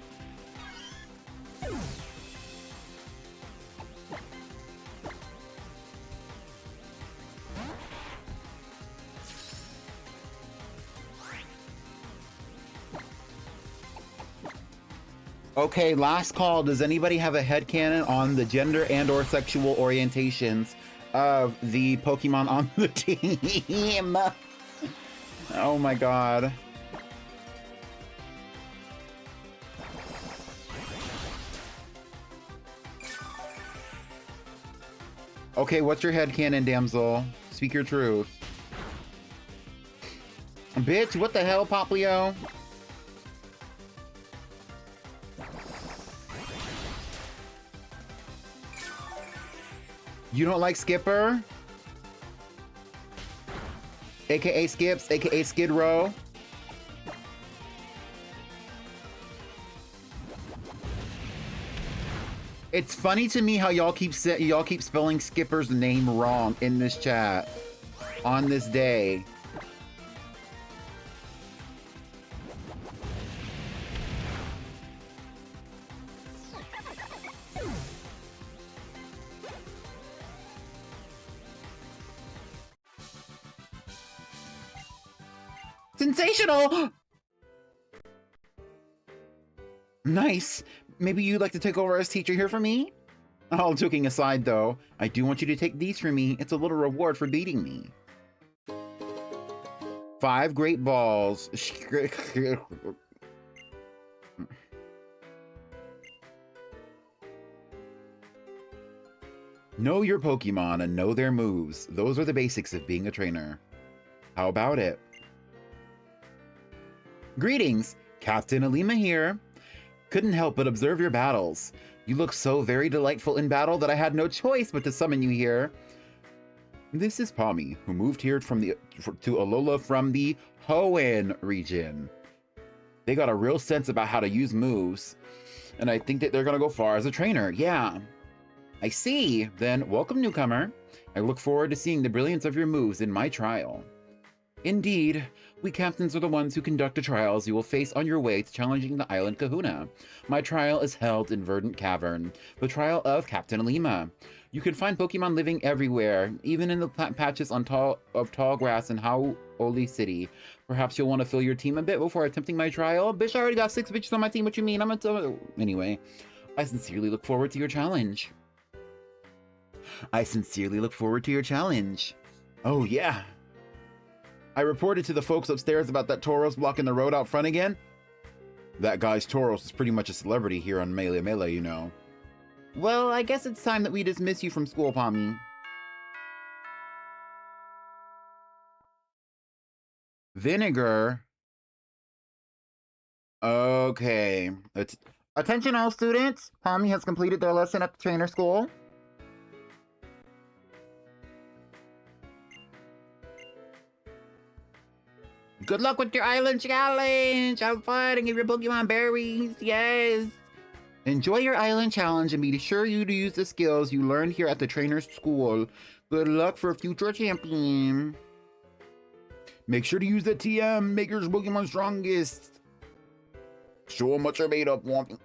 Okay, last call. Does anybody have a headcanon on the gender and or sexual orientations of the Pokemon on the team? Oh my god. Okay, what's your headcanon, damsel? Speak your truth. Bitch, what the hell, Poplio? You don't like Skipper? AKA Skips, AKA Skid Row? It's funny to me how y'all keep spelling Skipper's name wrong in this chat on this day. Sensational! Nice. Maybe you'd like to take over as teacher here for me? All joking aside, though, I do want you to take these from me. It's a little reward for beating me. 5 great balls. Know your Pokemon and know their moves. Those are the basics of being a trainer. How about it?
Greetings, Captain Alima here. Couldn't help but observe your battles. You look so very delightful in battle that I had no choice but to summon you here. This is Palmy, who moved here to Alola from the Hoenn region. They got a real sense about how to use moves, and I think that they're gonna go far as a trainer. Yeah. I see. Then welcome, newcomer. I look forward to seeing the brilliance of your moves in my trial. Indeed, we captains are the ones who conduct the trials you will face on your way to challenging the island Kahuna. My trial is held in Verdant Cavern, the trial of Captain Alima. You can find Pokemon living everywhere, even in the patches on tall grass in Hau'oli City. Perhaps you'll want to fill your team a bit before attempting my trial. Bitch, I already got 6 bitches on my team. What you mean? Anyway, I sincerely look forward to your challenge. Oh, yeah. I reported to the folks upstairs about that Tauros blocking the road out front again. That guy's Tauros is pretty much a celebrity here on Melee, you know. Well, I guess it's time that we dismiss you from school, Palmy. Vinegar. Okay. Attention all students. Palmy has completed their lesson at the trainer school. Good luck with your island challenge! Have fun and give your Pokemon berries, yes! Enjoy your island challenge and be sure you to use the skills you learned here at the trainer's school. Good luck for future champion. Make sure to use the TM, make your Pokemon strongest. Show them what you're made of, Womp.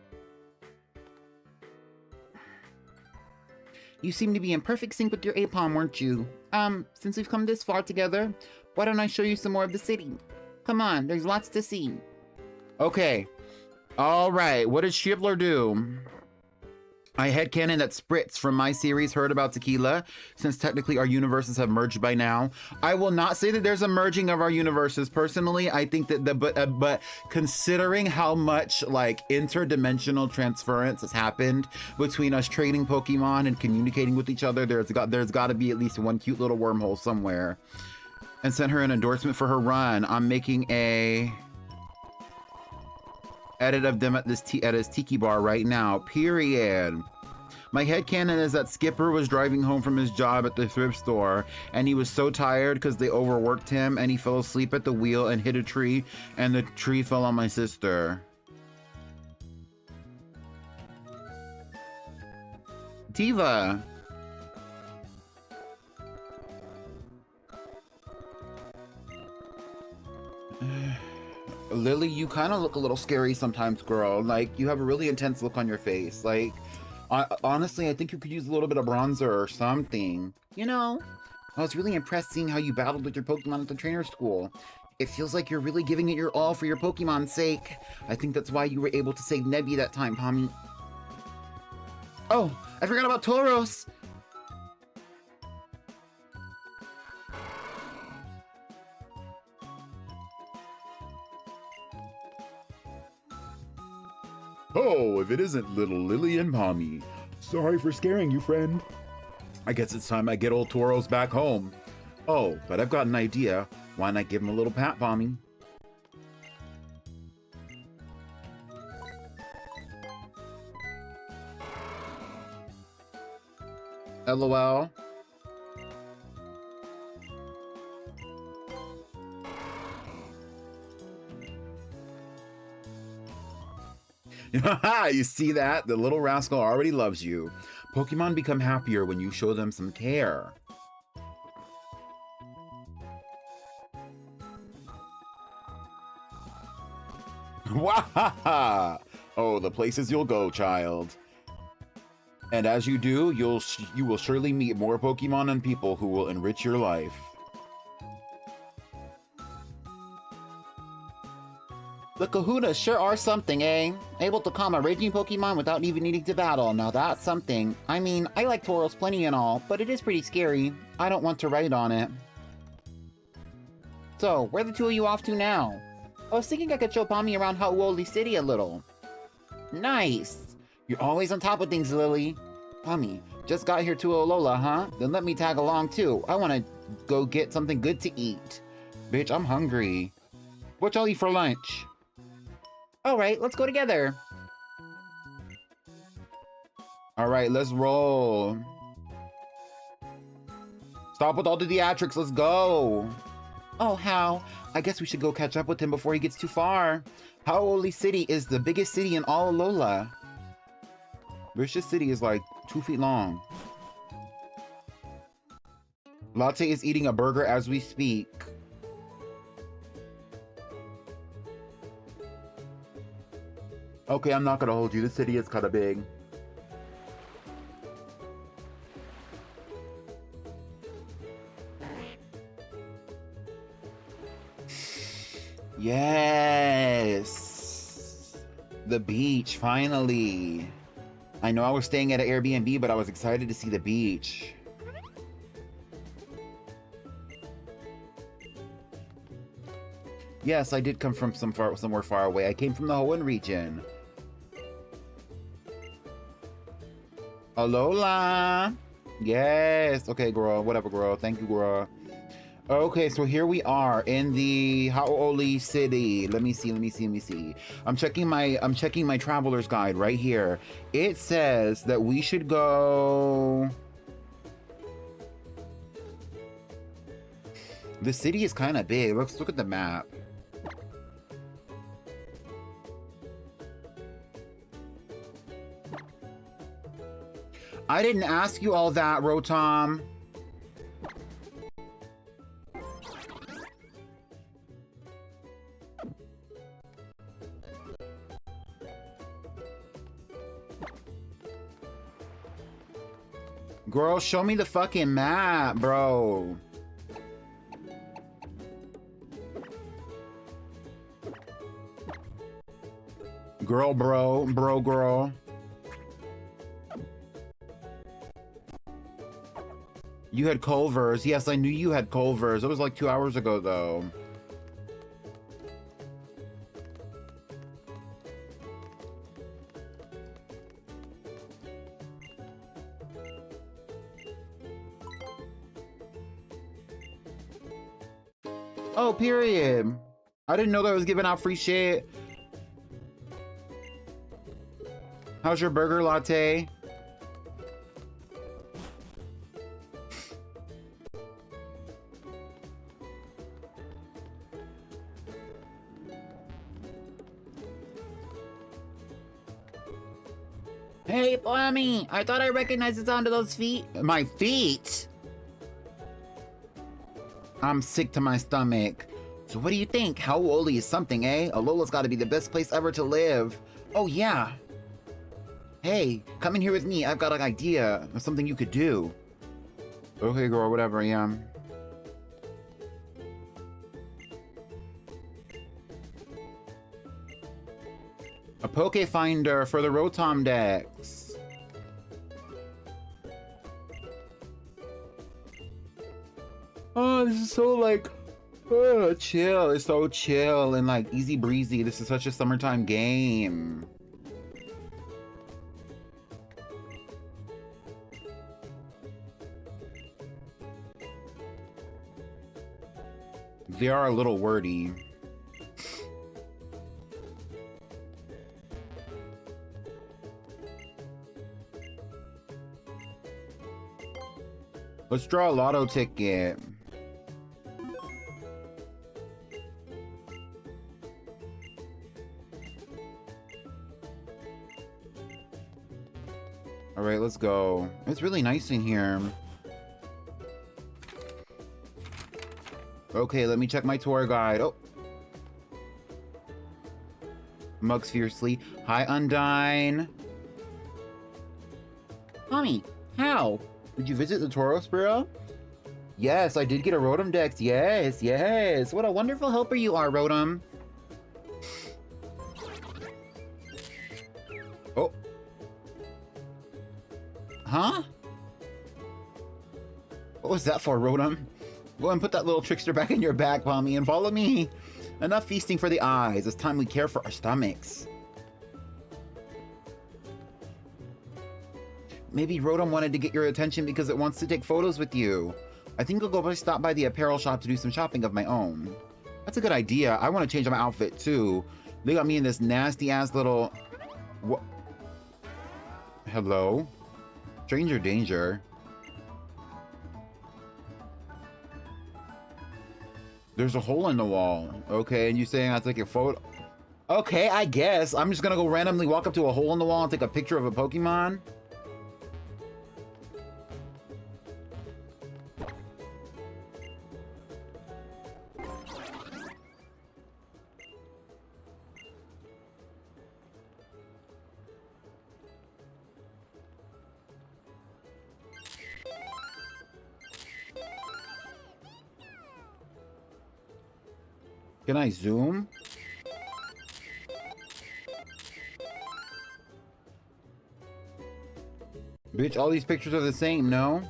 You seem to be in perfect sync with your Apom, weren't you? Since we've come this far together, why don't I show you some more of the city? Come on, there's lots to see. Okay. Alright, what does Shibler do? I headcanon that Spritz from my series heard about Tequila, since technically our universes have merged by now. I will not say that there's a merging of our universes. Personally, I think that but considering how much like interdimensional transference has happened between us trading Pokemon and communicating with each other, there's got to be at least one cute little wormhole somewhere. And sent her an endorsement for her run. I'm making a edit of them at his tiki bar right now, period. My headcanon is that Skipper was driving home from his job at the thrift store and he was so tired because they overworked him and he fell asleep at the wheel and hit a tree and the tree fell on my sister. Diva. Lily, you kind of look a little scary sometimes, girl. Like, you have a really intense look on your face. Like, honestly, I think you could use a little bit of bronzer or something. You know, I was really impressed seeing how you battled with your Pokemon at the trainer school. It feels like you're really giving it your all for your Pokemon's sake. I think that's why you were able to save Nebby that time, Palmy. Oh, I forgot about Tauros!
Oh, if it isn't little Lily and Palmy. Sorry for scaring you, friend. I guess it's time I get old Tauros back home. Oh, but I've got an idea. Why not give him a little pat, Palmy?
LOL.
You see that? The little rascal already loves you. Pokemon become happier when you show them some care. Wahaha! Oh, the places you'll go, child. And as you do, you will surely meet more Pokemon and people who will enrich your life.
The Kahunas sure are something, eh? Able to calm a raging Pokemon without even needing to battle. Now that's something. I mean, I like Tauros plenty and all, but it is pretty scary. I don't want to write on it. So, where are the two of you off to now? I was thinking I could show Palmy around Hau'oli City a little. Nice! You're always on top of things, Lily. Palmy, just got here to Alola, huh? Then let me tag along too. I want to go get something good to eat. Bitch, I'm hungry. What y'all eat for lunch?
All right, let's go together.
All right, let's roll. Stop with all the theatrics, let's go.
Oh, Hao, I guess we should go catch up with him before he gets too far. Hau'oli City is the biggest city in all Alola.
This city is like 2 feet long. Latte is eating a burger as we speak.
Okay, I'm not gonna hold you. This city is kind of big. Yes! The beach, finally. I know I was staying at an Airbnb, but I was excited to see the beach. Yes, I did come from somewhere far away. I came from the Hoenn region. Alola! Yes! Okay, girl. Whatever, girl. Thank you, girl. Okay, so here we are in the Hau'oli City. Let me see. I'm checking my traveler's guide right here. It says that we should go. The city is kind of big. Let's look at the map. I didn't ask you all that, Rotom. Girl, show me the fucking map, bro. Girl, girl. You had Culver's. Yes, I knew you had Culver's. It was like 2 hours ago, though. Oh, period. I didn't know that I was giving out free shit. How's your burger, Latte?
Hey, Blammy! I thought I recognized the sound of those feet.
My feet? I'm sick to my stomach. So what do you think? Hau'oli is something, eh? Alola's gotta be the best place ever to live. Oh, yeah. Hey, come in here with me. I've got an idea of something you could do.
Okay, girl, whatever, yeah.
A Poke Finder for the Rotom Dex. Oh, this is so like, chill. It's so chill and like easy breezy. This is such a summertime game. They are a little wordy. Let's draw a lotto ticket. All right, let's go. It's really nice in here. Okay, let me check my tour guide. Oh. Mugs fiercely. Hi, Undyne.
Mommy, how?
Did you visit the Tauros Bureau? Yes, I did get a Rotom Dex. Yes, yes. What a wonderful helper you are, Rotom. Oh. Huh? What was that for, Rotom? Go and put that little trickster back in your bag, Pommy, and follow me. Enough feasting for the eyes. It's time we care for our stomachs. Maybe Rotom wanted to get your attention because it wants to take photos with you. I think I'll go stop by the apparel shop to do some shopping of my own. That's a good idea. I want to change my outfit too.
They got me in this nasty ass little... What? Hello? Stranger danger. There's a hole in the wall. Okay, and you saying I take a photo? Okay, I guess. I'm just gonna go randomly walk up to a hole in the wall and take a picture of a Pokemon? Can I zoom? Bitch, all these pictures are the same, no?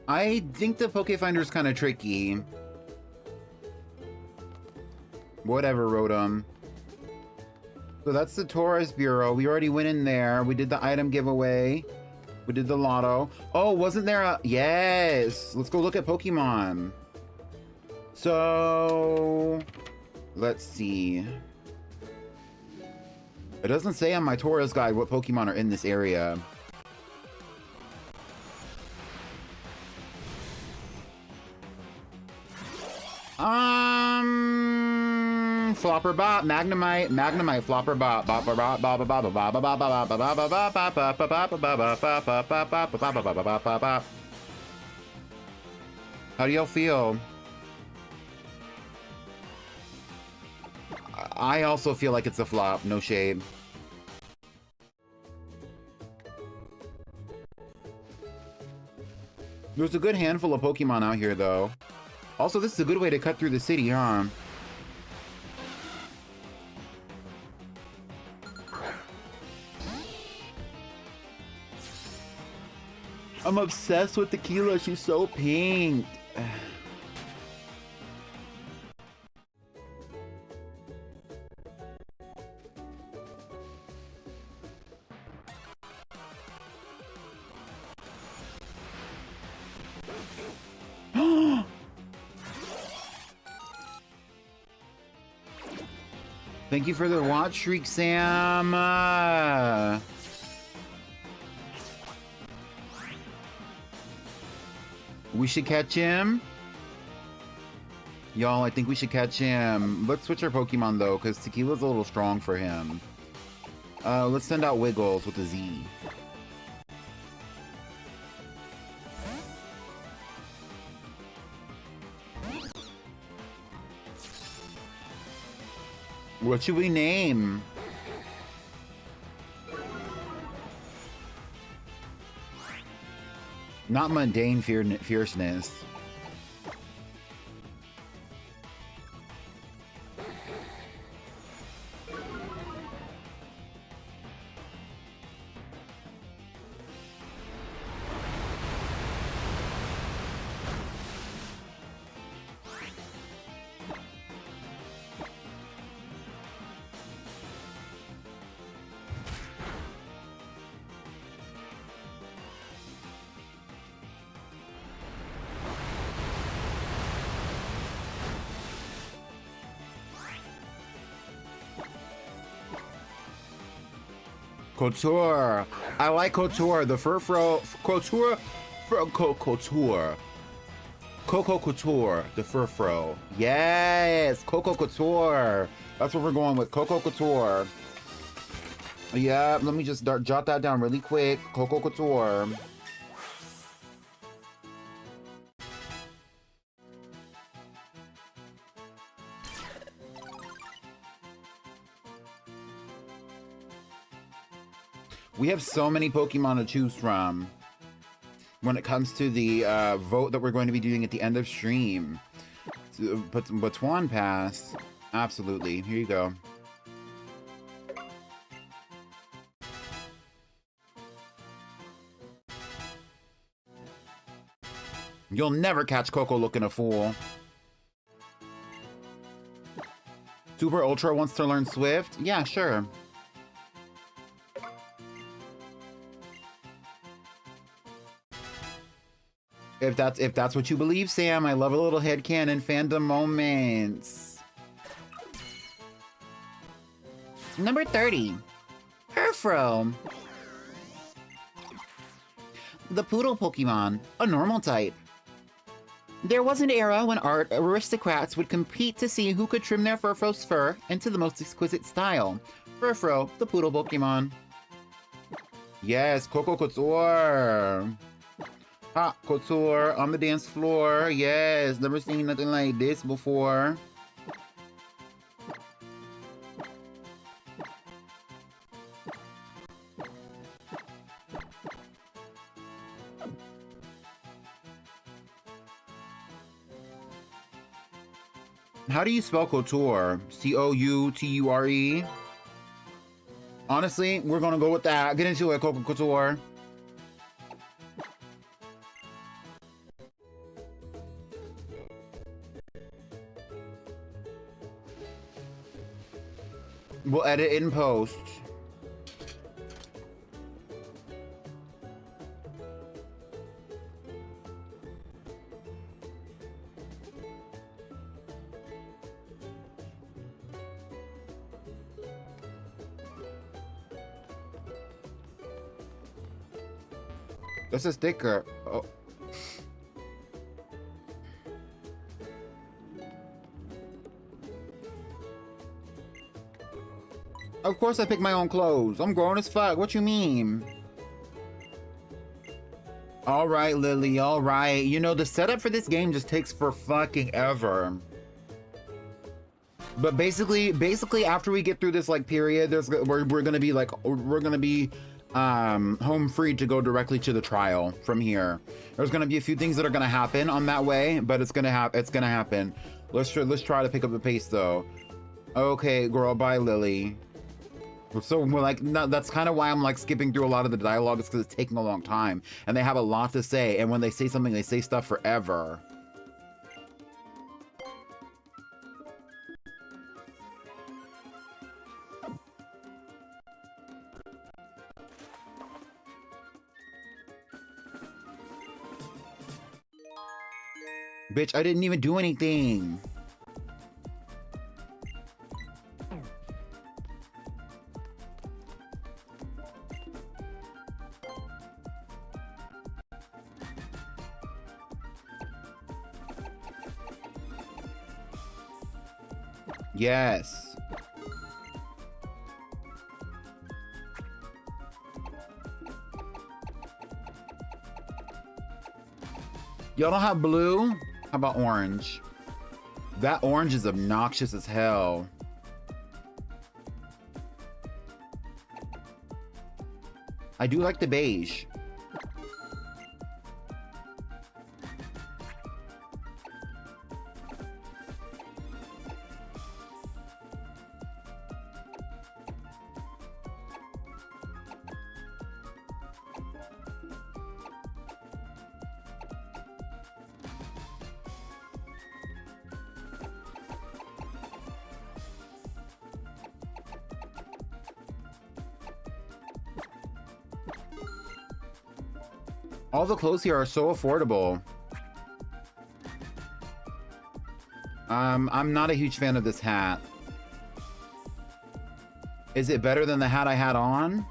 I think the Pokefinder's kind of tricky. Whatever, Rotom. So that's the Tourist Bureau. We already went in there. We did the item giveaway. We did the lotto. Oh, wasn't there a... Yes! Let's go look at Pokemon. So... Let's see. It doesn't say on my tourist guide what Pokemon are in this area. Flopper Bop, Magnemite, Flopper Bop, How do y'all feel? I also feel like it's a flop, no shade. There's a good handful of Pokemon out here, though. Also, this is a good way to cut through the city, huh? I'm obsessed with Tequila. She's so pink. Thank you for the watch, Shriek Sam. We should catch him. Y'all, I think we should catch him. Let's switch our Pokemon, though, because Tequila's a little strong for him. Let's send out Wiggles with a Z. What should we name? Not Mundane Fierceness. Couture. I like Couture. The Furfro. Couture. Couture. Coco Couture. The Furfro. Yes. Coco Couture. That's what we're going with. Coco Couture. Yeah. Let me just jot that down really quick. Coco Couture. We have so many Pokemon to choose from when it comes to the vote that we're going to be doing at the end of stream. But Batuan Pass. Absolutely. Here you go. You'll never catch Coco looking a fool. Super Ultra wants to learn Swift? Yeah, sure. If that's what you believe, Sam, I love a little headcanon fandom moments.
Number 30. Herfro. The Poodle Pokemon, a normal type. There was an era when art aristocrats would compete to see who could trim their Furfro's fur into the most exquisite style. Furfro, the Poodle Pokemon.
Yes, Coco Couture. Hot Couture on the dance floor. Yes, never seen nothing like this before. How do you spell couture? C-O-U-T-U-R-E? Honestly, we're gonna go with that. Get into it, Coco Couture. We'll edit it in post. That's a sticker. Oh. Of course I pick my own clothes. I'm grown as fuck. What you mean? Alright, Lily, alright. You know, the setup for this game just takes for fucking ever. But basically after we get through this like period, we're gonna be home free to go directly to the trial from here. There's gonna be a few things that are gonna happen on that way, but it's gonna happen. Let's try to pick up the pace though. Okay, girl, bye, Lily. So we're like, no, that's kind of why I'm like skipping through a lot of the dialogue, is because it's taking a long time and they have a lot to say, and when they say something, they say stuff forever. Bitch, I didn't even do anything. Yes. Y'all don't have blue? How about orange? That orange is obnoxious as hell. I do like the beige. All the clothes here are so affordable. I'm not a huge fan of this hat. Is it better than the hat I had on?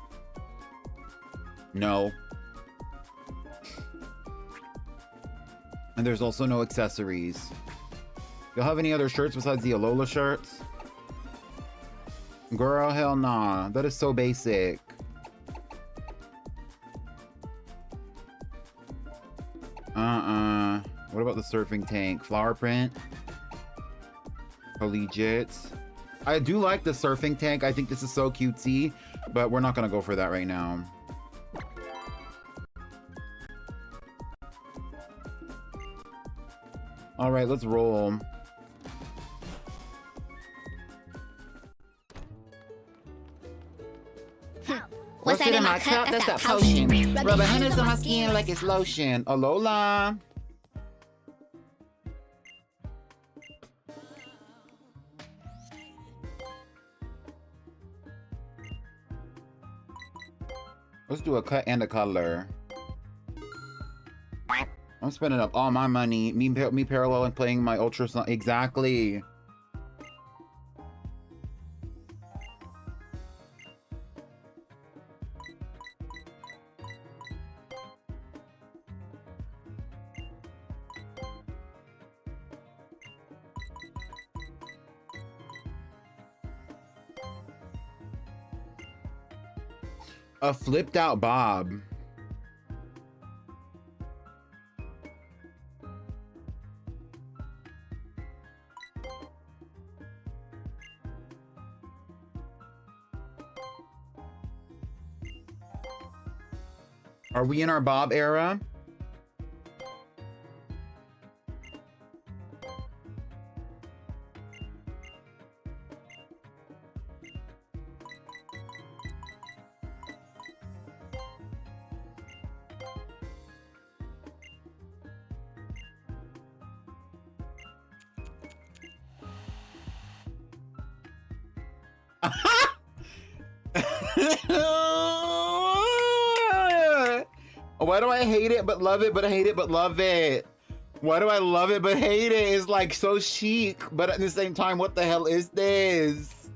No. And there's also no accessories. Y'all have any other shirts besides the Alola shirts? Girl, hell nah. That is so basic. What about the surfing tank? Flower print? Collegiate. I do like the surfing tank. I think this is so cutesy, but we're not gonna go for that right now. All right, let's roll.
What's that in my cup? That's that potion. Rubbing honey's on my skin like it's lotion.
Alola. Let's do a cut and a color. I'm spending up all my money. Me parallel and playing my ultrasound. Exactly. A flipped out bob. Are we in our bob era? Why do I hate it but love it, but I hate it but love it? Why do I love it but hate it? It's like so chic, but at the same time, what the hell is this?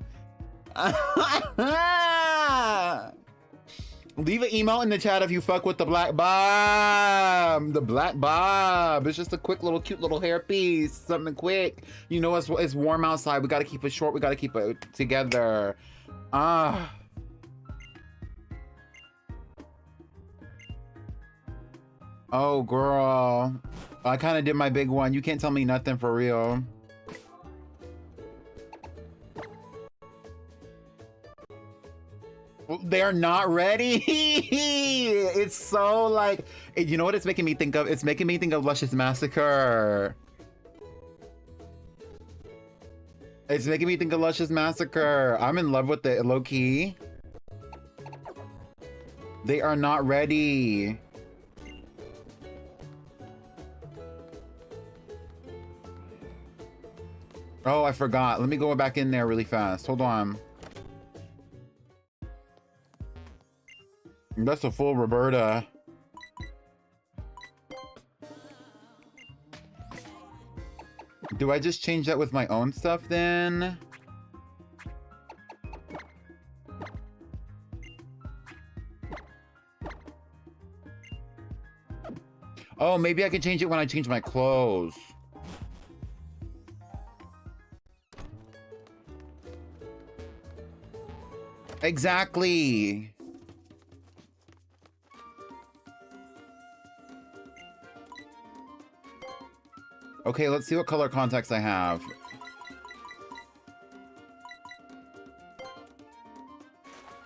Leave an email in the chat if you fuck with the black bob. The black bob. It's just a quick little cute little hair piece. Something quick. You know, it's warm outside. We gotta keep it short. We gotta keep it together. Ah. Oh, girl. I kind of did my big one. You can't tell me nothing for real. They're not ready. It's so like, you know what it's making me think of? It's making me think of Luscious Massacre. It's making me think of Luscious Massacre. I'm in love with it, low key. They are not ready. Oh, I forgot. Let me go back in there really fast. Hold on. That's a full Roberta. Do I just change that with my own stuff then? Oh, maybe I can change it when I change my clothes. Exactly. Okay, let's see what color contacts I have.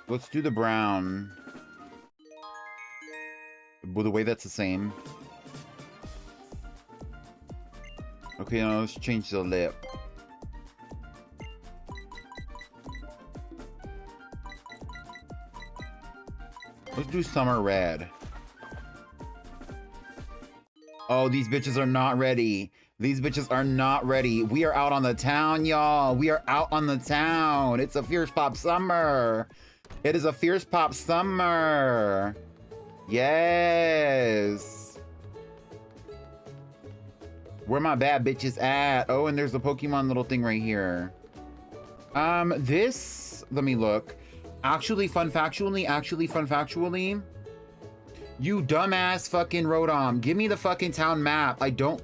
Let's do the brown. Well, the way that's the same. Okay, now let's change the lip. Let's do summer red. Oh, these bitches are not ready. These bitches are not ready. We are out on the town, y'all. We are out on the town. It's a Fierce Pop summer. It is a Fierce Pop summer. Yes. Where my bad bitches at? Oh, and there's a Pokemon little thing right here. This, let me look. Actually, fun factually, you dumbass fucking Rotom. Give me the fucking town map. I don't...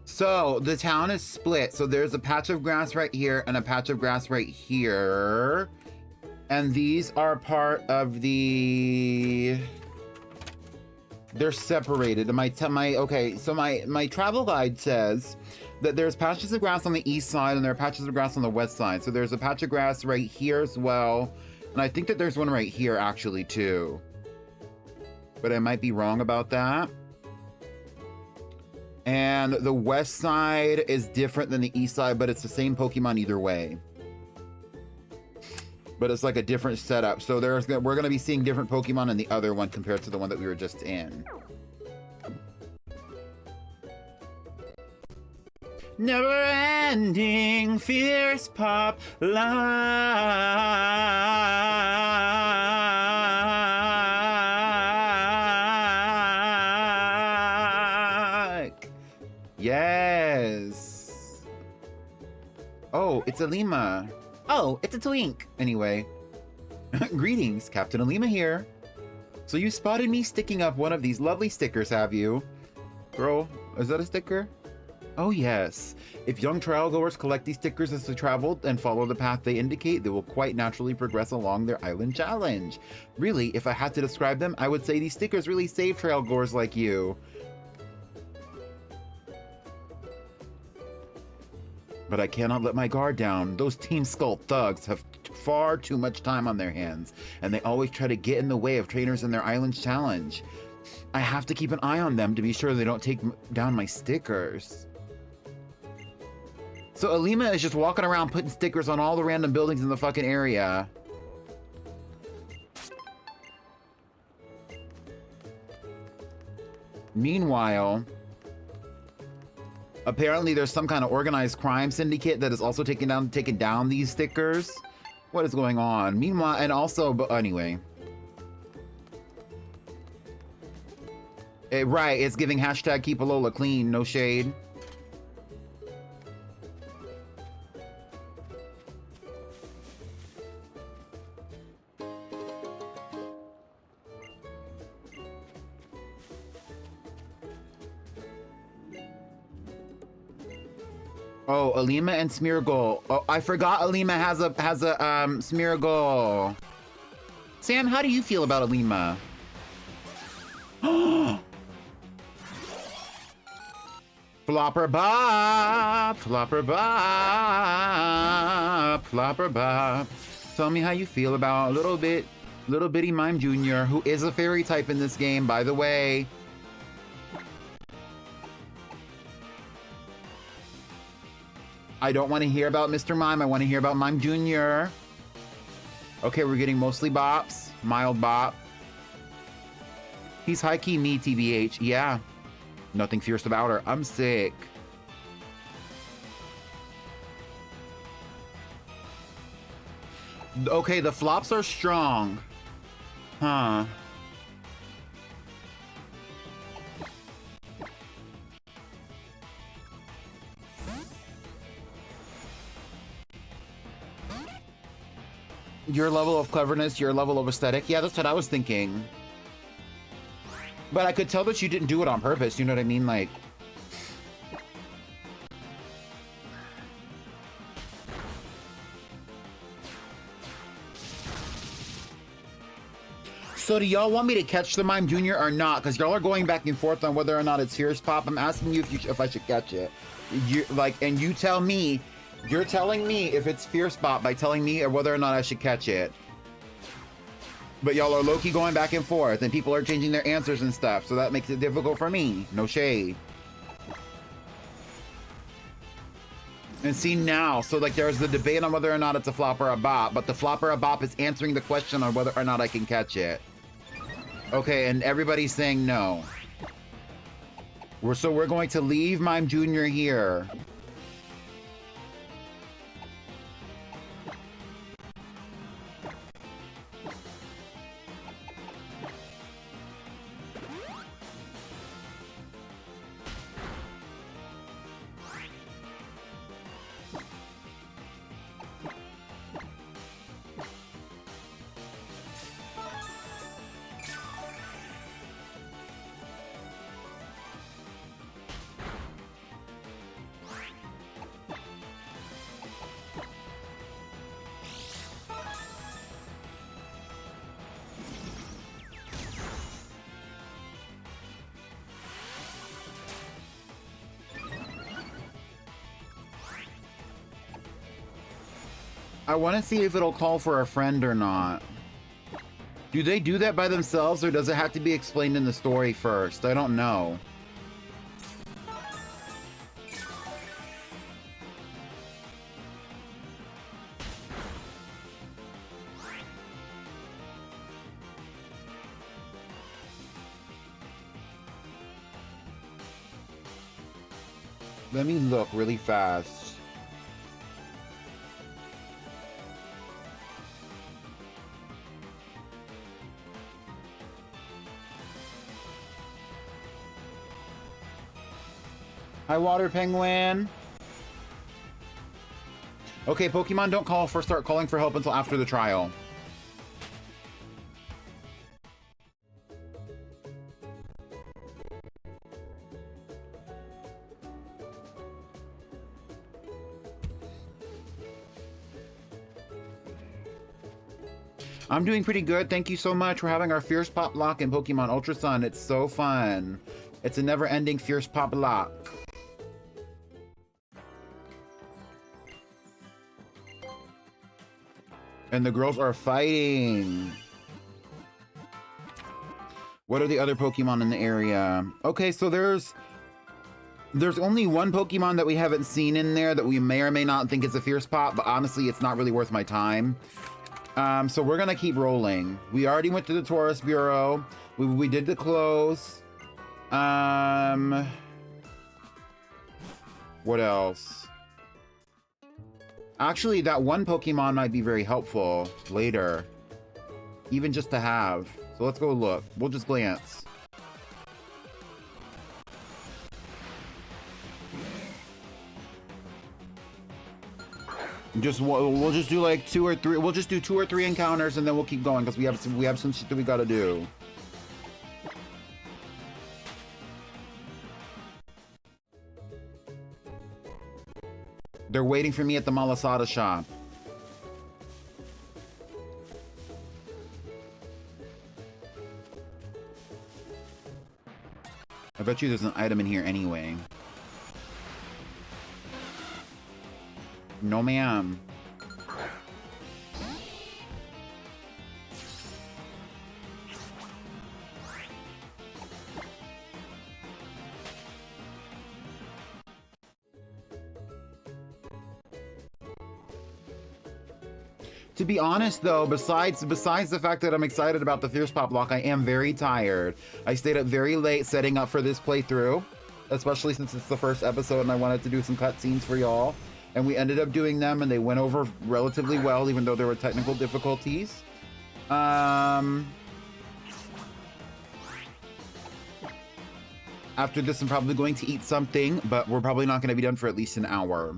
So, the town is split. So there's a patch of grass right here and a patch of grass right here. And these are part of the... They're separated. Okay, so my travel guide says that there's patches of grass on the east side and there are patches of grass on the west side. So there's a patch of grass right here as well.
And I think that there's one right here, actually, too. But I might be wrong about that. And the west side is different than the east side, but it's the same Pokemon either way. But it's like a different setup. So we're going to be seeing different Pokemon in the other one compared to the one that we were just in. Never-ending fierce pop like. Yes. Oh, it's Alima.
Oh, it's a twink.
Anyway, greetings, Captain Alima here. So you spotted me sticking up one of these lovely stickers, have you? Girl, is that a sticker? Oh yes. If young trial goers collect these stickers as they travel and follow the path they indicate, they will quite naturally progress along their island challenge. Really, if I had to describe them, I would say these stickers really save trail goers like you. But I cannot let my guard down. Those Team Skull thugs have far too much time on their hands, and they always try to get in the way of trainers in their island challenge. I have to keep an eye on them to be sure they don't take down my stickers. So Alima is just walking around putting stickers on all the random buildings in the fucking area. Meanwhile, apparently there's some kind of organized crime syndicate that is also taking down these stickers. What is going on? Meanwhile, and also, but anyway. Right, it's giving hashtag keep Alola clean, no shade. Oh, Alima and Smeargle. Oh, I forgot Alima has a Smeargle. Sam, how do you feel about Alima? Flopper bop, flopper bop, flopper bop. Tell me how you feel about little bitty Mime Jr., who is a fairy type in this game, by the way. I don't want to hear about Mr. Mime. I want to hear about Mime Jr. Okay, we're getting mostly bops. Mild bop. He's high-key me, TBH. Yeah. Nothing fierce about her. I'm sick. Okay, the flops are strong. Huh. Your level of cleverness, your level of aesthetic. Yeah, that's what I was thinking. But I could tell that you didn't do it on purpose, you know what I mean? Like... So do y'all want me to catch the Mime Jr. or not? Because y'all are going back and forth on whether or not it's Fierce Pop. I'm asking you if I should catch it. And you tell me... You're telling me if it's Fierce Pop by telling me whether or not I should catch it. But y'all are low-key going back and forth, and people are changing their answers and stuff, so that makes it difficult for me. No shade. And see now, so like there's the debate on whether or not it's a flop or a bop, but the flop or a bop is answering the question on whether or not I can catch it. Okay, and everybody's saying no. So we're going to leave Mime Jr. here. I want to see if it'll call for a friend or not. Do they do that by themselves, or does it have to be explained in the story first? I don't know. Let me look really fast. Hi, Water Penguin. Okay, Pokemon don't start calling for help until after the trial. I'm doing pretty good. Thank you so much. We're having our Fierce Pop Lock in Pokemon Ultra Sun. It's so fun. It's a never-ending Fierce Pop Lock. And the girls are fighting. What are the other Pokemon in the area? Okay, so there's only one Pokemon that we haven't seen in there that we may or may not think is a Fierce Pop, but honestly, it's not really worth my time. So we're gonna keep rolling. We already went to the Tourist Bureau. We did the clothes. What else? Actually, that one Pokemon might be very helpful later. Even just to have. So let's go look. We'll just glance. We'll just do like 2 or 3. We'll just do 2 or 3 encounters and then we'll keep going because we have some shit that we gotta do. They're waiting for me at the Malasada shop. I bet you there's an item in here anyway. No, ma'am. To be honest though, besides the fact that I'm excited about the Fierce Pop Lock, I am very tired. I stayed up very late setting up for this playthrough, especially since it's the first episode and I wanted to do some cutscenes for y'all. And we ended up doing them and they went over relatively well, even though there were technical difficulties. After this, I'm probably going to eat something, but we're probably not going to be done for at least an hour.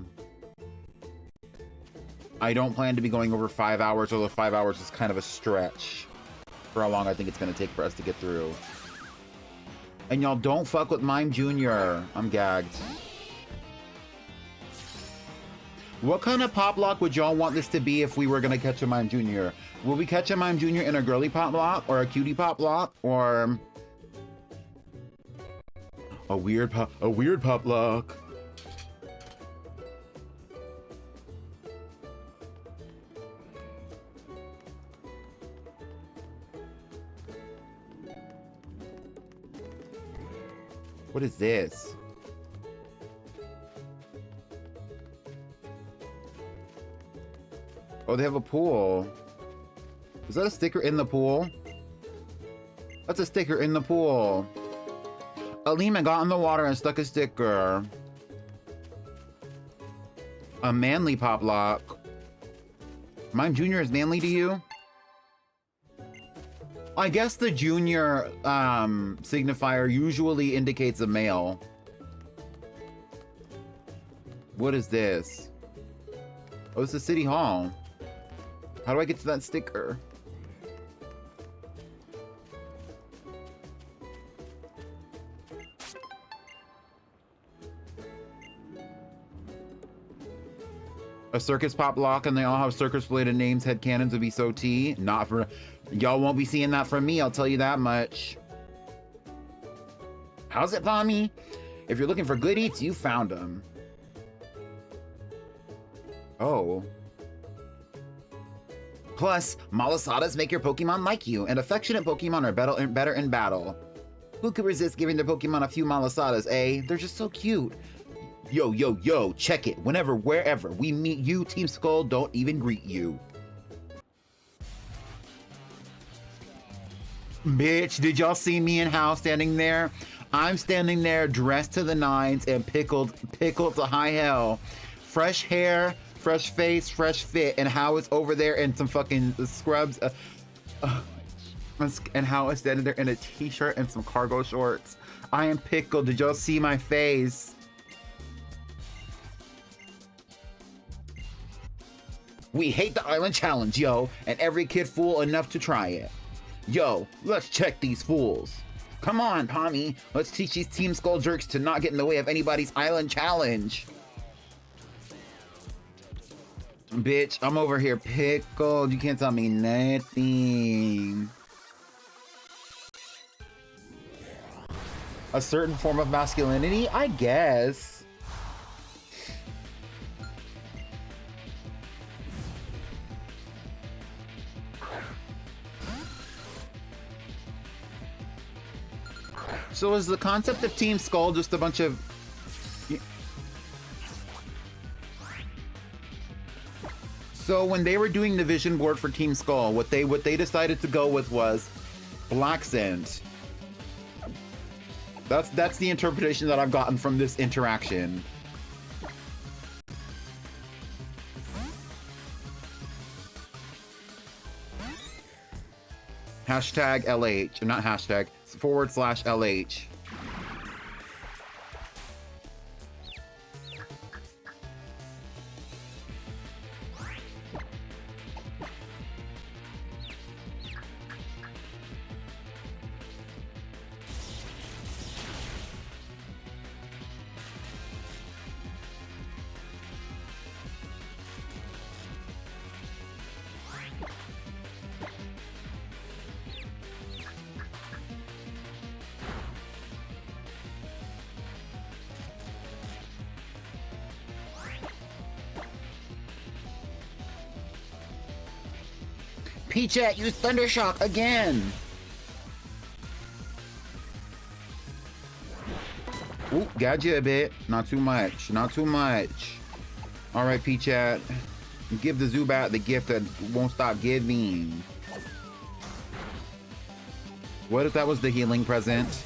I don't plan to be going over 5 hours, although 5 hours is kind of a stretch for how long I think it's going to take for us to get through. And y'all don't fuck with Mime Jr. I'm gagged. What kind of Pop Lock would y'all want this to be if we were going to catch a Mime Jr.? Will we catch a Mime Jr. in a girly Pop Lock or a cutie Pop Lock or a weird Pop Lock? What is this? Oh, they have a pool. Is that a sticker in the pool? That's a sticker in the pool. Alima got in the water and stuck a sticker. A manly Pop Lock. Mime Jr. is manly to you? I guess the junior signifier usually indicates a male. What is this? Oh, it's the City Hall. How do I get to that sticker? A circus Pop Lock, and they all have circus-related names. Headcanons would be so T. Not for... Y'all won't be seeing that from me, I'll tell you that much. How's it, Pommy? If you're looking for good eats, you found them. Oh. Plus, malasadas make your Pokemon like you, and affectionate Pokemon are better in battle. Who could resist giving their Pokemon a few malasadas, eh? They're just so cute. Yo, yo, yo, check it. Whenever, wherever we meet you, Team Skull don't even greet you. Bitch, did y'all see me and Hal standing there? I'm standing there dressed to the nines and pickled to high hell. Fresh hair, fresh face, fresh fit, and Hal is over there in some fucking scrubs. And Hal is standing there in a t-shirt and some cargo shorts. I am pickled. Did y'all see my face? We hate the island challenge, yo, and every kid fool enough to try it. Yo, let's check these fools. Come on, Pommy. Let's teach these Team Skull jerks to not get in the way of anybody's island challenge. Bitch, I'm over here pickled. You can't tell me nothing. A certain form of masculinity? I guess. So is the concept of Team Skull just a bunch of... So when they were doing the vision board for Team Skull, what they decided to go with was Black Scent. That's the interpretation that I've gotten from this interaction. Hashtag LH, not hashtag, /LH. Peachette used Thundershock again! Oop, got you a bit. Not too much. Not too much. Alright, Peachette. Give the Zubat the gift that won't stop giving. What if that was the healing present?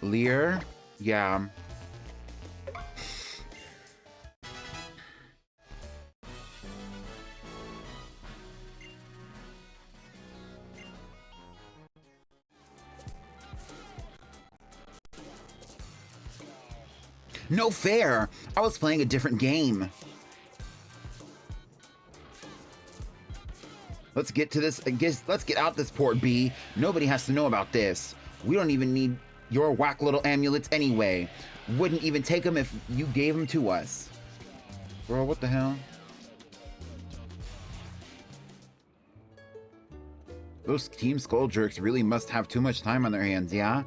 Lear? Yeah. No fair! I was playing a different game. Let's get to this. Let's get out this port, B. Nobody has to know about this. We don't even need your whack little amulets anyway. Wouldn't even take them if you gave them to us. Bro, what the hell? Those Team Skull jerks really must have too much time on their hands, yeah?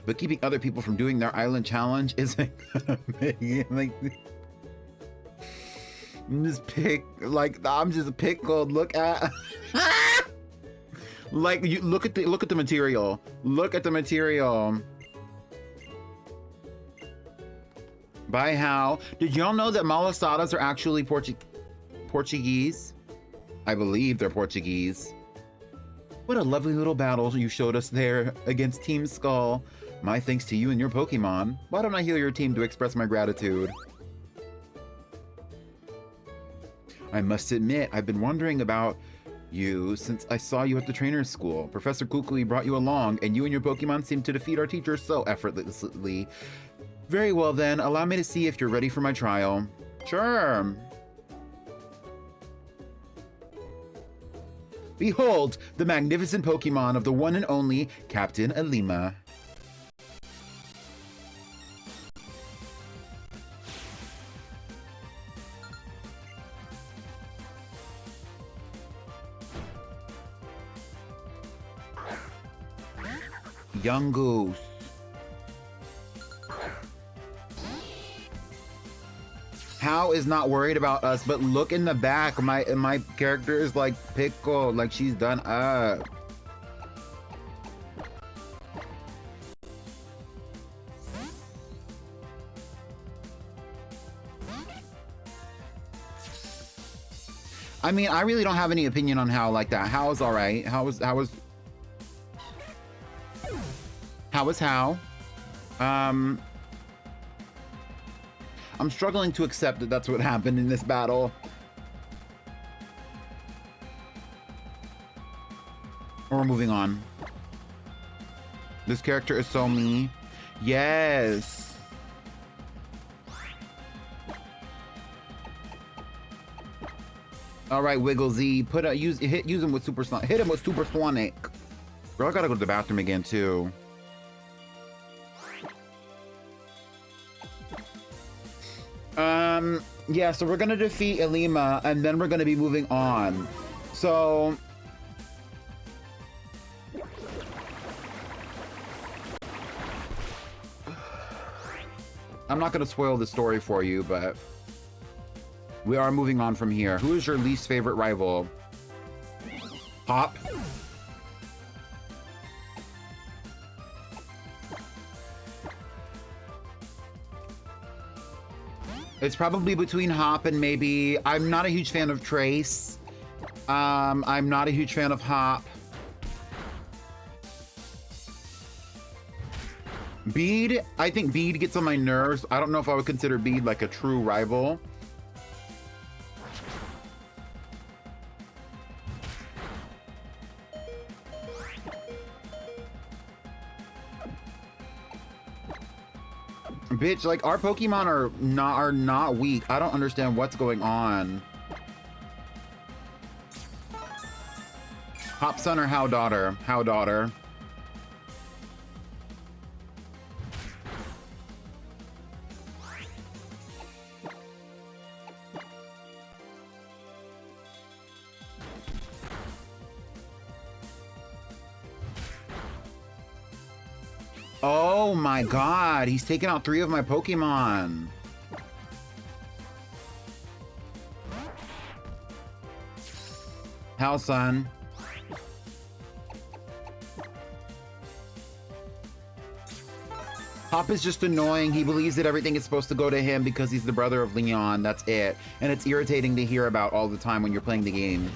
But keeping other people from doing their island challenge isn't gonna make it like... I'm just pickled. Look at... Like, you look at the material. Look at the material. Bye, Hal. Did y'all know that malasadas are actually Portuguese? I believe they're Portuguese. What a lovely little battle you showed us there against Team Skull. My thanks to you and your Pokemon. Why don't I heal your team to express my gratitude? I must admit, I've been wondering about you since I saw you at the trainer's school. Professor Kukui brought you along, and you and your Pokemon seem to defeat our teacher so effortlessly. Very well then, allow me to see if you're ready for my trial. Sure. Behold, the magnificent Pokemon of the one and only Captain Alima. Young Goose. Hao is not worried about us, but look in the back. My character is like pickled, like she's done up. I mean, I really don't have any opinion on Hao like that. Hao is all right. How is Hao? I'm struggling to accept that that's what happened in this battle. We're moving on. This character is so me. Yes. All right, Wiggle Z. Use him with super sonic. Hit him with super sonic. Girl, I gotta go to the bathroom again too. Yeah, so we're gonna defeat Ilima, and then we're gonna be moving on. So I'm not gonna spoil the story for you, but we are moving on from here. Who is your least favorite rival? Hop? It's probably between Hop and maybe... I'm not a huge fan of Trace. I'm not a huge fan of Hop. Bede, I think Bede gets on my nerves. I don't know if I would consider Bede like a true rival. Bitch, like, our Pokemon are not weak. I don't understand what's going on. Hop son or How daughter? How daughter. Oh my god, he's taken out 3 of my Pokemon. How, son? Hop is just annoying. He believes that everything is supposed to go to him because he's the brother of Leon. That's it. And it's irritating to hear about all the time when you're playing the game.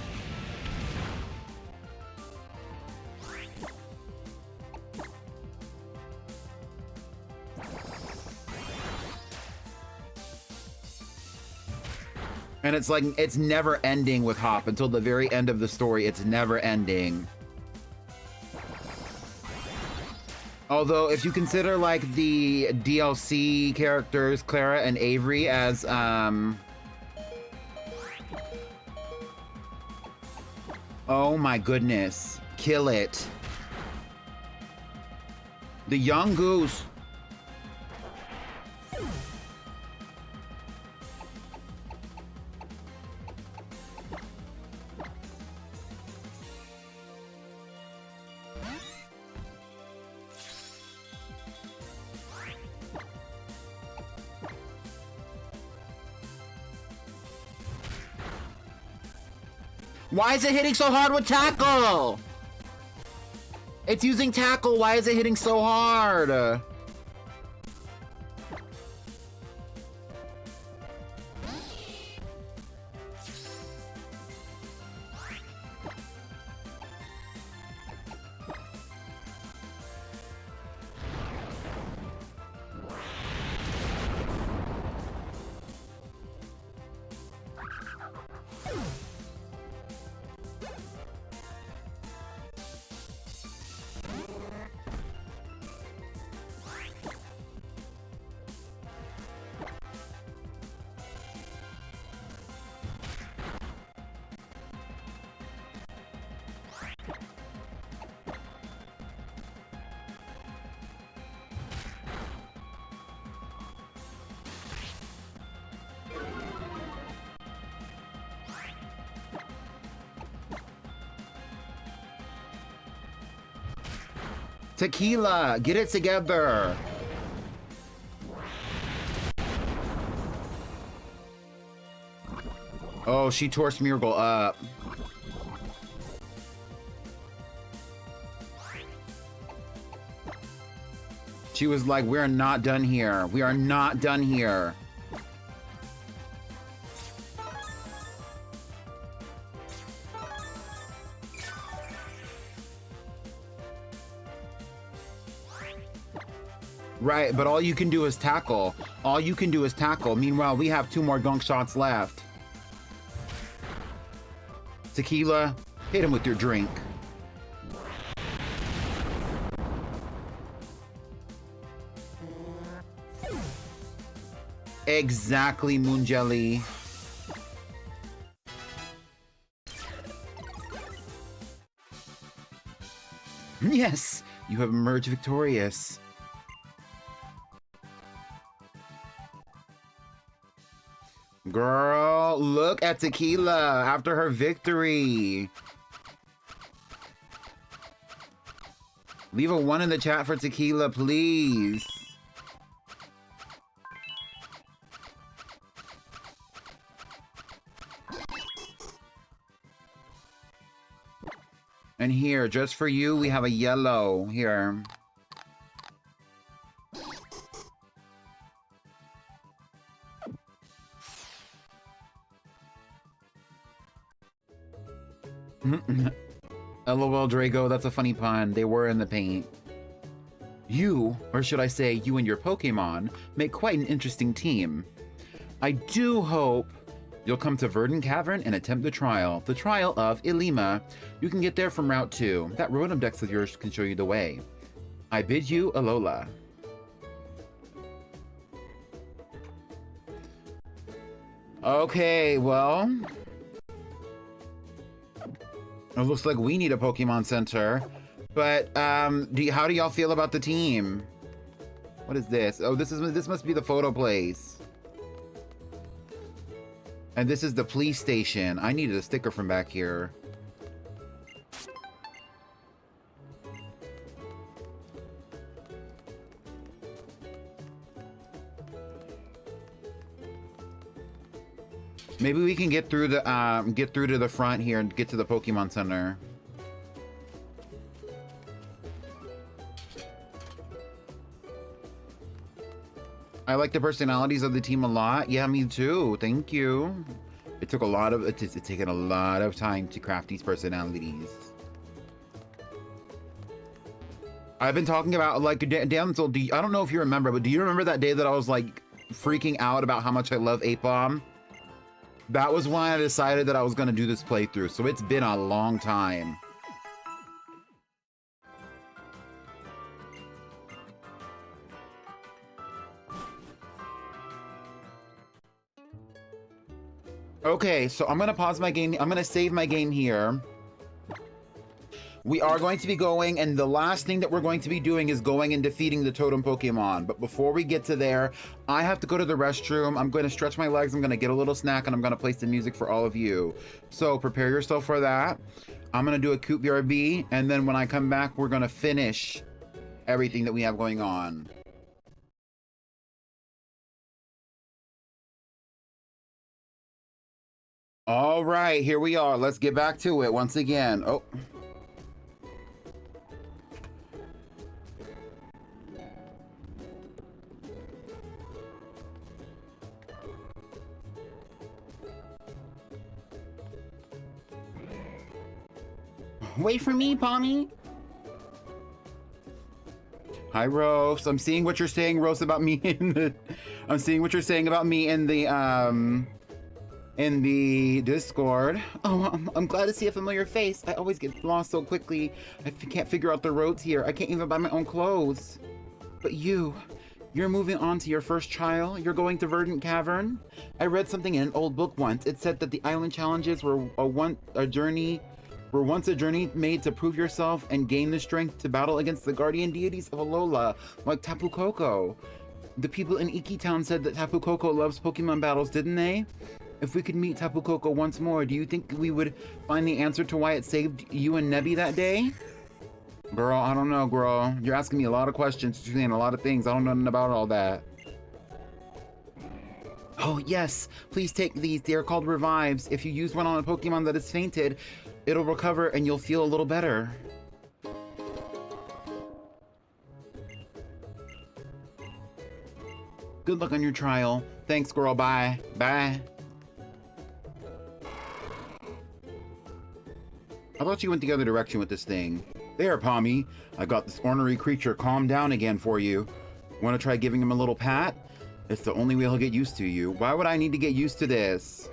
And it's like, it's never ending with Hop until the very end of the story. It's never ending. Although, if you consider, like, the DLC characters, Clara and Avery, as, oh my goodness. Kill it. The young goose. Why is it hitting so hard with Tackle? It's using Tackle. Why is it hitting so hard? Tequila, get it together. Oh, she tore Smeargle up. She was like, we're not done here. We are not done here. Right, but all you can do is tackle. All you can do is tackle. Meanwhile, we have 2 more gunk shots left. Tequila, hit him with your drink. Exactly, Moon Jelly. Yes, you have emerged victorious. Girl, look at Tequila after her victory. Leave a 1 in the chat for Tequila, please. And here, just for you, we have a yellow here. LOL, Drago, that's a funny pun. They were in the paint. You, or should I say you and your Pokemon, make quite an interesting team. I do hope you'll come to Verdant Cavern and attempt the trial of Ilima. You can get there from Route 2. That Rotom Dex of yours can show you the way. I bid you Alola. Okay, well... it looks like we need a Pokemon Center. But, how do y'all feel about the team? What is this? Oh, this must be the photo place. And this is the police station. I needed a sticker from back here. Maybe we can get through to the front here and get to the Pokemon Center. I like the personalities of the team a lot. Yeah, me too. Thank you. It's taken a lot of time to craft these personalities. I've been talking about, like, Damsel, I don't know if you remember, but do you remember that day that I was, like, freaking out about how much I love 8-Bomb? That was when I decided that I was going to do this playthrough, so it's been a long time. Okay, so I'm going to pause my game. I'm going to save my game here. We are going to be going, and the last thing that we're going to be doing is going and defeating the totem Pokemon. But before we get to there, I have to go to the restroom. I'm going to stretch my legs. I'm going to get a little snack, and I'm going to play some music for all of you. So prepare yourself for that. I'm going to do a Coop BRB, and then when I come back, we're going to finish everything that we have going on. All right, here we are. Let's get back to it once again. Oh.
Wait for me, Pommy.
Hi, Rose. I'm seeing what you're saying, Rose, about me in the... I'm seeing what you're saying about me in the Discord.
Oh, I'm glad to see a familiar face. I always get lost so quickly.
I can't figure out the roads here. I can't even buy my own clothes.
But you're moving on to your first trial. You're going to Verdant Cavern. I read something in an old book once. It said that the island challenges were once a journey made to prove yourself and gain the strength to battle against the guardian deities of Alola, like Tapu Koko. The people in Iki Town said that Tapu Koko loves Pokemon battles, didn't they? If we could meet Tapu Koko once more, do you think we would find the answer to why it saved you and Nebby that day?
Girl, I don't know, girl. You're asking me a lot of questions, you're saying a lot of things. I don't know nothing about all that.
Oh, yes. Please take these. They are called revives. If you use one on a Pokemon that is fainted, it'll recover and you'll feel a little better. Good luck on your trial. Thanks, girl. Bye. Bye. I thought you went the other direction with this thing. There, Pommy. I got this ornery creature calmed down again for you. Want to try giving him a little pat? It's the only way he'll get used to you. Why would I need to get used to this?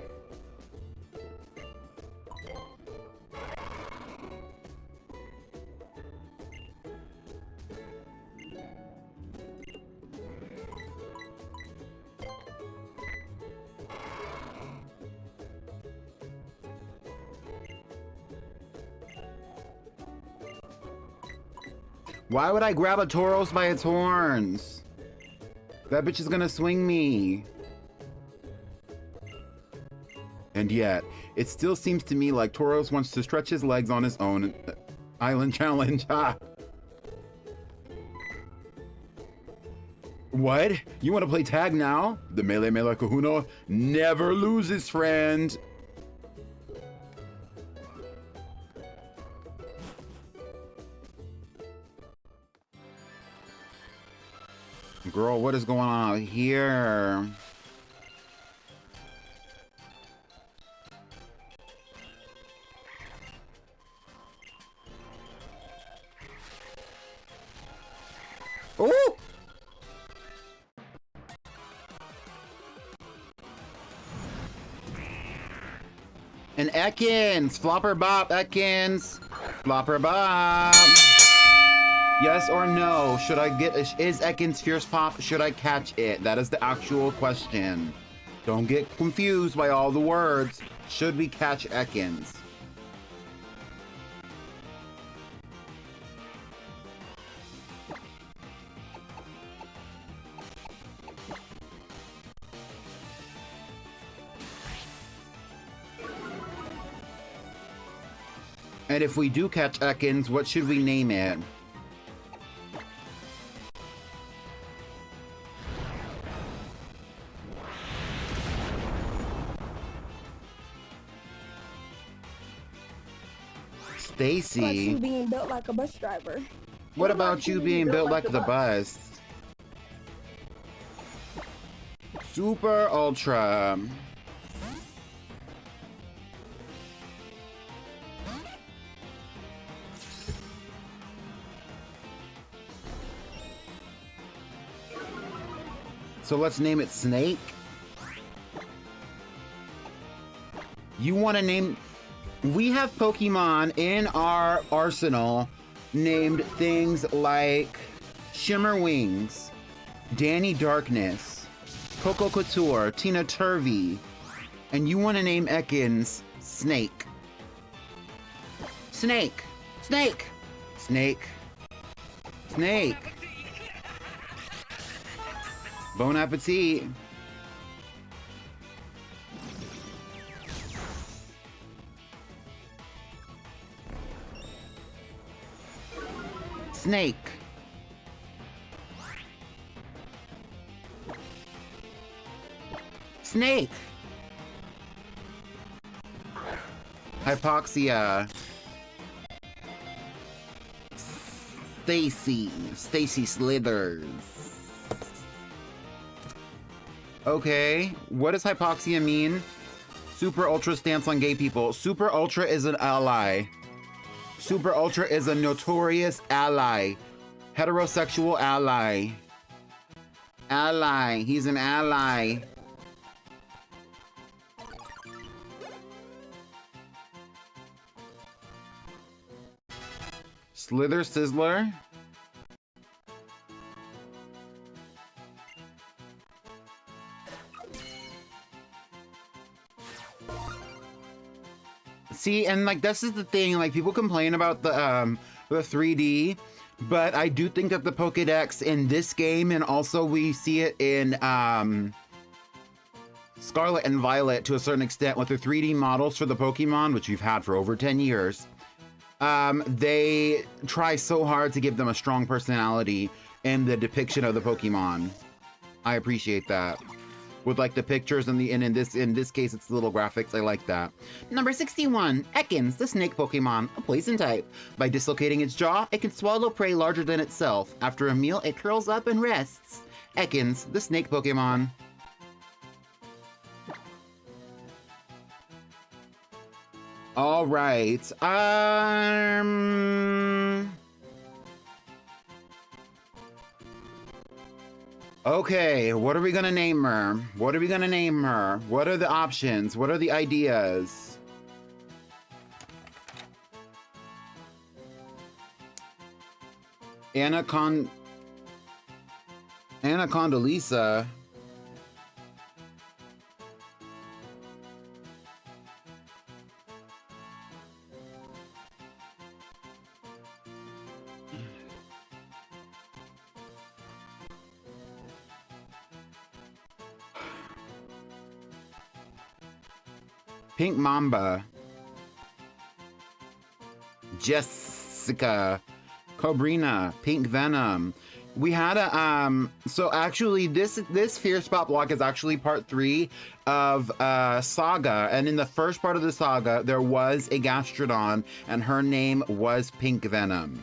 Why would I grab a Tauros by its horns? That bitch is gonna swing me. And yet, it still seems to me like Tauros wants to stretch his legs on his own island challenge. Ha! What? You want to play tag now? The Mele Mele Kahuna never loses, friend. Girl, what is going on out here? Ooh! And Ekans! Flopper Bop, Ekans! Flopper Bop! Yes or no? Should I get... Is Ekans Fierce Pop? Should I catch it? That is the actual question. Don't get confused by all the words. Should we catch Ekans? And if we do catch Ekans, what should we name it? Stacy.
Like you being built like a bus driver.
What about you being built like the bus? Super Ultra. So let's name it Snake. You want to name... We have Pokemon in our arsenal named things like Shimmer Wings, Danny Darkness, Coco Couture, Tina Turvy, and you want to name Ekans Snake. Snake! Snake! Snake. Snake. Bon appetit. Snake. Snake. Hypoxia. Stacy. Stacy Slithers. Okay, what does hypoxia mean? Super Ultra stance on gay people. Super Ultra is an ally. Super Ultra is a notorious ally. Heterosexual ally. Ally. He's an ally. Slither Sizzler. See, and like this is the thing, like people complain about the 3D, but I do think that the Pokédex in this game, and also we see it in Scarlet and Violet to a certain extent with the 3D models for the Pokemon, which we've had for over 10 years. They try so hard to give them a strong personality in the depiction of the Pokemon. I appreciate that.
with like the pictures and in this case it's little graphics. I like that.
Number 61, Ekans, the snake Pokemon, a poison type.
By dislocating its jaw, it can swallow prey larger than itself. After a meal, it curls up and rests.
Ekans, the snake Pokemon.
All right. Okay, what are we gonna name her? What are we gonna name her? What are the options? What are the ideas? Anaconda Lisa. Pink Mamba. Jessica. Cobrina. Pink Venom. We had a, so actually this Fierce Pop Block is actually part 3 of Saga. And in the first part of the saga, there was a Gastrodon and her name was Pink Venom.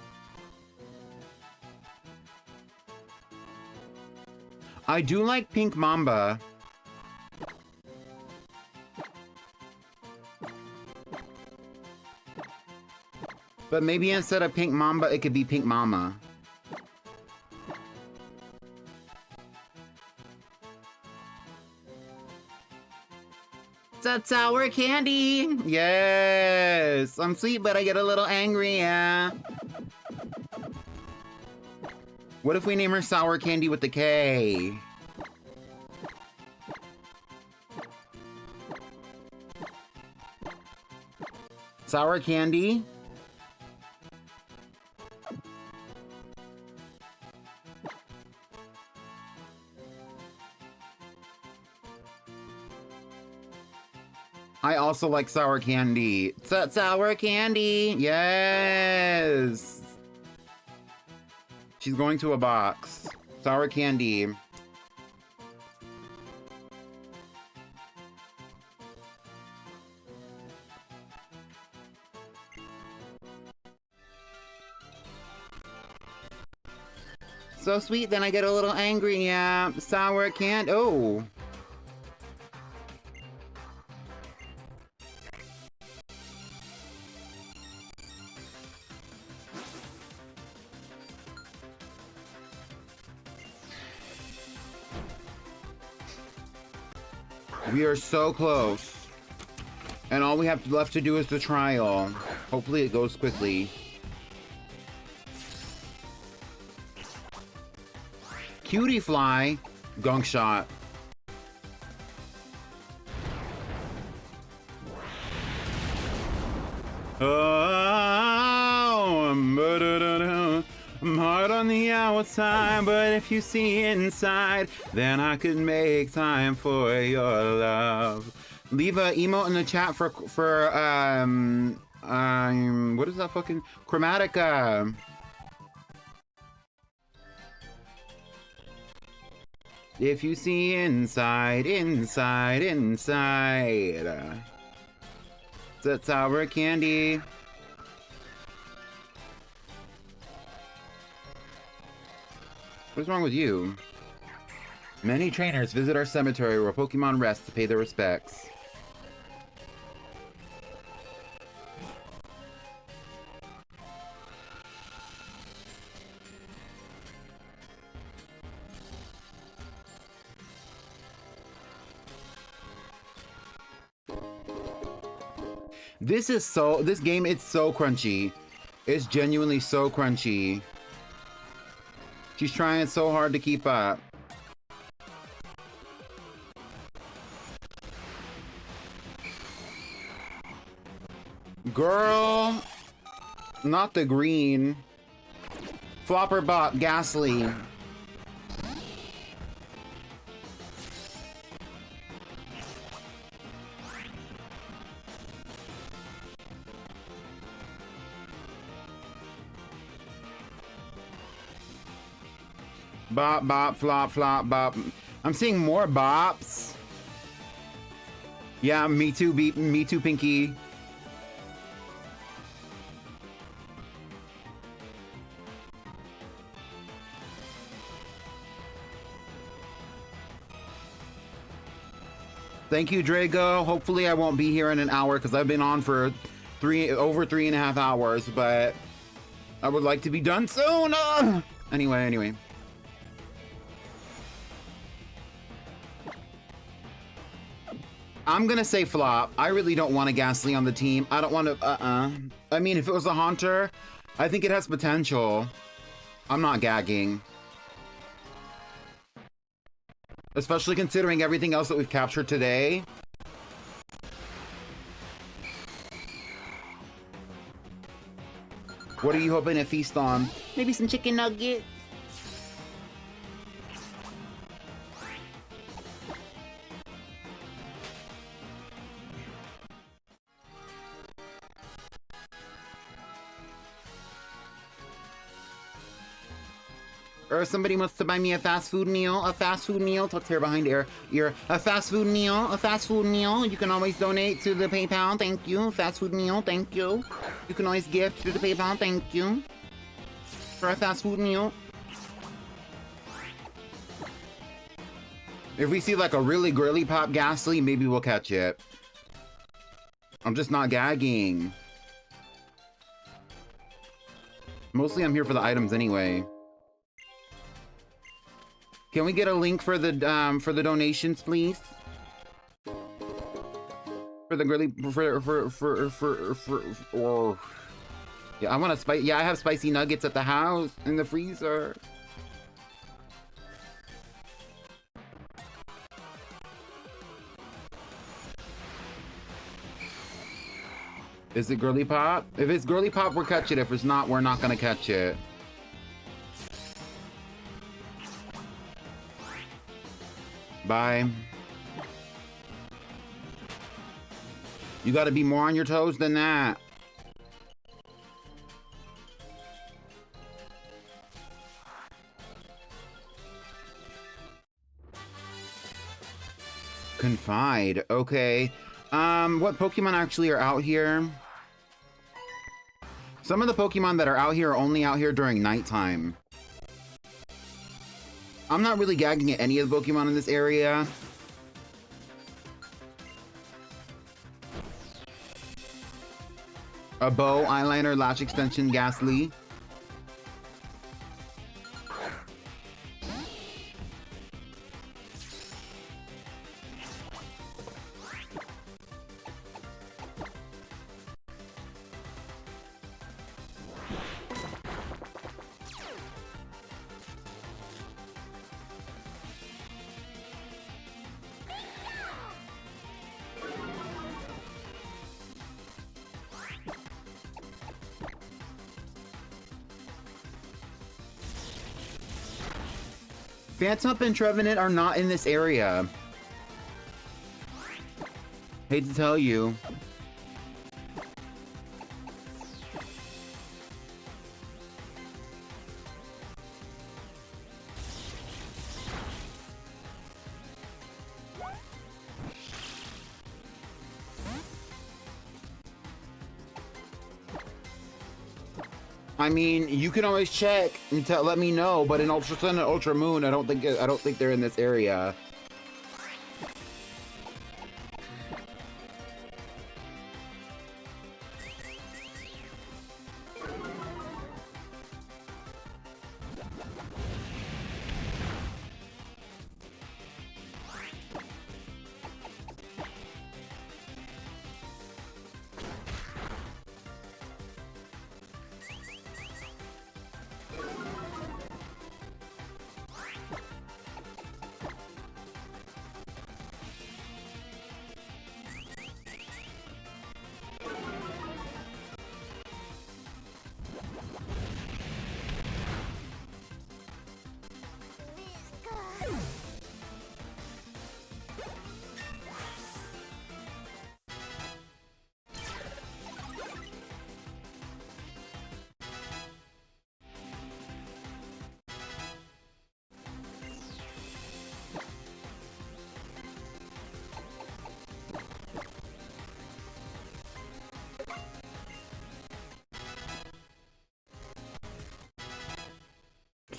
I do like Pink Mamba. But maybe instead of Pink Mamba, it could be Pink Mama.
It's a sour candy.
Yes! I'm sweet, but I get a little angry, yeah. What if we name her Sour Candy with the K? Sour Candy? I also like sour candy. Sour candy, yes. She's going to a box. Sour candy. So sweet, then I get a little angry, yeah. Sour candy, oh. We are so close. And all we have left to do is the trial. Hopefully it goes quickly. Cutie Fly. Gunk Shot. Oh, I'm hard on the outside, but if you see inside, then I could make time for your love. Leave a emote in the chat for what is that fucking Chromatica? If you see inside, inside, inside. That's sour candy. What's wrong with you? Many trainers visit our cemetery where Pokemon rest to pay their respects. This game, it's so crunchy. It's genuinely so crunchy. She's trying so hard to keep up. Girl, not the green. Flopper Bot, Ghastly. Bop, bop, flop, flop, bop. I'm seeing more bops. Yeah, me too, me too, Pinky. Thank you, Drago. Hopefully I won't be here in an hour because I've been on for over 3.5 hours, but I would like to be done soon. Anyway. I'm gonna say flop. I really don't want a Ghastly on the team. I don't want to, I mean, if it was a Haunter, I think it has potential. I'm not gagging. Especially considering everything else that we've captured today. What are you hoping to feast on?
Maybe some chicken nuggets.
Or somebody wants to buy me a fast food meal. Tucked here behind ear. A fast food meal. You can always donate to the PayPal, thank you. Fast food meal, thank you. You can always gift to the PayPal, thank you. For a fast food meal. If we see like a really girly pop Ghastly, maybe we'll catch it. I'm just not gagging. Mostly I'm here for the items anyway. Can we get a link for the donations, please? For the girly or yeah, I want to I have spicy nuggets at the house in the freezer. Is it girly pop? If it's girly pop, we're catching it. If it's not, we're not gonna catch it. Bye. You gotta be more on your toes than that. Confide, okay. What Pokemon actually are out here? Some of the Pokemon that are out here are only out here during nighttime. I'm not really gagging at any of the Pokemon in this area. A bow, eyeliner, lash extension, Ghastly. Phantump and Trevenant are not in this area. Hate to tell you. I mean, you can always check and let me know, but in Ultra Sun and Ultra Moon, I don't think they're in this area.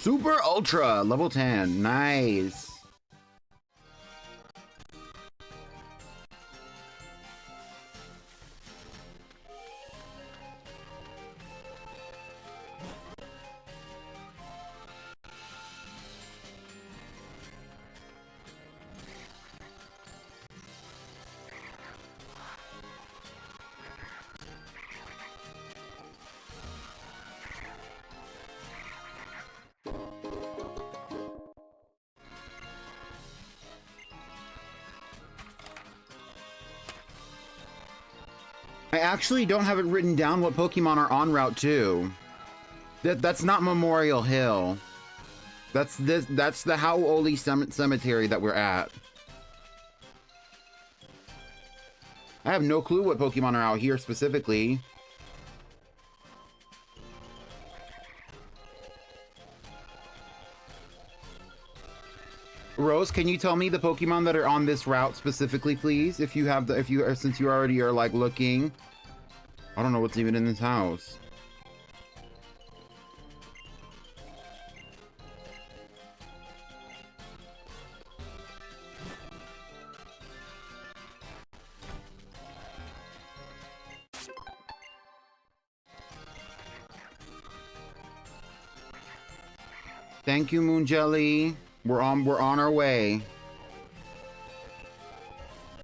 Super Ultra, level 10. Nice. I actually don't have it written down what Pokemon are on Route 2. That's not Memorial Hill. That's the Hau'oli Cemetery that we're at. I have no clue what Pokemon are out here specifically. Rose, can you tell me the Pokemon that are on this route specifically, please? If you have since you already are like looking. I don't know what's even in this house. Thank you, Moon Jelly. We're on our way.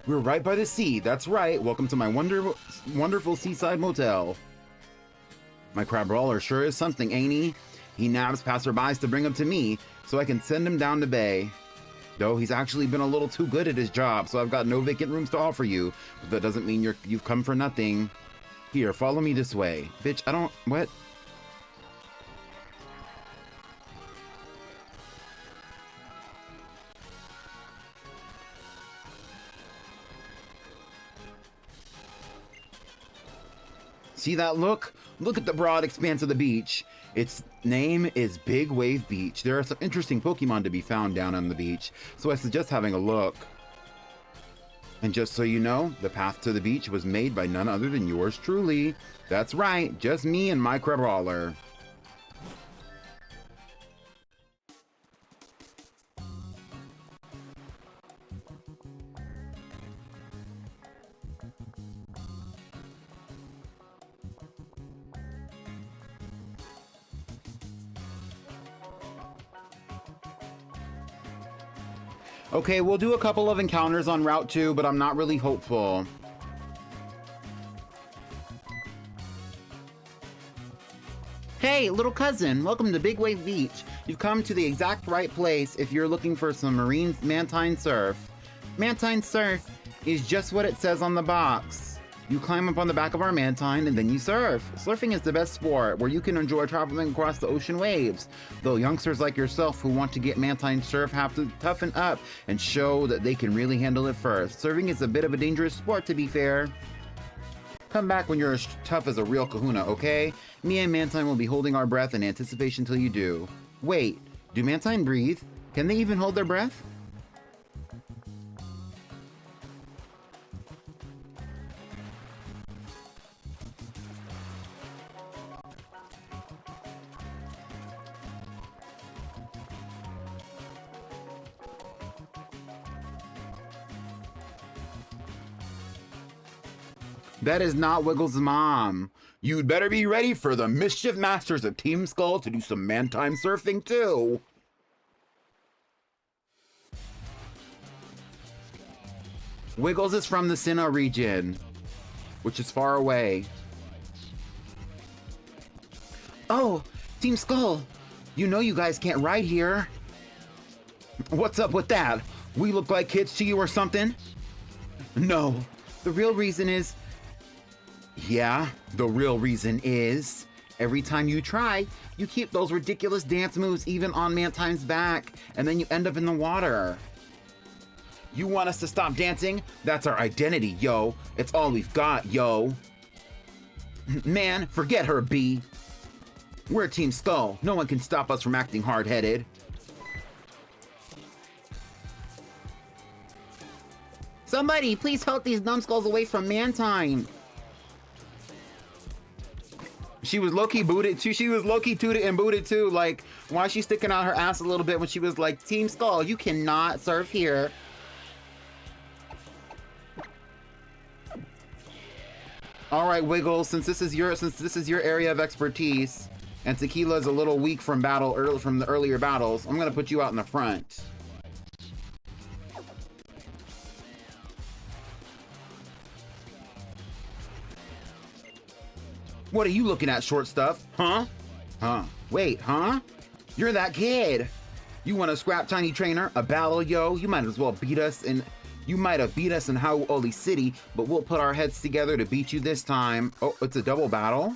We're right by the sea. That's right. Welcome to my wonderful seaside motel. My Crabrawler sure is something, ain't he? He nabs passerbys to bring them to me so I can send him down to bay. Though he's actually been a little too good at his job, so I've got no vacant rooms to offer you. But that doesn't mean you've come for nothing. Here, follow me this way. Bitch, I don't... What? See that look? Look at the broad expanse of the beach. Its name is Big Wave Beach. There are some interesting Pokemon to be found down on the beach, so I suggest having a look. And just so you know, the path to the beach was made by none other than yours truly. That's right, just me and my Crabrawler. Okay, we'll do a couple of encounters on Route 2, but I'm not really hopeful.
Hey, little cousin, welcome to Big Wave Beach. You've come to the exact right place if you're looking for some marine mantine surf. Mantine surf is just what it says on the box. You climb up on the back of our mantine and then you surf. Surfing is the best sport where you can enjoy traveling across the ocean waves. Though youngsters like yourself who want to get mantine surf have to toughen up and show that they can really handle it first. Surfing is a bit of a dangerous sport, to be fair. Come back when you're as tough as a real kahuna, okay? Me and Mantine will be holding our breath in anticipation till you do. Wait, do Mantine breathe? Can they even hold their breath? That is not Wiggles' mom. You'd better be ready for the Mischief Masters of Team Skull to do some mantine surfing too. Wiggles is from the Sinnoh region, which is far away. Oh, Team Skull, you know you guys can't ride here. What's up with that? We look like kids to you or something? No, the real reason is... Yeah, the real reason is, every time you try, you keep those ridiculous dance moves even on Mantine's back, and then you end up in the water. You want us to stop dancing? That's our identity, yo. It's all we've got, yo. Man, forget her, B. We're Team Skull. No one can stop us from acting hard-headed. Somebody, please help these numbskulls away from Mantine.
She was low-key booted too. She was low-key tooted and booted too. Like, why is she sticking out her ass a little bit when she was like, Team Skull, you cannot surf here. All right, Wiggles, since this is your area of expertise, and Tequila's a little weak from the earlier battles, I'm gonna put you out in the front. What are you looking at, short stuff? Huh? Huh? Wait, huh? You're that kid. You want to scrap Tiny Trainer? A battle, yo? You might as well beat us in... You might have beat us in Hau'oli City, but we'll put our heads together to beat you this time. Oh, it's a double battle?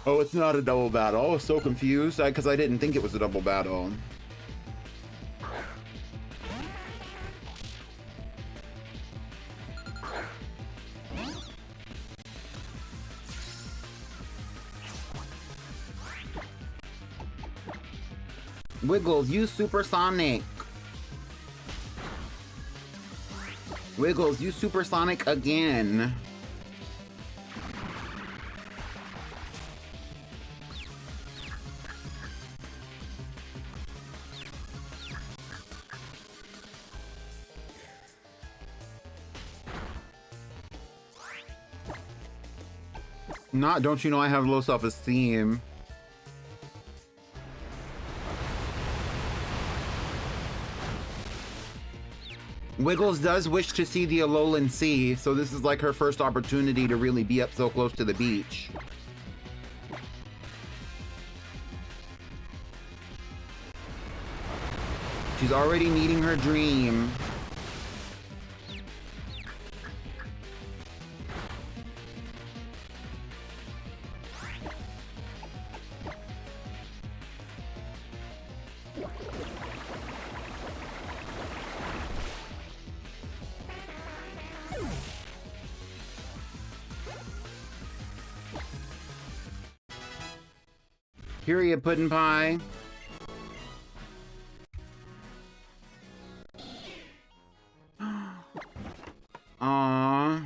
Oh, it's not a double battle. I was so confused because I didn't think it was a double battle. Wiggles, use Supersonic. Wiggles, use Supersonic again. Don't you know I have low self-esteem? Wiggles does wish to see the Alolan Sea, so this is like her first opportunity to really be up so close to the beach. She's already meeting her dream. Period, Puddin' Pie. Aww.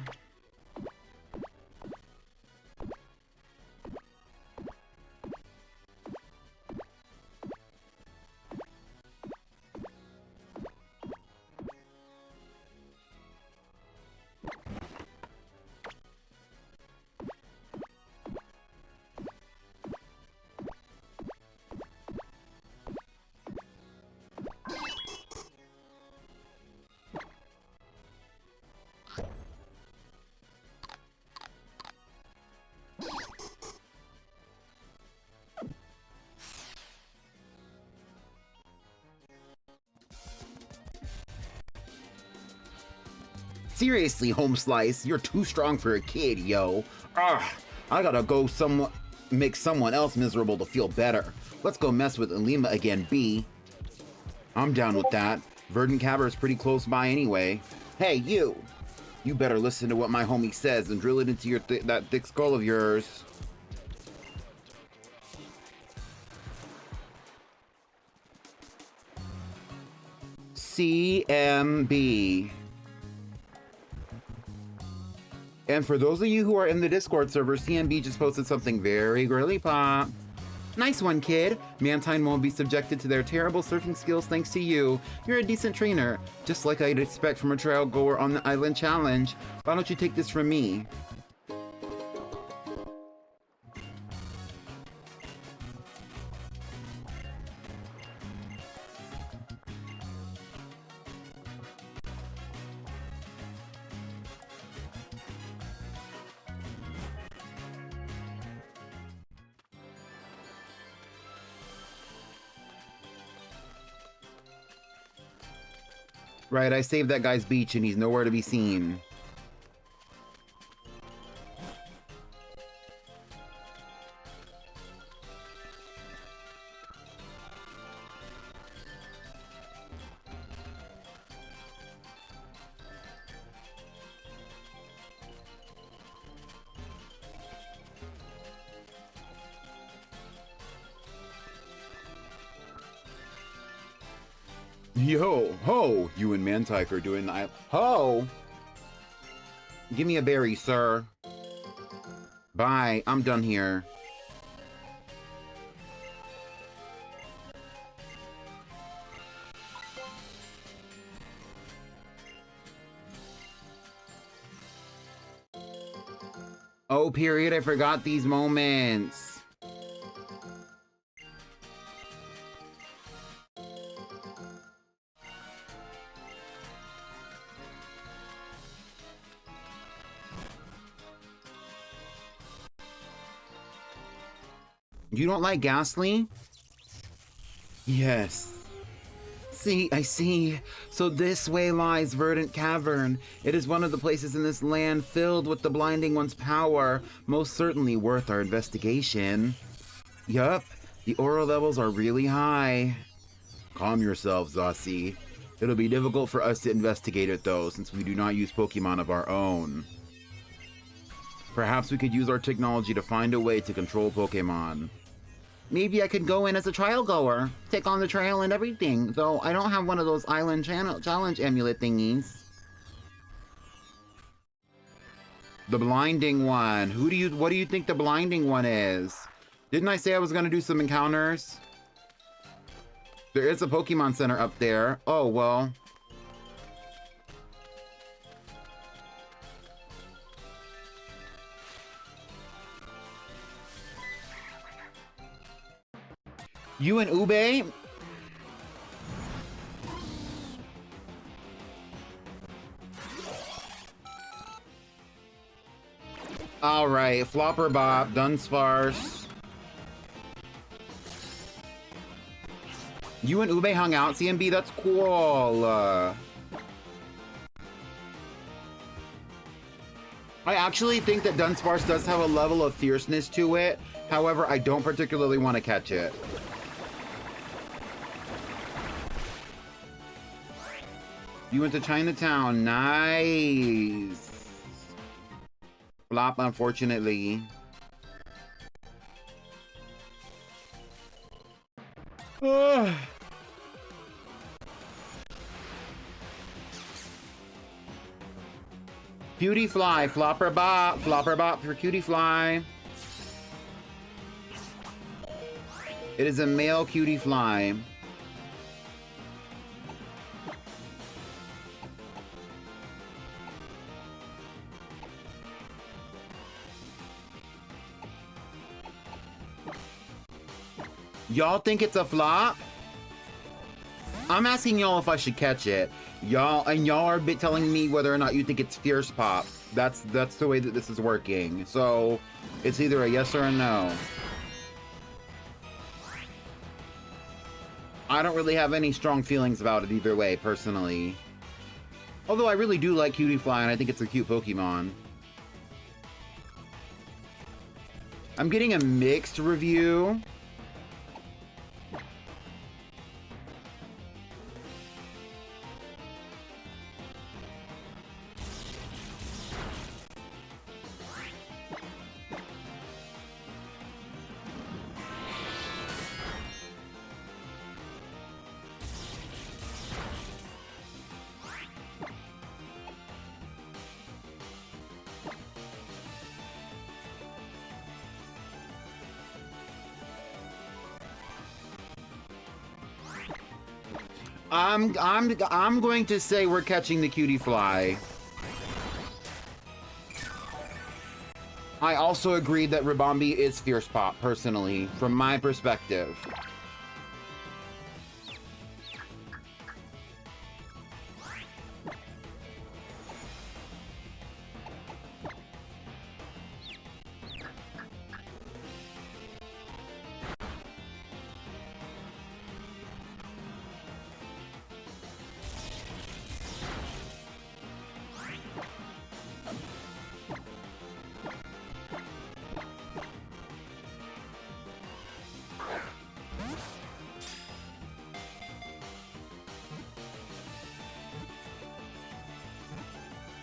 Seriously, Home Slice, you're too strong for a kid, yo. Ugh, I gotta go make someone else miserable to feel better. Let's go mess with Alima again, B. I'm down with that. Verdant Caver's pretty close by anyway. Hey, you! You better listen to what my homie says and drill it into your that thick skull of yours. CMB. And for those of you who are in the Discord server, CMB just posted something very girly pop. Nice one, kid. Mantine won't be subjected to their terrible surfing skills thanks to you. You're a decent trainer, just like I'd expect from a trail goer on the Island Challenge. Why don't you take this from me? Right, I saved that guy's beach and he's nowhere to be seen. Yo, ho! You and Mantike are doing the ho! Give me a berry, sir. Bye, I'm done here. Oh, period, I forgot these moments. You don't like Ghastly? Yes. See, I see. So this way lies Verdant Cavern. It is one of the places in this land filled with the Blinding One's power. Most certainly worth our investigation. Yup, the aura levels are really high. Calm yourself, Zossie. It'll be difficult for us to investigate it though, since we do not use Pokemon of our own. Perhaps we could use our technology to find a way to control Pokemon.
Maybe I could go in as a trial goer, take on the trail and everything, though I don't have one of those island challenge amulet thingies.
The Blinding One. What do you think the Blinding One is? Didn't I say I was gonna do some encounters? There is a Pokemon Center up there. Oh, well. You and Ube? Alright, Flopper Bop, Dunsparce. You and Ube hung out, CMB? That's cool. I actually think that Dunsparce does have a level of fierceness to it. However, I don't particularly want to catch it. You went to Chinatown. Nice. Flop, unfortunately. Cutie Fly, Flopper Bop for Cutie Fly. It is a male Cutie Fly. Y'all think it's a flop? I'm asking y'all if I should catch it. Y'all are telling me whether or not you think it's Fierce Pop. That's the way that this is working. So it's either a yes or a no. I don't really have any strong feelings about it either way, personally. Although I really do like Cutie Fly and I think it's a cute Pokemon. I'm getting a mixed review. I'm going to say we're catching the Cutie Fly. I also agree that Ribombee is Fierce Pop, personally, from my perspective.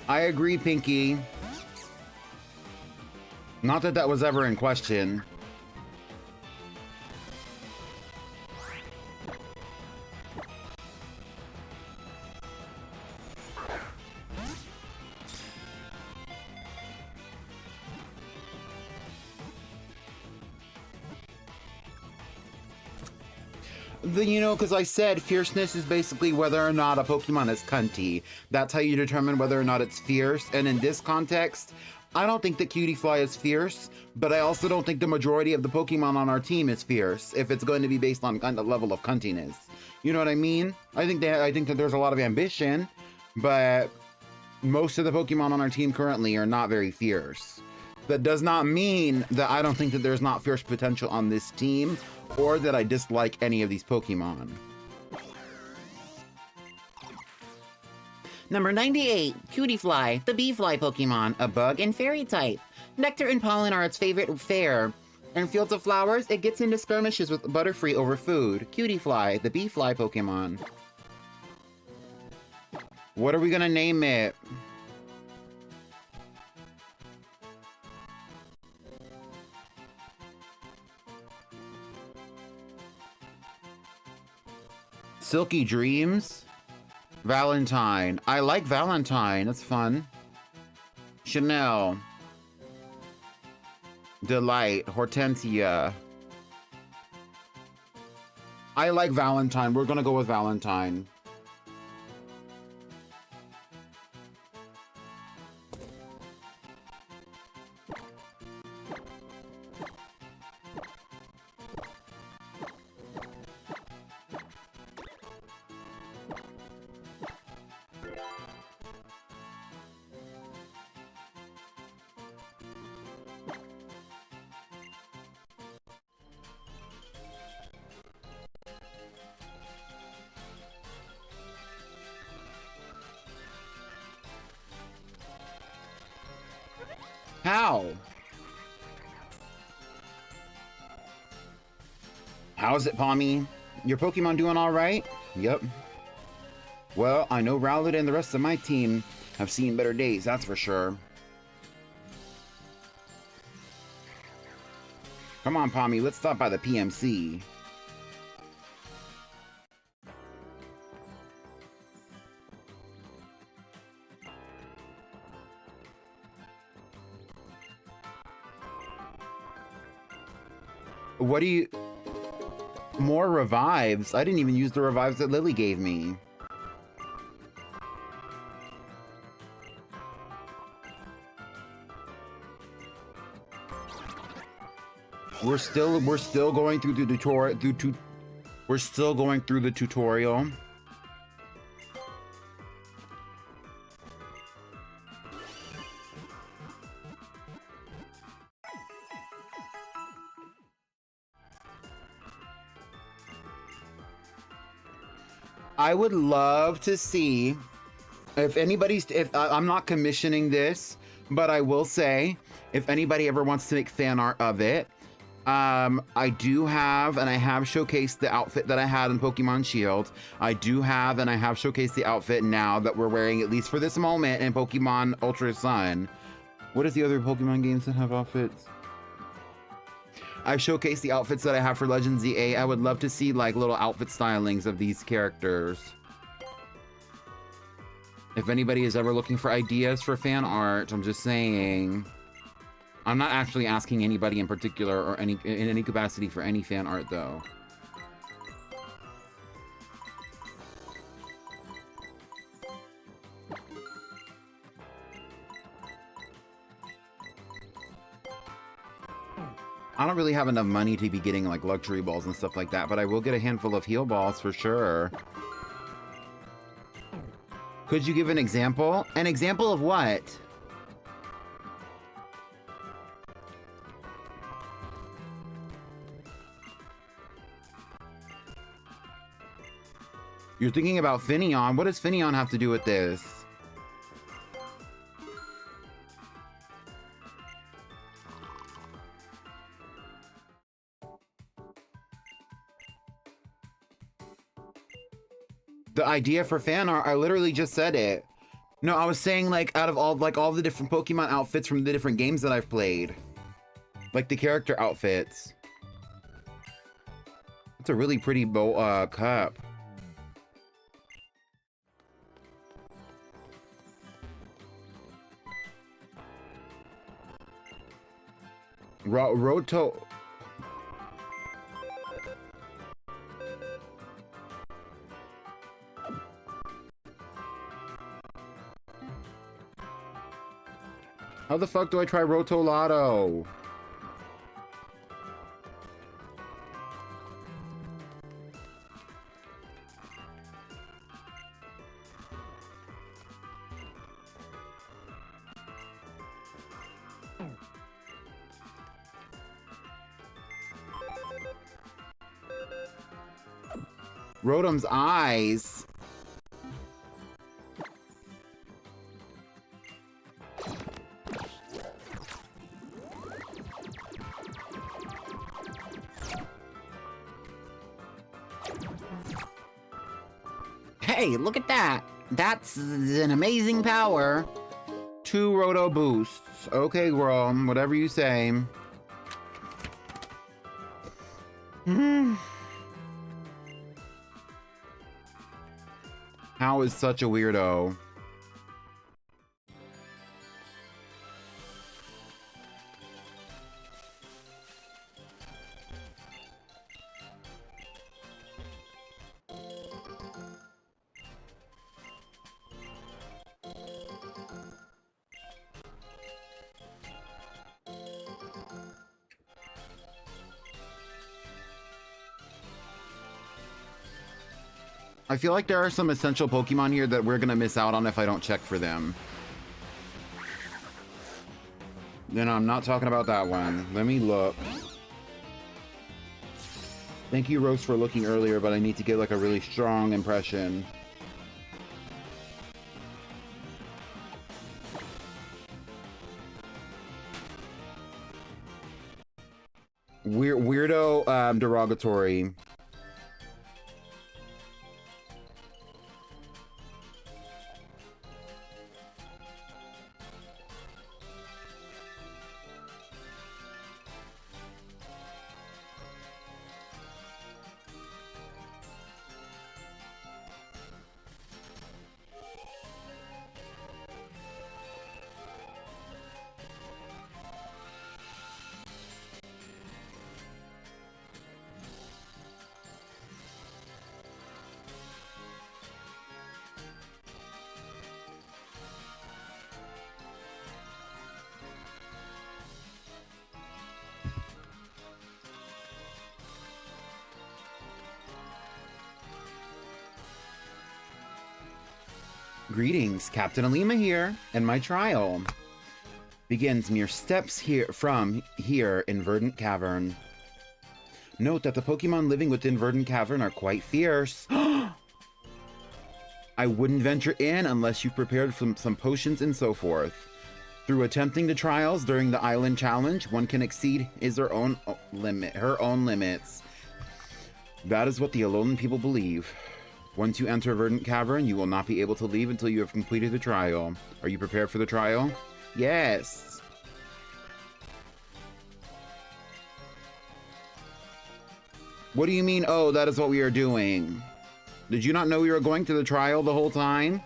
I agree, Pinky. Not that that was ever in question. You know, because I said fierceness is basically whether or not a Pokemon is cunty. That's how you determine whether or not it's fierce. And in this context, I don't think that Cutiefly is fierce, but I also don't think the majority of the Pokemon on our team is fierce if it's going to be based on kind of level of cuntiness. You know what I mean? I think that there's a lot of ambition, but most of the Pokemon on our team currently are not very fierce. That does not mean that I don't think that there's not fierce potential on this team, or that I dislike any of these Pokemon.
Number 98, Cutiefly, the bee-fly Pokemon, a bug and fairy type. Nectar and pollen are its favorite fare. In fields of flowers, it gets into skirmishes with Butterfree over food. Cutiefly, the bee-fly Pokemon.
What are we gonna name it? Silky Dreams? Valentine. I like Valentine. That's fun. Chanel. Delight. Hortensia. I like Valentine. We're gonna go with Valentine. How? How's it, Pommy? Your Pokemon doing all right? Yep. Well, I know Rowlet and the rest of my team have seen better days, that's for sure. Come on, Pommy, let's stop by the PMC. What do you... More revives? I didn't even use the revives that Lily gave me. We're still going through the tutorial. We're still going through the tutorial. I would love to see if I'm not commissioning this, but I will say if anybody ever wants to make fan art of it, I do have, and I have showcased the outfit that I had in Pokemon Shield. I do have, and I have showcased the outfit now that we're wearing, at least for this moment, in Pokemon Ultra Sun. What is the other Pokemon games that have outfits? I've showcased the outfits that I have for Legends ZA. I would love to see like little outfit stylings of these characters. If anybody is ever looking for ideas for fan art, I'm just saying. I'm not actually asking anybody in particular or in any capacity for any fan art though. I don't really have enough money to be getting like luxury balls and stuff like that, but I will get a handful of heal balls for sure. Could you give an example? An example of what? You're thinking about Finneon. What does Finneon have to do with this? The idea for fan art, I literally just said it. No, I was saying like out of all the different Pokemon outfits from the different games that I've played. Like the character outfits. It's a really pretty cup. Roto... How the fuck do I try Rotolotto? Rotom's eyes.
Hey, look at that. That's an amazing power.
2 Roto boosts. Okay, Grom, whatever you say. How is such a weirdo? I feel like there are some essential Pokemon here that we're gonna miss out on if I don't check for them. Then I'm not talking about that one. Let me look. Thank you, Rose, for looking earlier, but I need to get like a really strong impression. Weirdo derogatory. Greetings, Captain Alima here, and my trial begins mere steps from here in Verdant Cavern. Note that the Pokemon living within Verdant Cavern are quite fierce. I wouldn't venture in unless you've prepared some potions and so forth. Through attempting the trials during the island challenge, one can exceed her own limits. That is what the Alolan people believe. Once you enter Verdant Cavern, you will not be able to leave until you have completed the trial. Are you prepared for the trial? Yes! What do you mean, oh, that is what we are doing? Did you not know we were going to the trial the whole time?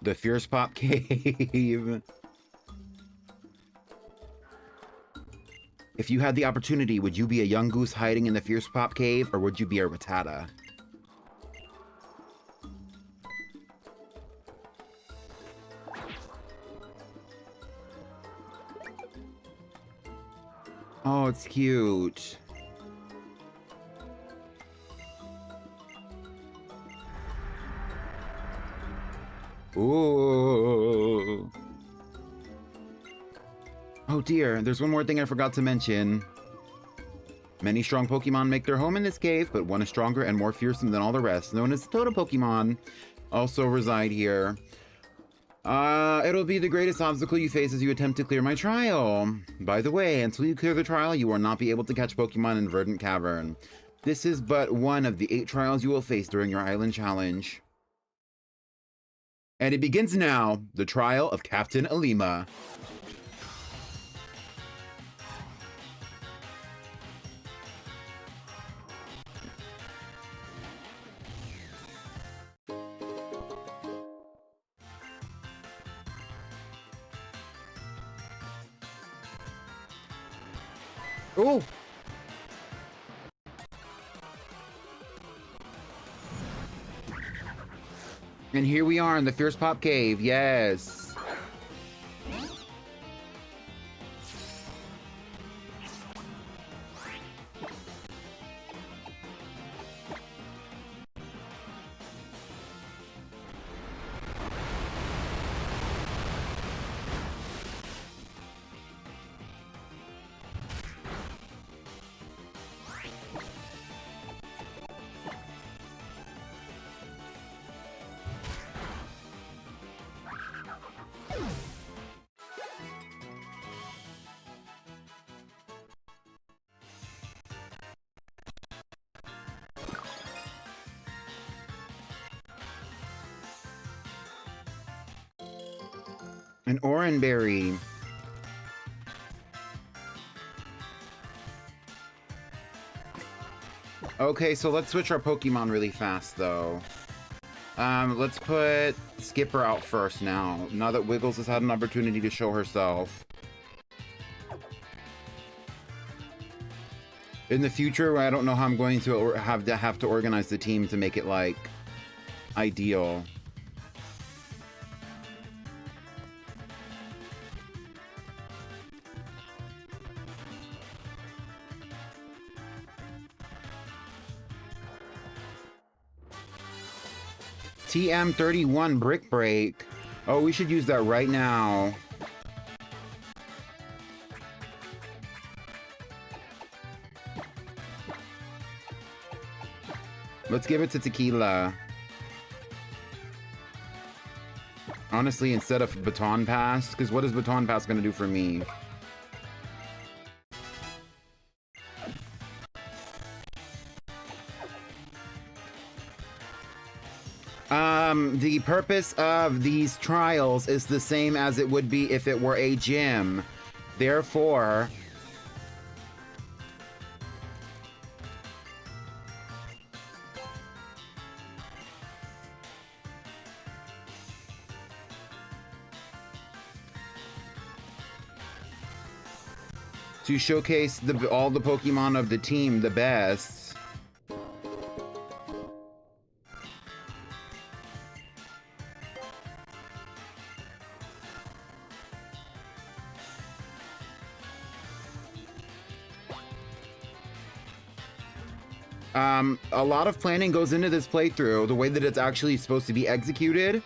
The Fierce Pop Cave. If you had the opportunity, would you be a young goose hiding in the Fierce Pop Cave, or would you be a Rattata? Oh, it's cute. Ooh. Oh dear, there's one more thing I forgot to mention. Many strong Pokemon make their home in this cave, but one is stronger and more fearsome than all the rest, known as the Totem Pokemon, also reside here. It'll be the greatest obstacle you face as you attempt to clear my trial. By the way, until you clear the trial, you will not be able to catch Pokemon in Verdant Cavern. This is but one of the 8 trials you will face during your island challenge. And it begins now, the trial of Captain Alima. Oh! And here we are in the Fierce Pop Cave, yes! An Oranberry. Okay, so let's switch our Pokemon really fast, though. Let's put Skipper out first now that Wiggles has had an opportunity to show herself. In the future, I don't know how I'm going to have to organize the team to make it, like, ideal. TM31 Brick Break. Oh, we should use that right now. Let's give it to Tequila. Honestly, instead of Baton Pass, because what is Baton Pass going to do for me? The purpose of these trials is the same as it would be if it were a gym. Therefore, to showcase all the Pokemon of the team the best. A lot of planning goes into this playthrough, the way that it's actually supposed to be executed.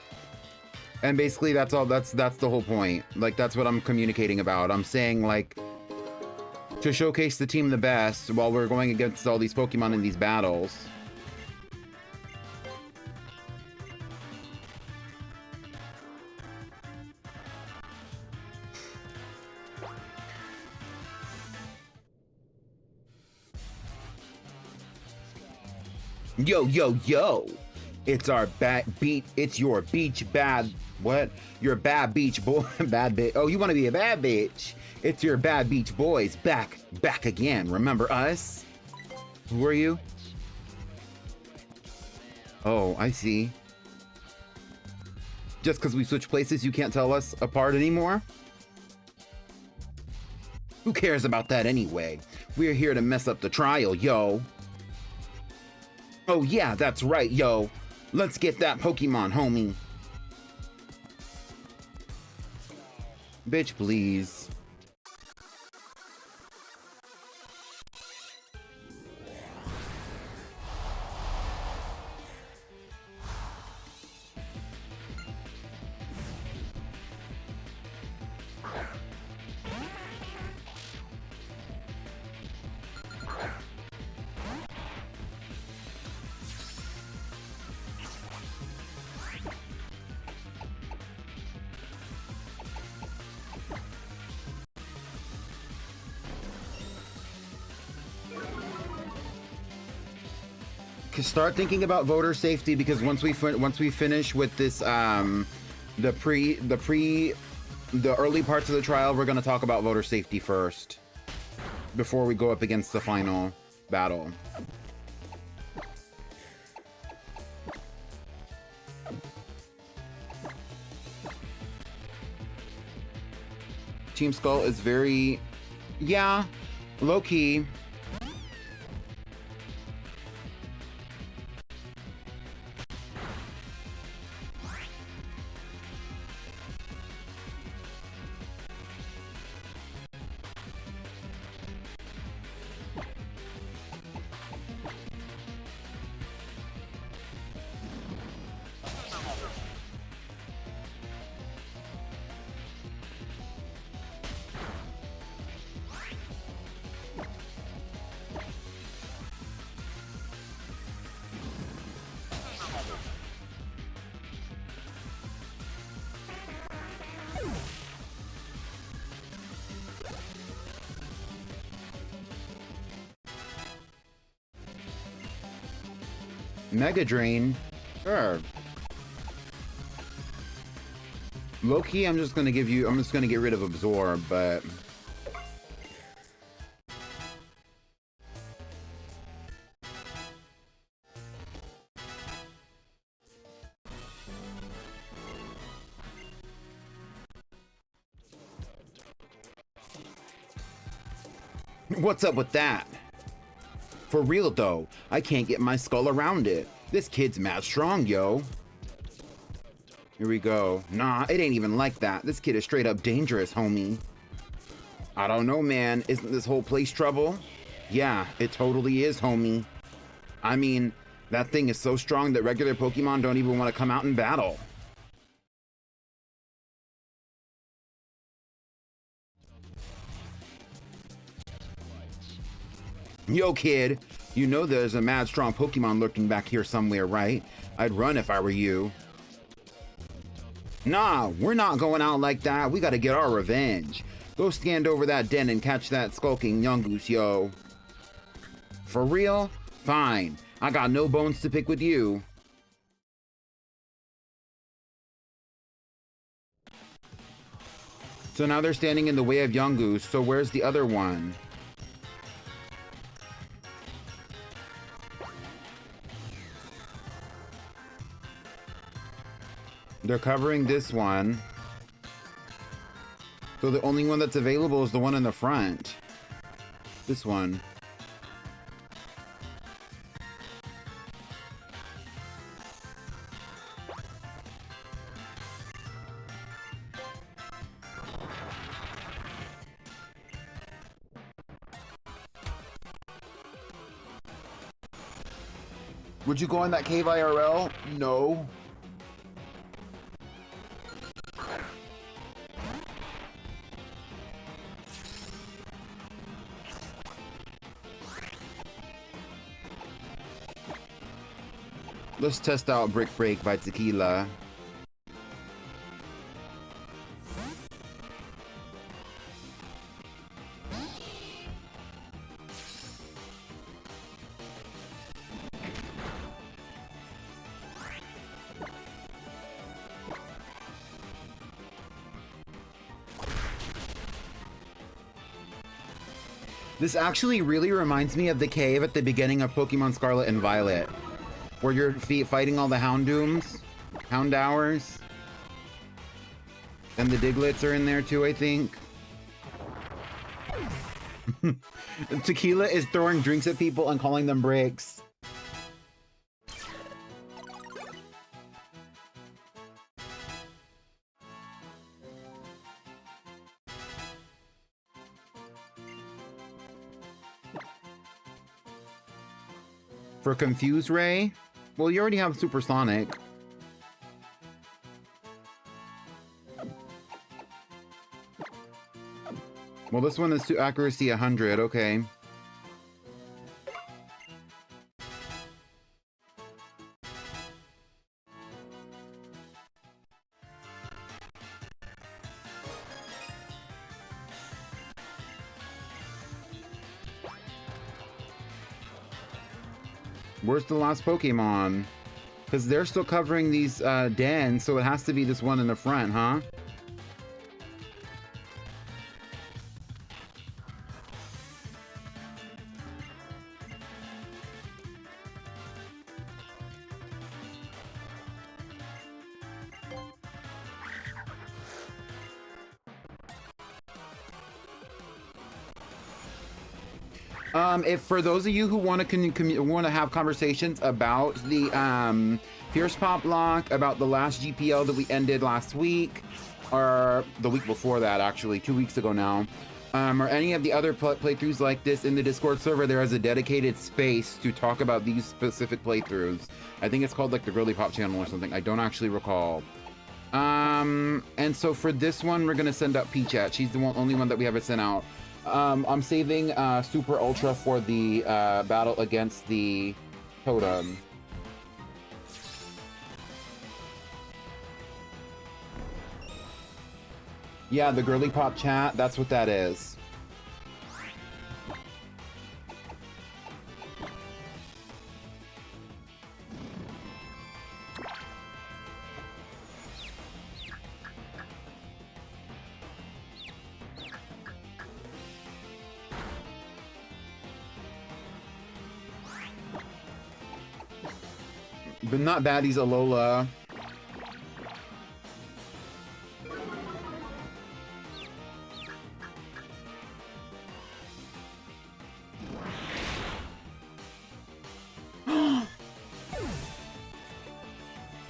And basically that's all, that's the whole point. Like, that's what I'm communicating about. I'm saying, like, to showcase the team the best while we're going against all these Pokemon in these battles. Yo, yo, yo! It's our it's your beach bad, what? Your bad beach boy, bad bitch. Oh, you want to be a bad bitch? It's your bad beach boys back again. Remember us? Who are you? Oh, I see. Just because we switch places, you can't tell us apart anymore? Who cares about that anyway? We're here to mess up the trial, yo. Oh yeah, that's right, yo. Let's get that Pokemon, homie. Bitch, please. Start thinking about voter safety, because once we finish with this the early parts of the trial, we're going to talk about voter safety first before we go up against the final battle. Team Skull is very, yeah, Low key. Mega Drain? Sure. Low-key, I'm just gonna get rid of Absorb, but... What's up with that? For real though, I can't get my skull around it. This kid's mad strong, yo. Here we go. Nah, it ain't even like that. This kid is straight up dangerous, homie. I don't know, man. Isn't this whole place trouble? Yeah, it totally is, homie. I mean, that thing is so strong that regular Pokemon don't even want to come out and battle. Yo, kid, you know there's a mad strong Pokemon lurking back here somewhere, right? I'd run if I were you. Nah, we're not going out like that. We gotta get our revenge. Go stand over that den and catch that skulking Yungoos, yo. For real? Fine. I got no bones to pick with you. So now they're standing in the way of Yungoos, so where's the other one? They're covering this one. So the only one that's available is the one in the front. This one. Would you go in that cave IRL? No. Let's test out Brick Break by Tequila. This actually really reminds me of the cave at the beginning of Pokemon Scarlet and Violet, where you're fighting all the Houndooms, Houndours, and the Diglets are in there too, I think. Tequila is throwing drinks at people and calling them bricks. For Confuse Ray? Well, you already have Supersonic. Well, this one is to accuracy 100, okay. Where's the last Pokemon? Because they're still covering these dens, so it has to be this one in the front, huh? If for those of you who want to have conversations about the Fierce Pop Lock, about the last GPL that we ended last week, or the week before that, actually, 2 weeks ago now, or any of the other playthroughs like this in the Discord server, there is a dedicated space to talk about these specific playthroughs. I think it's called like the Girly Pop channel or something. I don't actually recall. And so for this one, we're gonna send out Peachette. She's the only one that we haven't sent out. I'm saving Super Ultra for the battle against the Totem. Yeah, the Girly Pop chat, that's what that is. But not baddies, Alola.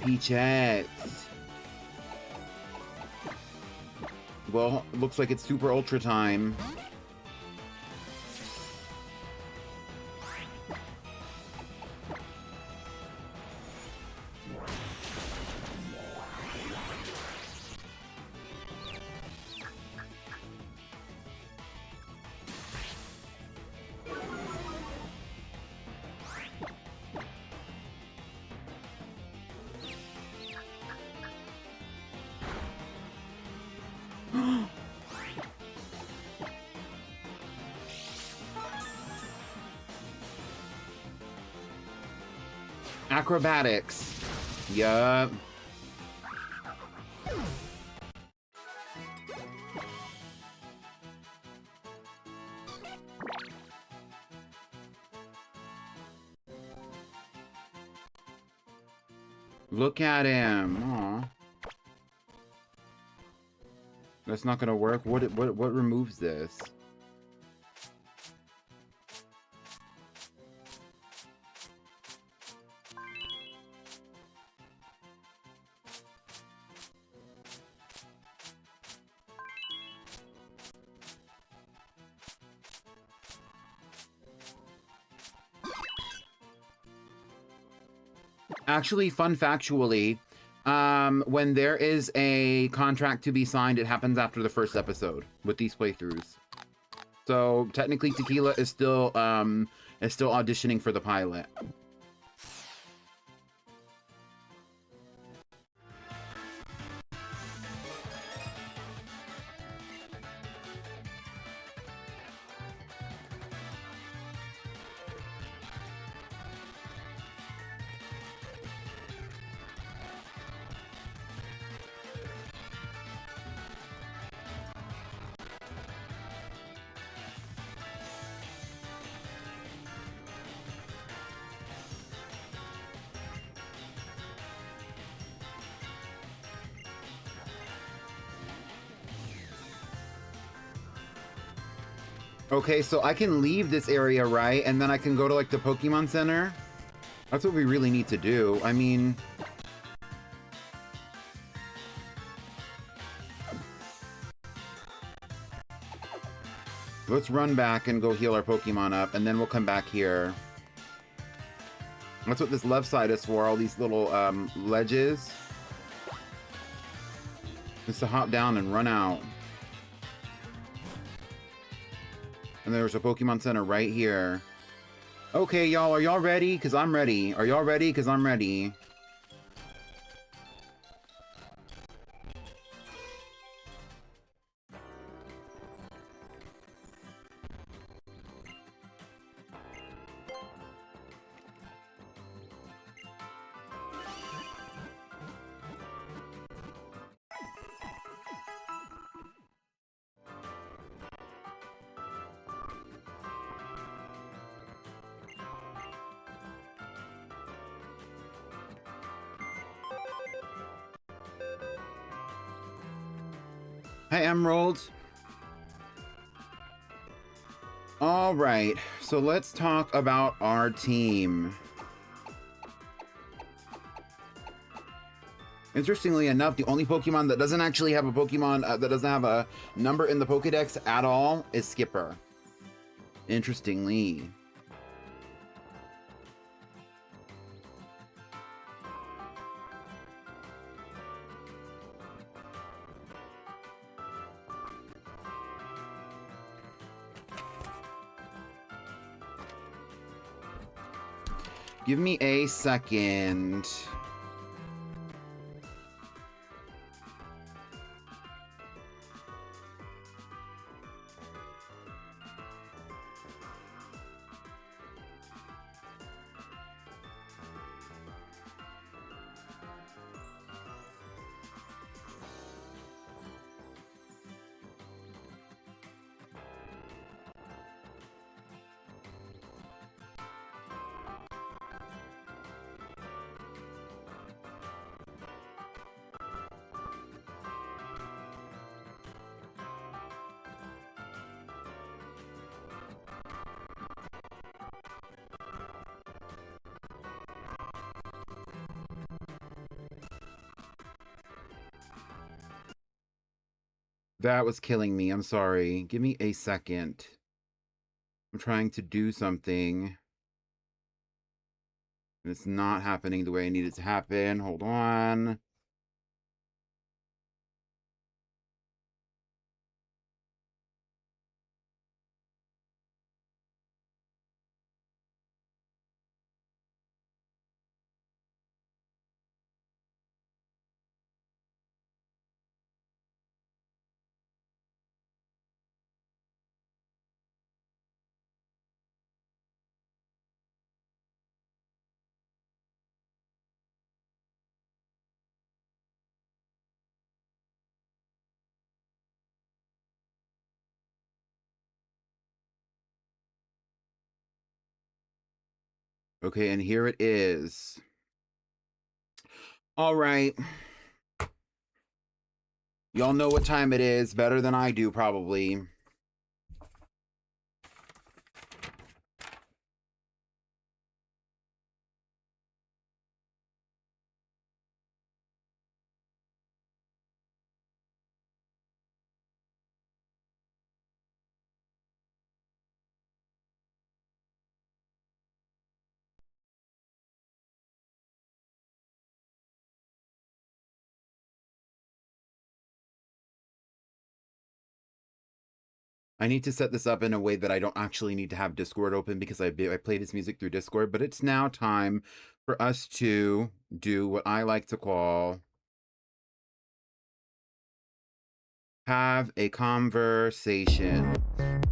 Peachette. Well, looks like it's Super Ultra time. Acrobatics. Yup. Look at him. Aw. That's not gonna work. What removes this? Actually, fun factually, when there is a contract to be signed, it happens after the first episode with these playthroughs. So technically, Tequila is still auditioning for the pilot. Okay, so I can leave this area, right? And then I can go to, like, the Pokemon Center? That's what we really need to do. I mean... let's run back and go heal our Pokemon up, and then we'll come back here. That's what this left side is for, all these little, ledges. Just to hop down and run out. And there's a Pokemon Center right here. Okay, y'all, are y'all ready? Because I'm ready. Are y'all ready? Because I'm ready. Hi, Emerald. All right, so let's talk about our team. Interestingly enough, the only Pokemon that doesn't actually have a Pokemon that doesn't have a number in the Pokedex at all is Skipper. Interestingly. Give me a second. That was killing me. I'm sorry. Give me a second. I'm trying to do something. And it's not happening the way I need it to happen. Hold on. Okay, and here it is. All right. Y'all know what time it is better than I do, probably. I need to set this up in a way that I don't actually need to have Discord open because I play this music through Discord, but it's now time for us to do what I like to call have a conversation.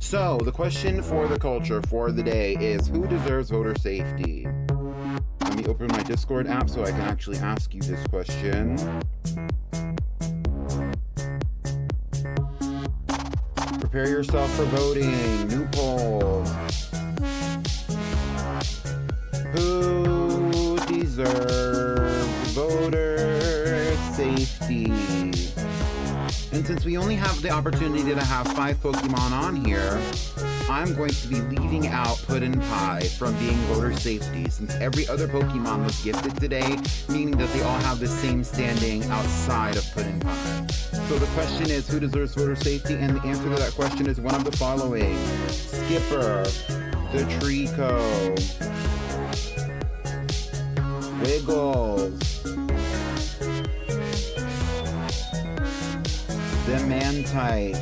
So the question for the culture for the day is, who deserves voter safety? Let me open my Discord app so I can actually ask you this question. Prepare yourself for voting. New poll. Who deserves voter safety? And since we only have the opportunity to have 5 Pokemon on here, I'm going to be leaving out Puddin' Pie from being voter safety, since every other Pokemon was gifted today, meaning that they all have the same standing outside of Puddin' Pie. So the question is, who deserves voter safety? And the answer to that question is one of the following: Skipper, the Trico, Wiggles, the Mantike,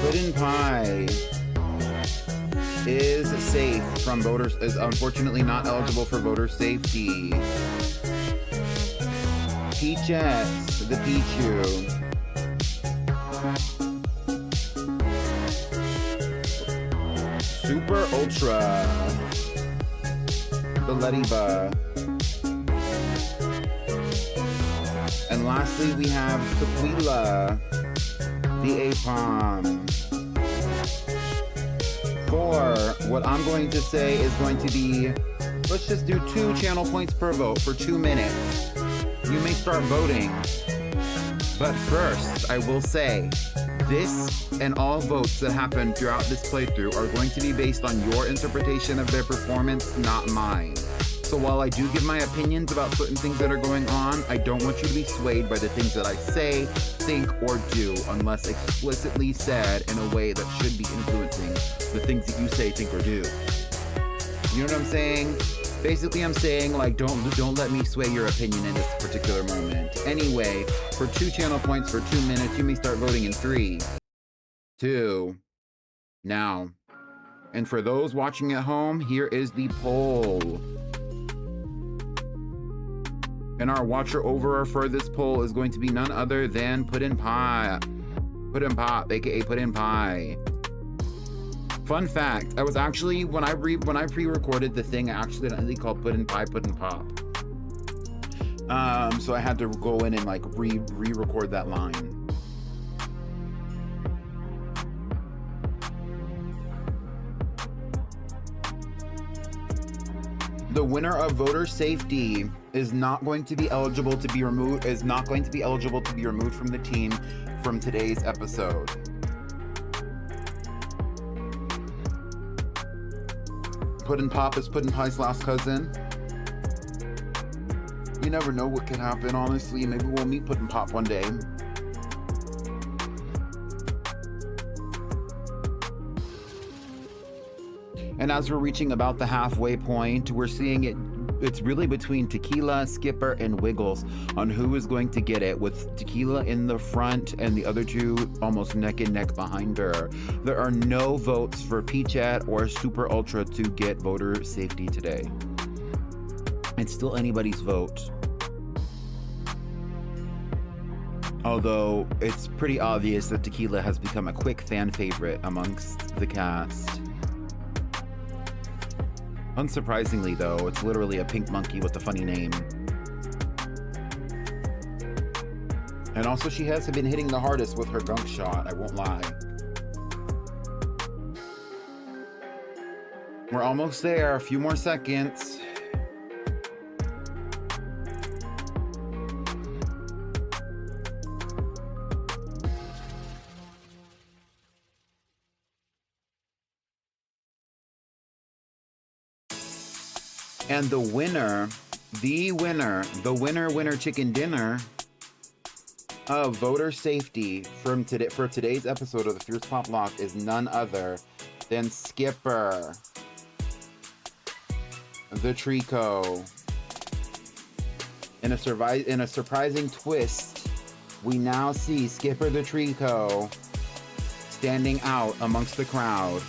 Puddin' Pie is safe from voters, is unfortunately not eligible for voter safety. Peachette, the Pichu, Super Ultra, the Lediba, and lastly we have Tequila, the Apom. For what I'm going to say is going to be, let's just do 2 channel points per vote for 2 minutes. You may start voting, but first I will say, this and all votes that happen throughout this playthrough are going to be based on your interpretation of their performance, not mine. So while I do give my opinions about certain things that are going on, I don't want you to be swayed by the things that I say, think, or do, unless explicitly said in a way that should be influencing the things that you say, think, or do. You know what I'm saying? Basically, I'm saying, like, don't let me sway your opinion in this particular moment. Anyway, for 2 channel points for 2 minutes, you may start voting in 3, 2, now. And for those watching at home, here is the poll. And our watcher over for this poll is going to be none other than Puddin' Pop, aka Puddin' Pie. Fun fact, I was actually, when I pre-recorded the thing, I accidentally called Puddin' Pie Puddin' Pop. So I had to go in and like re-record that line. The winner of voter safety is not going to be eligible to be removed, from the team from today's episode. Puddin' Pop is Puddin' Pie's last cousin. You never know what can happen, honestly. Maybe we'll meet Puddin' Pop one day. And as we're reaching about the halfway point, we're seeing it's really between Tequila, Skipper, and Wiggles on who is going to get it, with Tequila in the front and the other two almost neck and neck behind her. There are no votes for Peachette or Super Ultra to get voter safety today. It's still anybody's vote. Although it's pretty obvious that Tequila has become a quick fan favorite amongst the cast. Unsurprisingly though, it's literally a pink monkey with a funny name. And also she has been hitting the hardest with her gunk shot, I won't lie. We're almost there, a few more seconds. And the winner chicken dinner of voter safety for today's episode of the Fierce Pop Lock is none other than Skipper the Trico. In a surprising twist, we now see Skipper the Trico standing out amongst the crowd.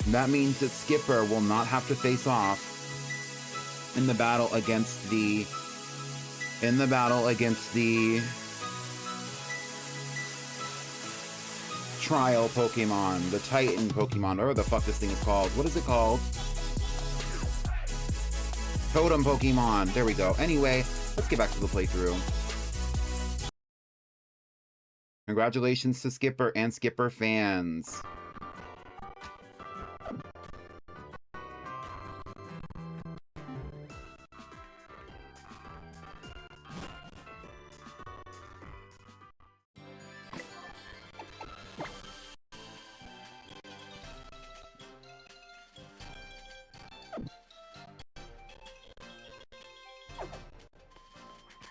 That means that Skipper will not have to face off in the battle against the trial Pokemon, the Titan Pokemon, or whatever the fuck this thing is called. What is it called? Totem Pokemon. There we go. Anyway, let's get back to the playthrough. Congratulations to Skipper and Skipper fans.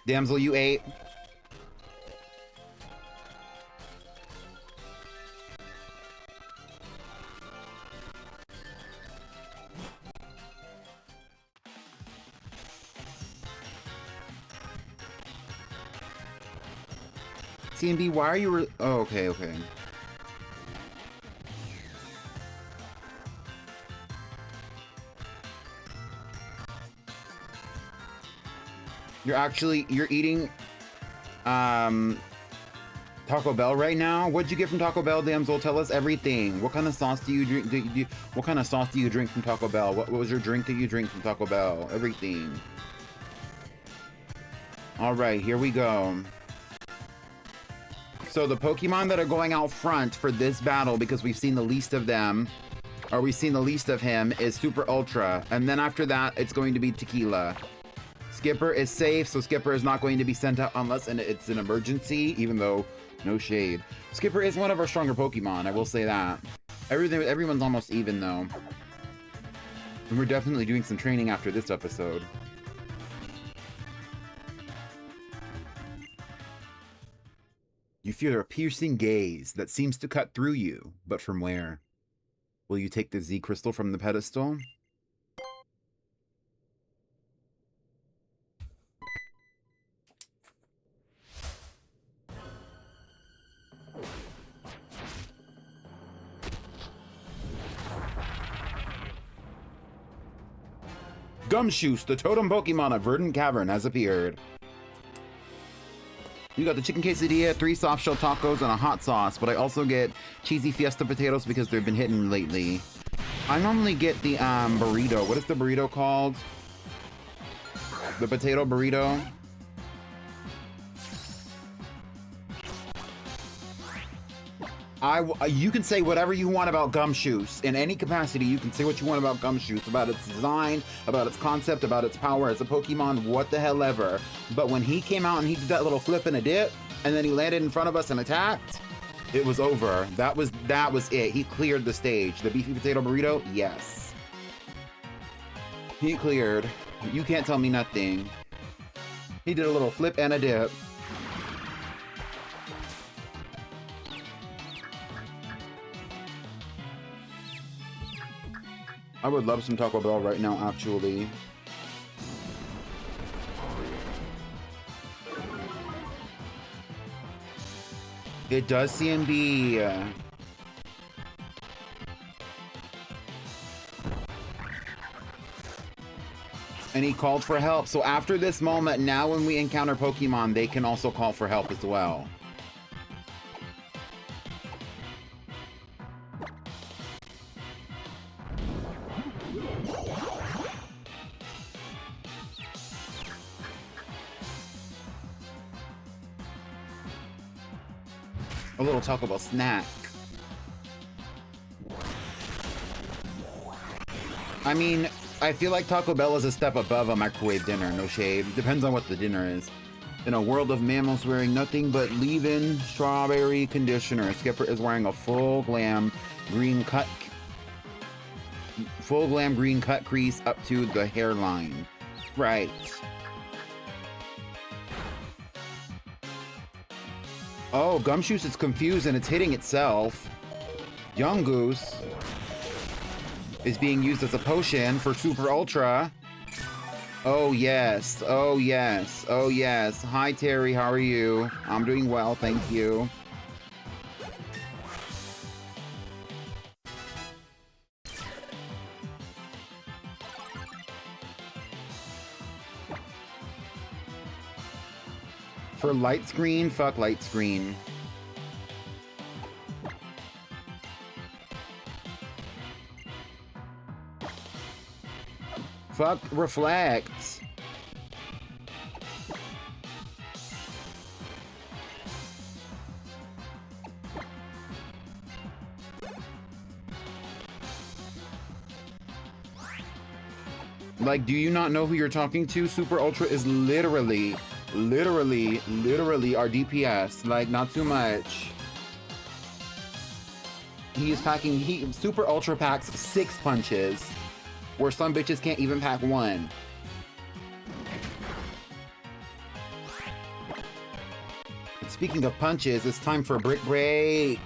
Damsel, you ate. CNB, why are you oh, okay. You're eating Taco Bell right now? What'd you get from Taco Bell, Damsel? Tell us everything. What kind of sauce do you drink? What kind of sauce do you drink from Taco Bell? What was your drink that you drink from Taco Bell? Everything. All right, here we go. So the Pokemon that are going out front for this battle, because we've seen the least of them, or we've seen the least of him, is Super Ultra. And then after that, it's going to be Tequila. Skipper is safe, so Skipper is not going to be sent out unless it's an emergency, even though No shade. Skipper is one of our stronger Pokemon, I will say that. Everyone's almost even, though. And we're definitely doing some training after this episode. You feel a piercing gaze that seems to cut through you, but from where? Will you take the Z crystal from the pedestal? Gumshoos, the totem Pokemon of Verdant Cavern, has appeared. You got the chicken quesadilla, 3 soft shell tacos, and a hot sauce, but I also get cheesy fiesta potatoes because they've been hitting lately. I normally get the burrito. What is the burrito called? The potato burrito? You can say whatever you want about Gumshoos. In any capacity, you can say what you want about Gumshoos, about its design, about its concept, about its power as a Pokemon, what the hell ever. But when he came out and he did that little flip and a dip, and then he landed in front of us and attacked, it was over. That was it. He cleared the stage. The beefy potato burrito, yes. He cleared. You can't tell me nothing. He did a little flip and a dip. I would love some Taco Bell right now, actually. It does CMB. And he called for help. So after this moment, now when we encounter Pokemon, they can also call for help as well. A little Taco Bell snack. I mean, I feel like Taco Bell is a step above a microwave dinner, no shade. Depends on what the dinner is. In a world of mammals wearing nothing but leave-in strawberry conditioner, Skipper is wearing a full glam green cut crease up to the hairline. Right. Oh, Gumshoos is confused and it's hitting itself. Young Goose is being used as a potion for Super Ultra. Oh yes, oh yes, oh yes. Hi Terry, how are you? I'm doing well, thank you. For light screen, fuck light screen. Fuck reflect. Like, do you not know who you're talking to? Super Ultra is literally our DPS. Like, not too much. Super Ultra packs 6 punches, where some bitches can't even pack 1. And speaking of punches, it's time for a brick break.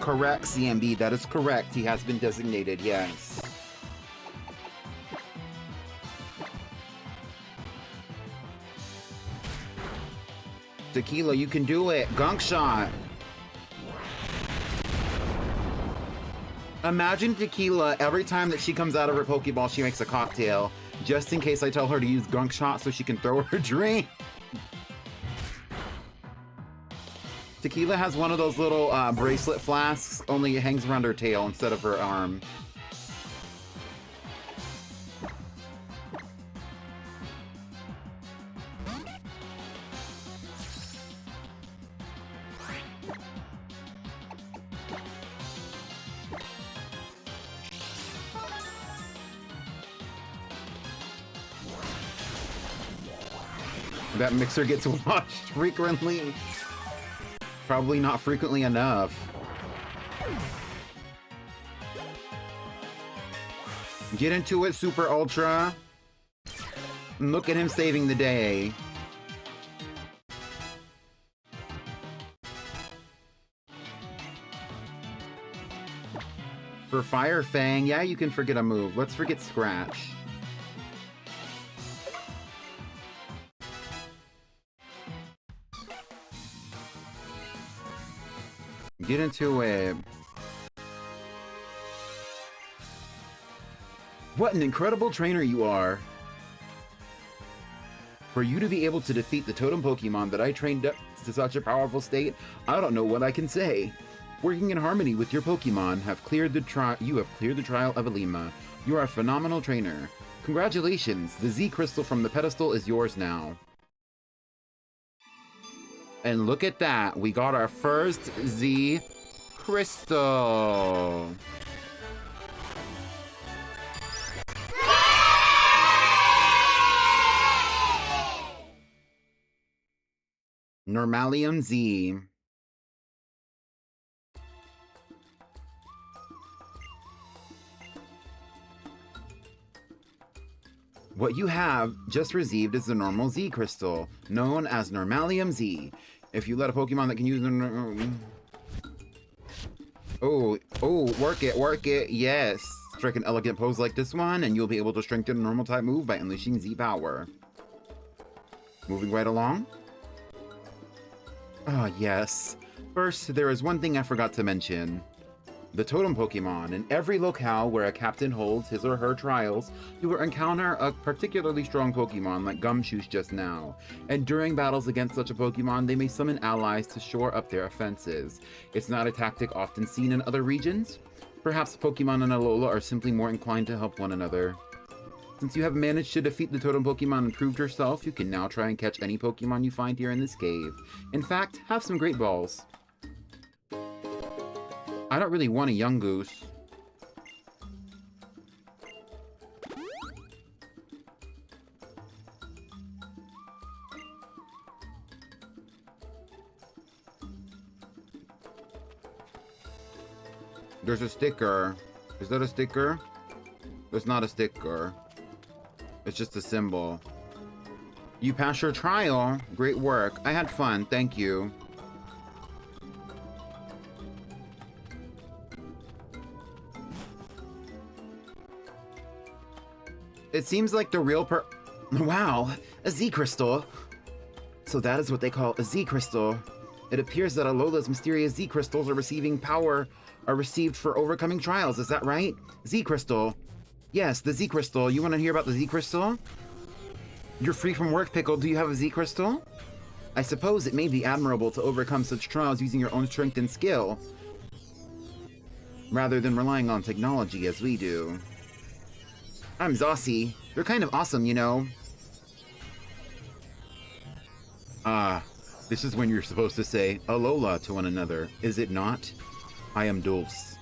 Correct, CMB. That is correct. He has been designated, yes. Tequila, you can do it. Gunk shot. Imagine Tequila, every time that she comes out of her Pokeball, she makes a cocktail. Just in case I tell her to use Gunk shot so she can throw her drink. Tequila has one of those little bracelet flasks, only it hangs around her tail instead of her arm. That mixer gets washed frequently. Probably not frequently enough. Get into it, Super Ultra. Look at him saving the day. For Fire Fang, yeah, you can forget a move. Let's forget Scratch. Get into it. What an incredible trainer you are! For you to be able to defeat the totem Pokemon that I trained up to such a powerful state, I don't know what I can say. Working in harmony with your Pokemon, you have cleared the trial of Alima. You are a phenomenal trainer. Congratulations, the Z Crystal from the pedestal is yours now. And look at that, we got our first Z Crystal. Normalium Z. What you have just received is the normal Z Crystal, known as Normalium Z. If you let a Pokemon that can use work it, yes. Strike an elegant pose like this one, and you'll be able to strengthen a normal type move by unleashing Z power. Moving right along. Ah, yes. First, there is one thing I forgot to mention. The totem Pokemon. In every locale where a captain holds his or her trials, you will encounter a particularly strong Pokemon like Gumshoos just now. And during battles against such a Pokemon, they may summon allies to shore up their offenses. It's not a tactic often seen in other regions. Perhaps Pokemon and Alola are simply more inclined to help one another. Since you have managed to defeat the totem Pokemon and proved yourself, you can now try and catch any Pokemon you find here in this cave. In fact, have some great balls. I don't really want a young goose. There's a sticker. Is that a sticker? There's not a sticker. It's just a symbol. You passed your trial. Great work. I had fun. Thank you. It seems like the real Wow, a Z Crystal. So that is what they call a Z Crystal. It appears that Alola's mysterious Z Crystals are received for overcoming trials, is that right? Z Crystal. Yes, the Z Crystal. You want to hear about the Z Crystal? You're free from work, Pickle. Do you have a Z Crystal? I suppose it may be admirable to overcome such trials using your own strength and skill, rather than relying on technology as we do. I'm Zossie. You're kind of awesome, you know. This is when you're supposed to say Alola to one another, is it not? I am Dulce.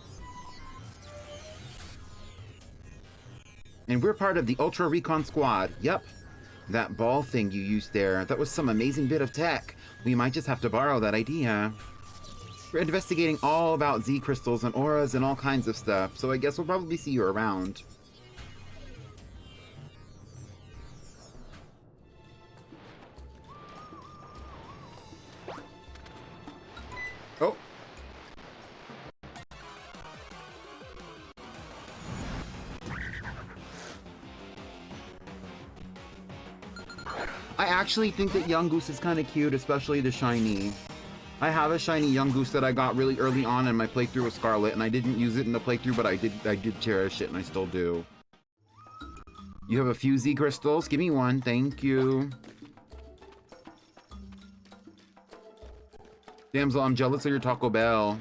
And we're part of the Ultra Recon Squad. Yup. That ball thing you used there, that was some amazing bit of tech. We might just have to borrow that idea. We're investigating all about Z crystals and auras and all kinds of stuff, so I guess we'll probably see you around. Oh. I actually think that Young Goose is kind of cute, especially the shiny. I have a shiny Young Goose that I got really early on in my playthrough with Scarlet, and I didn't use it in the playthrough, but I did cherish it, and I still do. You have a few Z crystals? Give me one, thank you. Damsel, I'm jealous of your Taco Bell.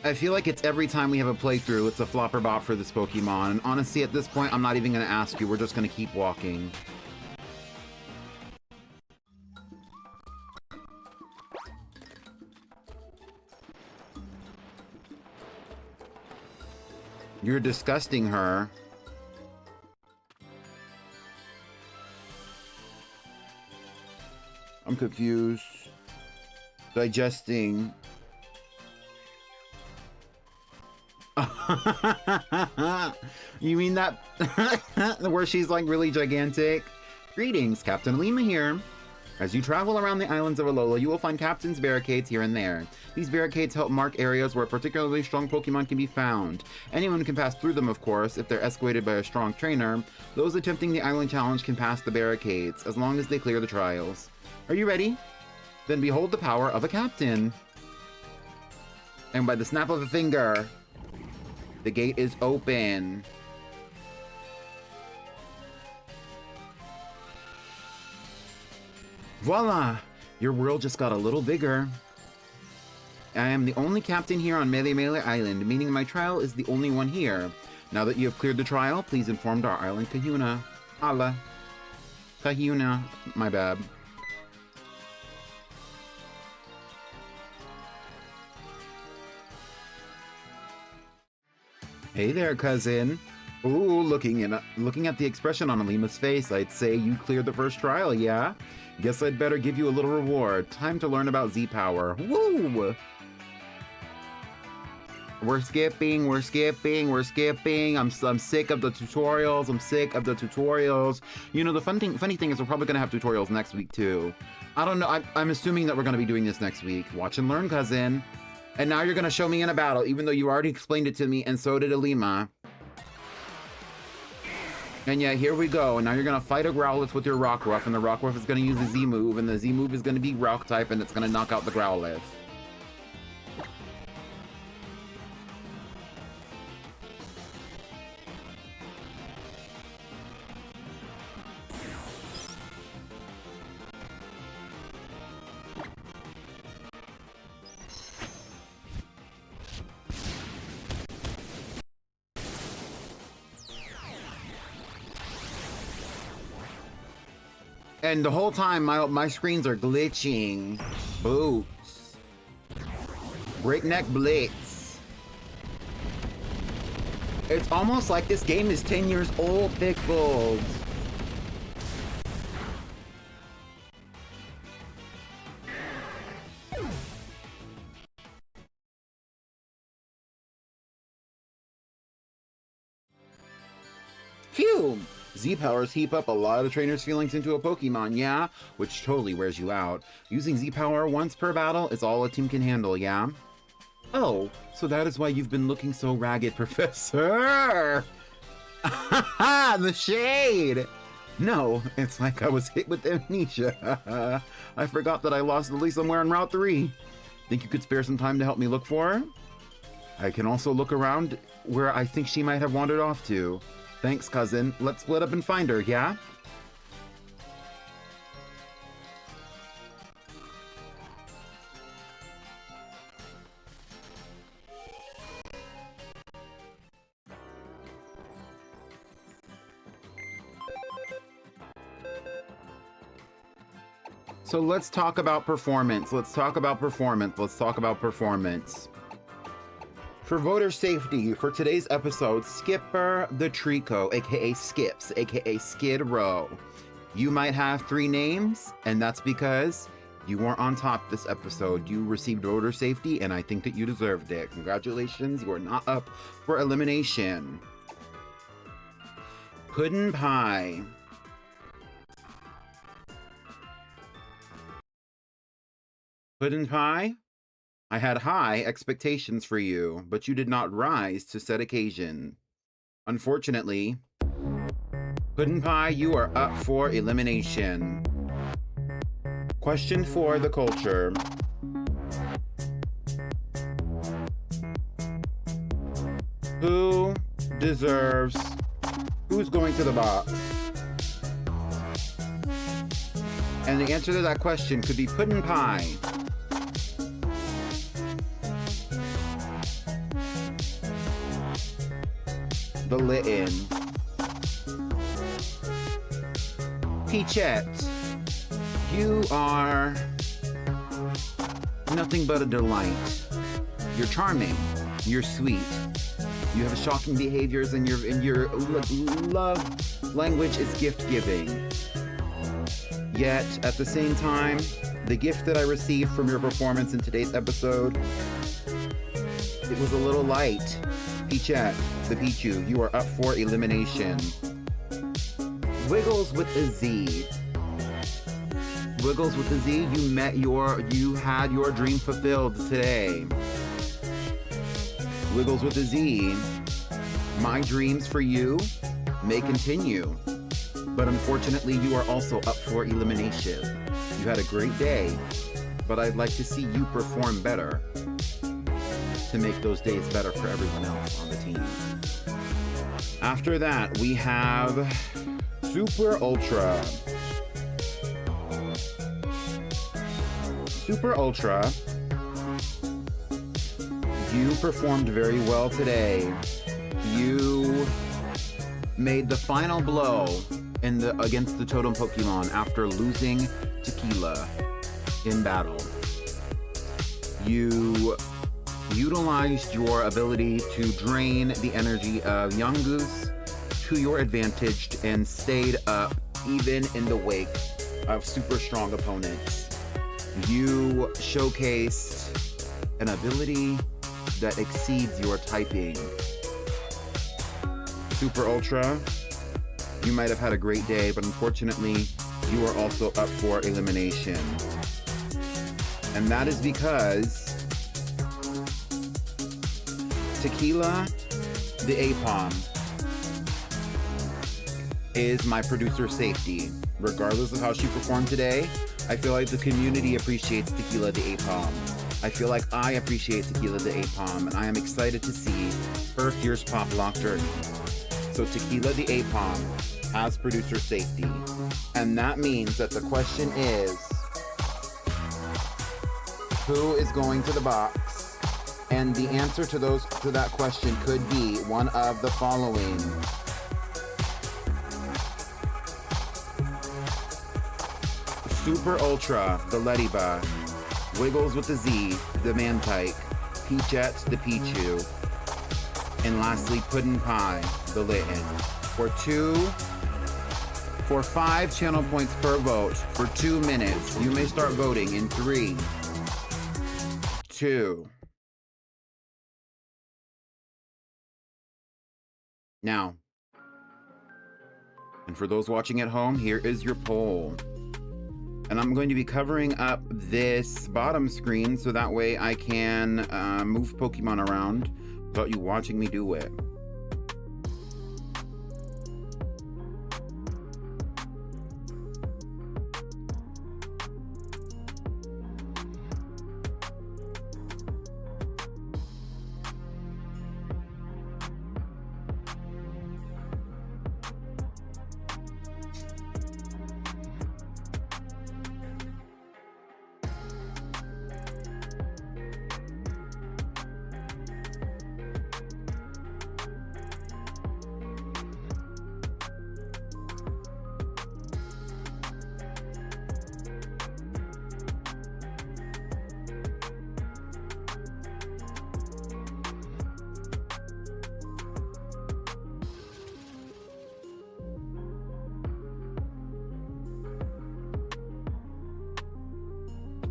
I feel like it's every time we have a playthrough, it's a flopper bop for this Pokemon. And honestly, at this point, I'm not even going to ask you. We're just going to keep walking. You're disgusting her. I'm confused. Digesting. You mean that where she's like really gigantic? Greetings, Captain Lima here. As you travel around the islands of Alola, you will find captain's barricades here and there. These barricades help mark areas where particularly strong Pokemon can be found. Anyone can pass through them, of course, if they're escorted by a strong trainer. Those attempting the island challenge can pass the barricades, as long as they clear the trials. Are you ready? Then behold the power of a captain. And by the snap of a finger, the gate is open. Voila! Your world just got a little bigger. I am the only captain here on Hau'oli-Moly Island, meaning my trial is the only one here. Now that you have cleared the trial, please inform our island kahuna. Hala. Kahuna. My bad. Hey there, cousin. Ooh, looking at the expression on Alima's face, I'd say you cleared the first trial, yeah? Guess I'd better give you a little reward. Time to learn about Z-Power. Woo! We're skipping. I'm sick of the tutorials. You know, the funny thing is we're probably gonna have tutorials next week too. I don't know, I'm assuming that we're gonna be doing this next week. Watch and learn, cousin. And now you're gonna show me in a battle, even though you already explained it to me, and so did Alima. And yeah, here we go. And now you're gonna fight a Growlithe with your Rockruff, and the Rockruff is gonna use a Z-move, and the Z-move is gonna be Rock type, and it's gonna knock out the Growlithe. And the whole time, my screens are glitching. Boots. Breakneck Blitz. It's almost like this game is 10 years old, Pickles. Phew! Z-powers heap up a lot of trainers' feelings into a Pokemon, yeah? Which totally wears you out. Using Z-power once per battle is all a team can handle, yeah? Oh, so that is why you've been looking so ragged, Professor! The shade! No, it's like I was hit with amnesia. I forgot that I lost Lily somewhere on Route 3. Think you could spare some time to help me look for her? I can also look around where I think she might have wandered off to. Thanks, cousin. Let's split up and find her, yeah? So let's talk about performance. For voter safety, for today's episode, Skipper the Trico, aka Skips, aka Skid Row. You might have 3 names, and that's because you weren't on top this episode. You received voter safety, and I think that you deserved it. Congratulations, you are not up for elimination. Puddin' Pie. Puddin' Pie? I had high expectations for you, but you did not rise to said occasion. Unfortunately, Puddin' Pie, you are up for elimination. Question for the culture. Who deserves... Who's going to the box? And the answer to that question could be Puddin' Pie, the Litten, Peachette, you are nothing but a delight. You're charming, you're sweet, You have shocking behaviors, and your love language is gift giving. Yet at the same time, the gift that I received from your performance in today's episode, it was a little light. Peachette, the Pichu, you are up for elimination. Wiggles with a Z. Wiggles with a Z, you had your dream fulfilled today. Wiggles with a Z, my dreams for you may continue, but unfortunately you are also up for elimination. You had a great day, but I'd like to see you perform better to make those days better for everyone else on the team. After that, we have Super Ultra. Super Ultra, you performed very well today. You made the final blow against the totem Pokemon after losing Tequila in battle. You utilized your ability to drain the energy of Yungoos to your advantage and stayed up even in the wake of super strong opponents. You showcased an ability that exceeds your typing. Super Ultra, you might have had a great day, but unfortunately, you are also up for elimination. And that is because Tequila, the Apom, is my producer safety. Regardless of how she performed today, I feel like the community appreciates Tequila the Apom. I feel like I appreciate Tequila the Apom, and I am excited to see her Fierce Pop Lock journey. So Tequila the Apom has producer safety. And that means that the question is, who is going to the box? And the answer to that question could be one of the following. Super Ultra, the Ladybug, Wiggles with the Z, the Mantike, Peachette, the Pichu, and lastly, Puddin' Pie, the Litten. For 5 channel points per vote for 2 minutes. You may start voting in 3, 2. Now, and for those watching at home, here is your poll. And I'm going to be covering up this bottom screen so that way I can move Pokemon around without you watching me do it.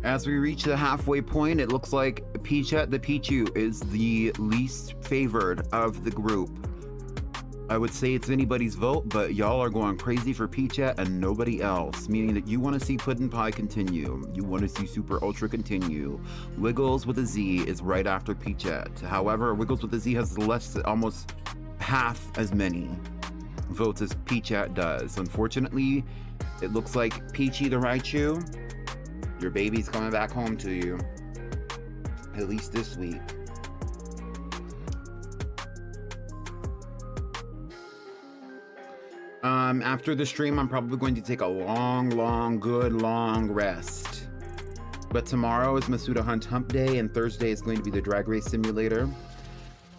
As we reach the halfway point, it looks like Peachette the Pichu is the least favored of the group. I would say it's anybody's vote, but y'all are going crazy for Peachette and nobody else, meaning that you want to see Puddin' Pie continue. You want to see Super Ultra continue. Wiggles with a Z is right after Peachette. However, Wiggles with a Z has almost half as many votes as Peachette does. Unfortunately, it looks like Peachy the Raichu, your baby's coming back home to you, at least this week. After the stream, I'm probably going to take a good long rest. But tomorrow is Masuda Hunt Hump Day, and Thursday is going to be the Drag Race Simulator.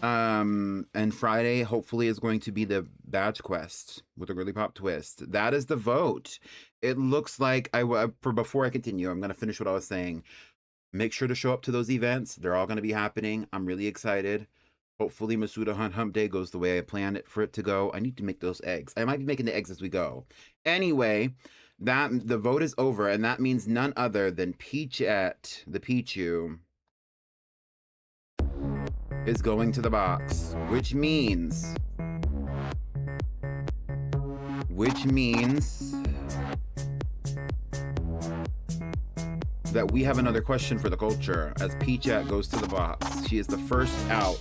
And Friday, hopefully, is going to be the Badge Quest with a Girly Pop twist. That is the vote. It looks like before I continue, I'm going to finish what I was saying. Make sure to show up to those events. They're all going to be happening. I'm really excited. Hopefully Masuda Hunt Hump Day goes the way I planned it for it to go. I need to make those eggs. I might be making the eggs as we go. Anyway, the vote is over, and that means none other than Peachette, the Pichu, is going to the box, which means that we have another question for the culture as Peachette goes to the box. She is the first out.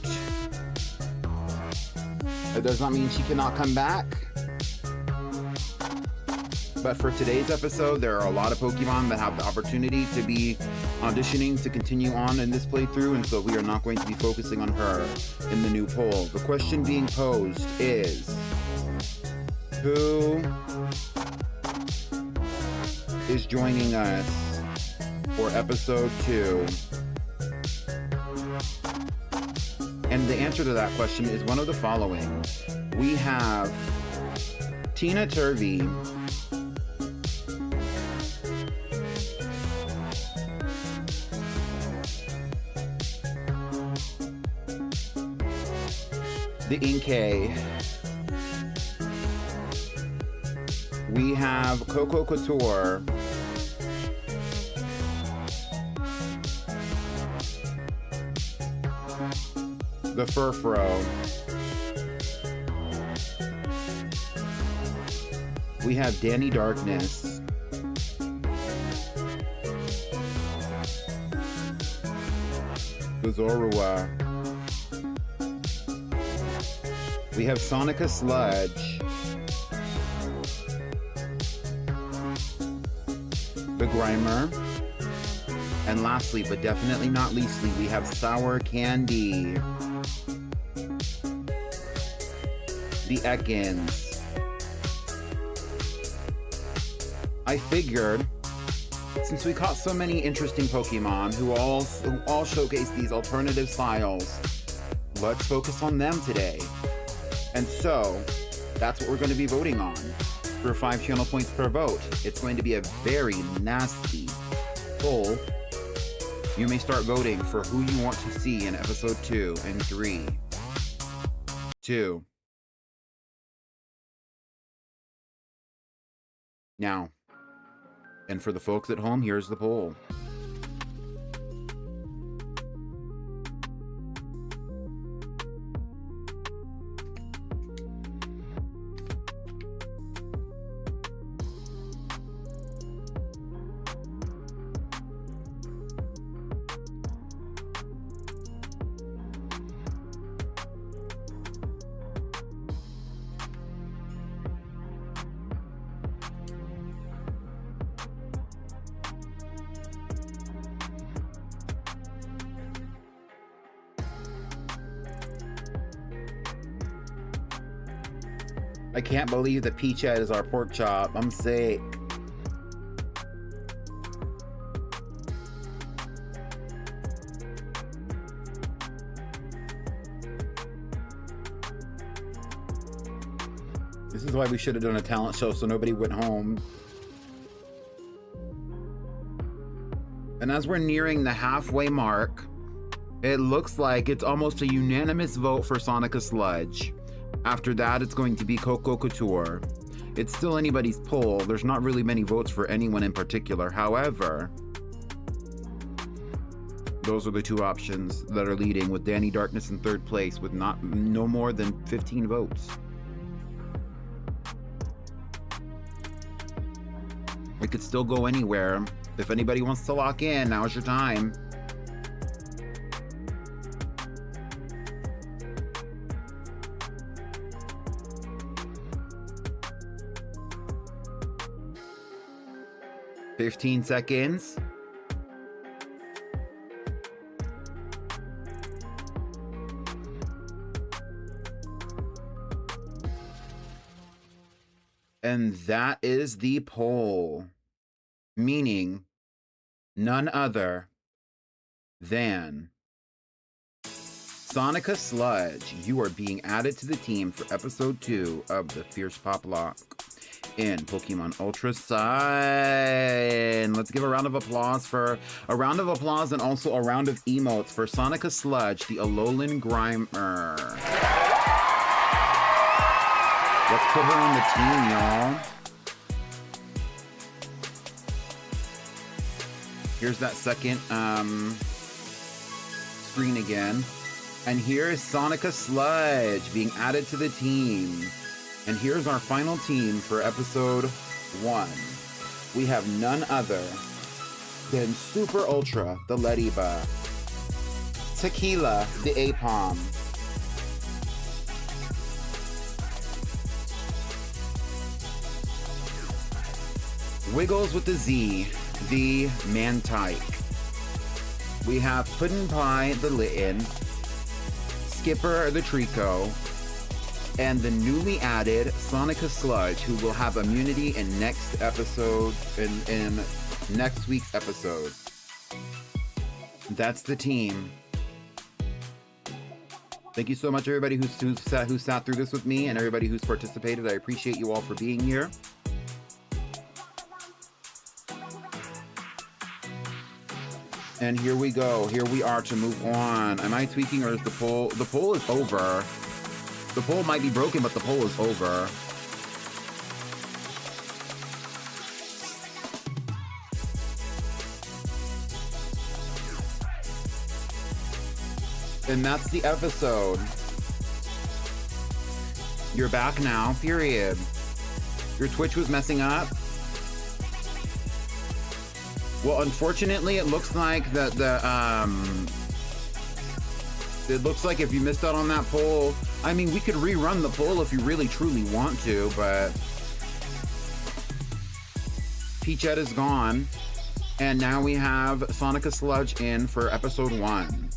It does not mean she cannot come back. But for today's episode, there are a lot of Pokemon that have the opportunity to be auditioning to continue on in this playthrough, and so we are not going to be focusing on her in the new poll. The question being posed is, who is joining us for episode 2? And the answer to that question is one of the following. We have Tina Turvey, the Inkay, we have Coco Couture, the Furfro, we have Danny Darkness, the Zorua, we have Sonica Sludge, the Grimer, and lastly, but definitely not leastly, we have Sour Candy, the Ekans. I figured, since we caught so many interesting Pokemon who all showcase these alternative styles, let's focus on them today. And so, that's what we're going to be voting on. For 5 channel points per vote, it's going to be a very nasty poll. You may start voting for who you want to see in episode 2 in 3, 2. Now, and for the folks at home, here's the poll. I can't believe that Peachette is our pork chop. I'm sick. This is why we should have done a talent show so nobody went home. And as we're nearing the halfway mark, it looks like it's almost a unanimous vote for Sonica Sludge. After that, it's going to be Coco Couture. It's still anybody's poll. There's not really many votes for anyone in particular. However, those are the two options that are leading, with Danny Darkness in 3rd place with no more than 15 votes. It could still go anywhere. If anybody wants to lock in, now's your time. "15 seconds. And that is the poll, meaning none other than Sonica Sludge. You are being added to the team for episode 2 of the Fierce Pop Lock. in Pokemon Ultra Sun. Let's give a round of applause and also a round of emotes for Sonica Sludge, the Alolan Grimer. Let's put her on the team, y'all. Here's that second screen again. And here is Sonica Sludge being added to the team. And here's our final team for episode 1. We have none other than Super Ultra, the Lediba, Tequila, the Apom, Wiggles with the Z, the Mantike. We have Puddin' Pie, the Litten, Skipper, the Trico, and the newly added Sonica Sludge, who will have immunity in next episode, in next week's episode. That's the team. Thank you so much, everybody who sat through this with me, and everybody who's participated. I appreciate you all for being here. And here we go. Here we are to move on. Am I tweaking, or is the poll? The poll is over. The poll might be broken, but the poll is over. And that's the episode. You're back now, period. Your Twitch was messing up. Well, unfortunately, it looks like that it looks like if you missed out on that poll, I mean, we could rerun the poll if you really truly want to, but Peachette is gone, and now we have Sonica Sludge in for episode 1.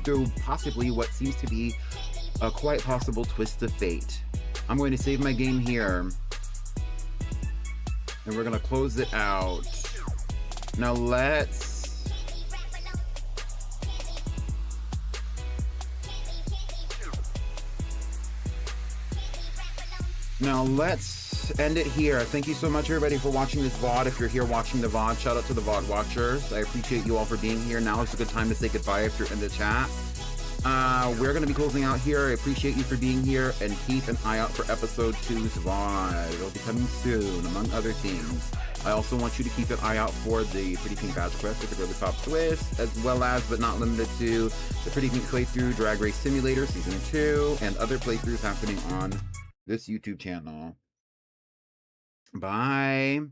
Do possibly what seems to be a quite possible twist of fate. I'm going to save my game here, and we're gonna close it out. Now let's end it here. Thank you so much, everybody, for watching this VOD. If you're here watching the VOD, shout out to the VOD watchers. I appreciate you all for being here. Now is a good time to say goodbye if you're in the chat. We're going to be closing out here. I appreciate you for being here, and keep an eye out for episode 2's VOD. It'll be coming soon, among other things. I also want you to keep an eye out for the Pretty Pink Badge Quest with the Girly Pop Twist, as well as, but not limited to, the Pretty Pink playthrough Drag Race Simulator Season 2, and other playthroughs happening on this YouTube channel. Bye.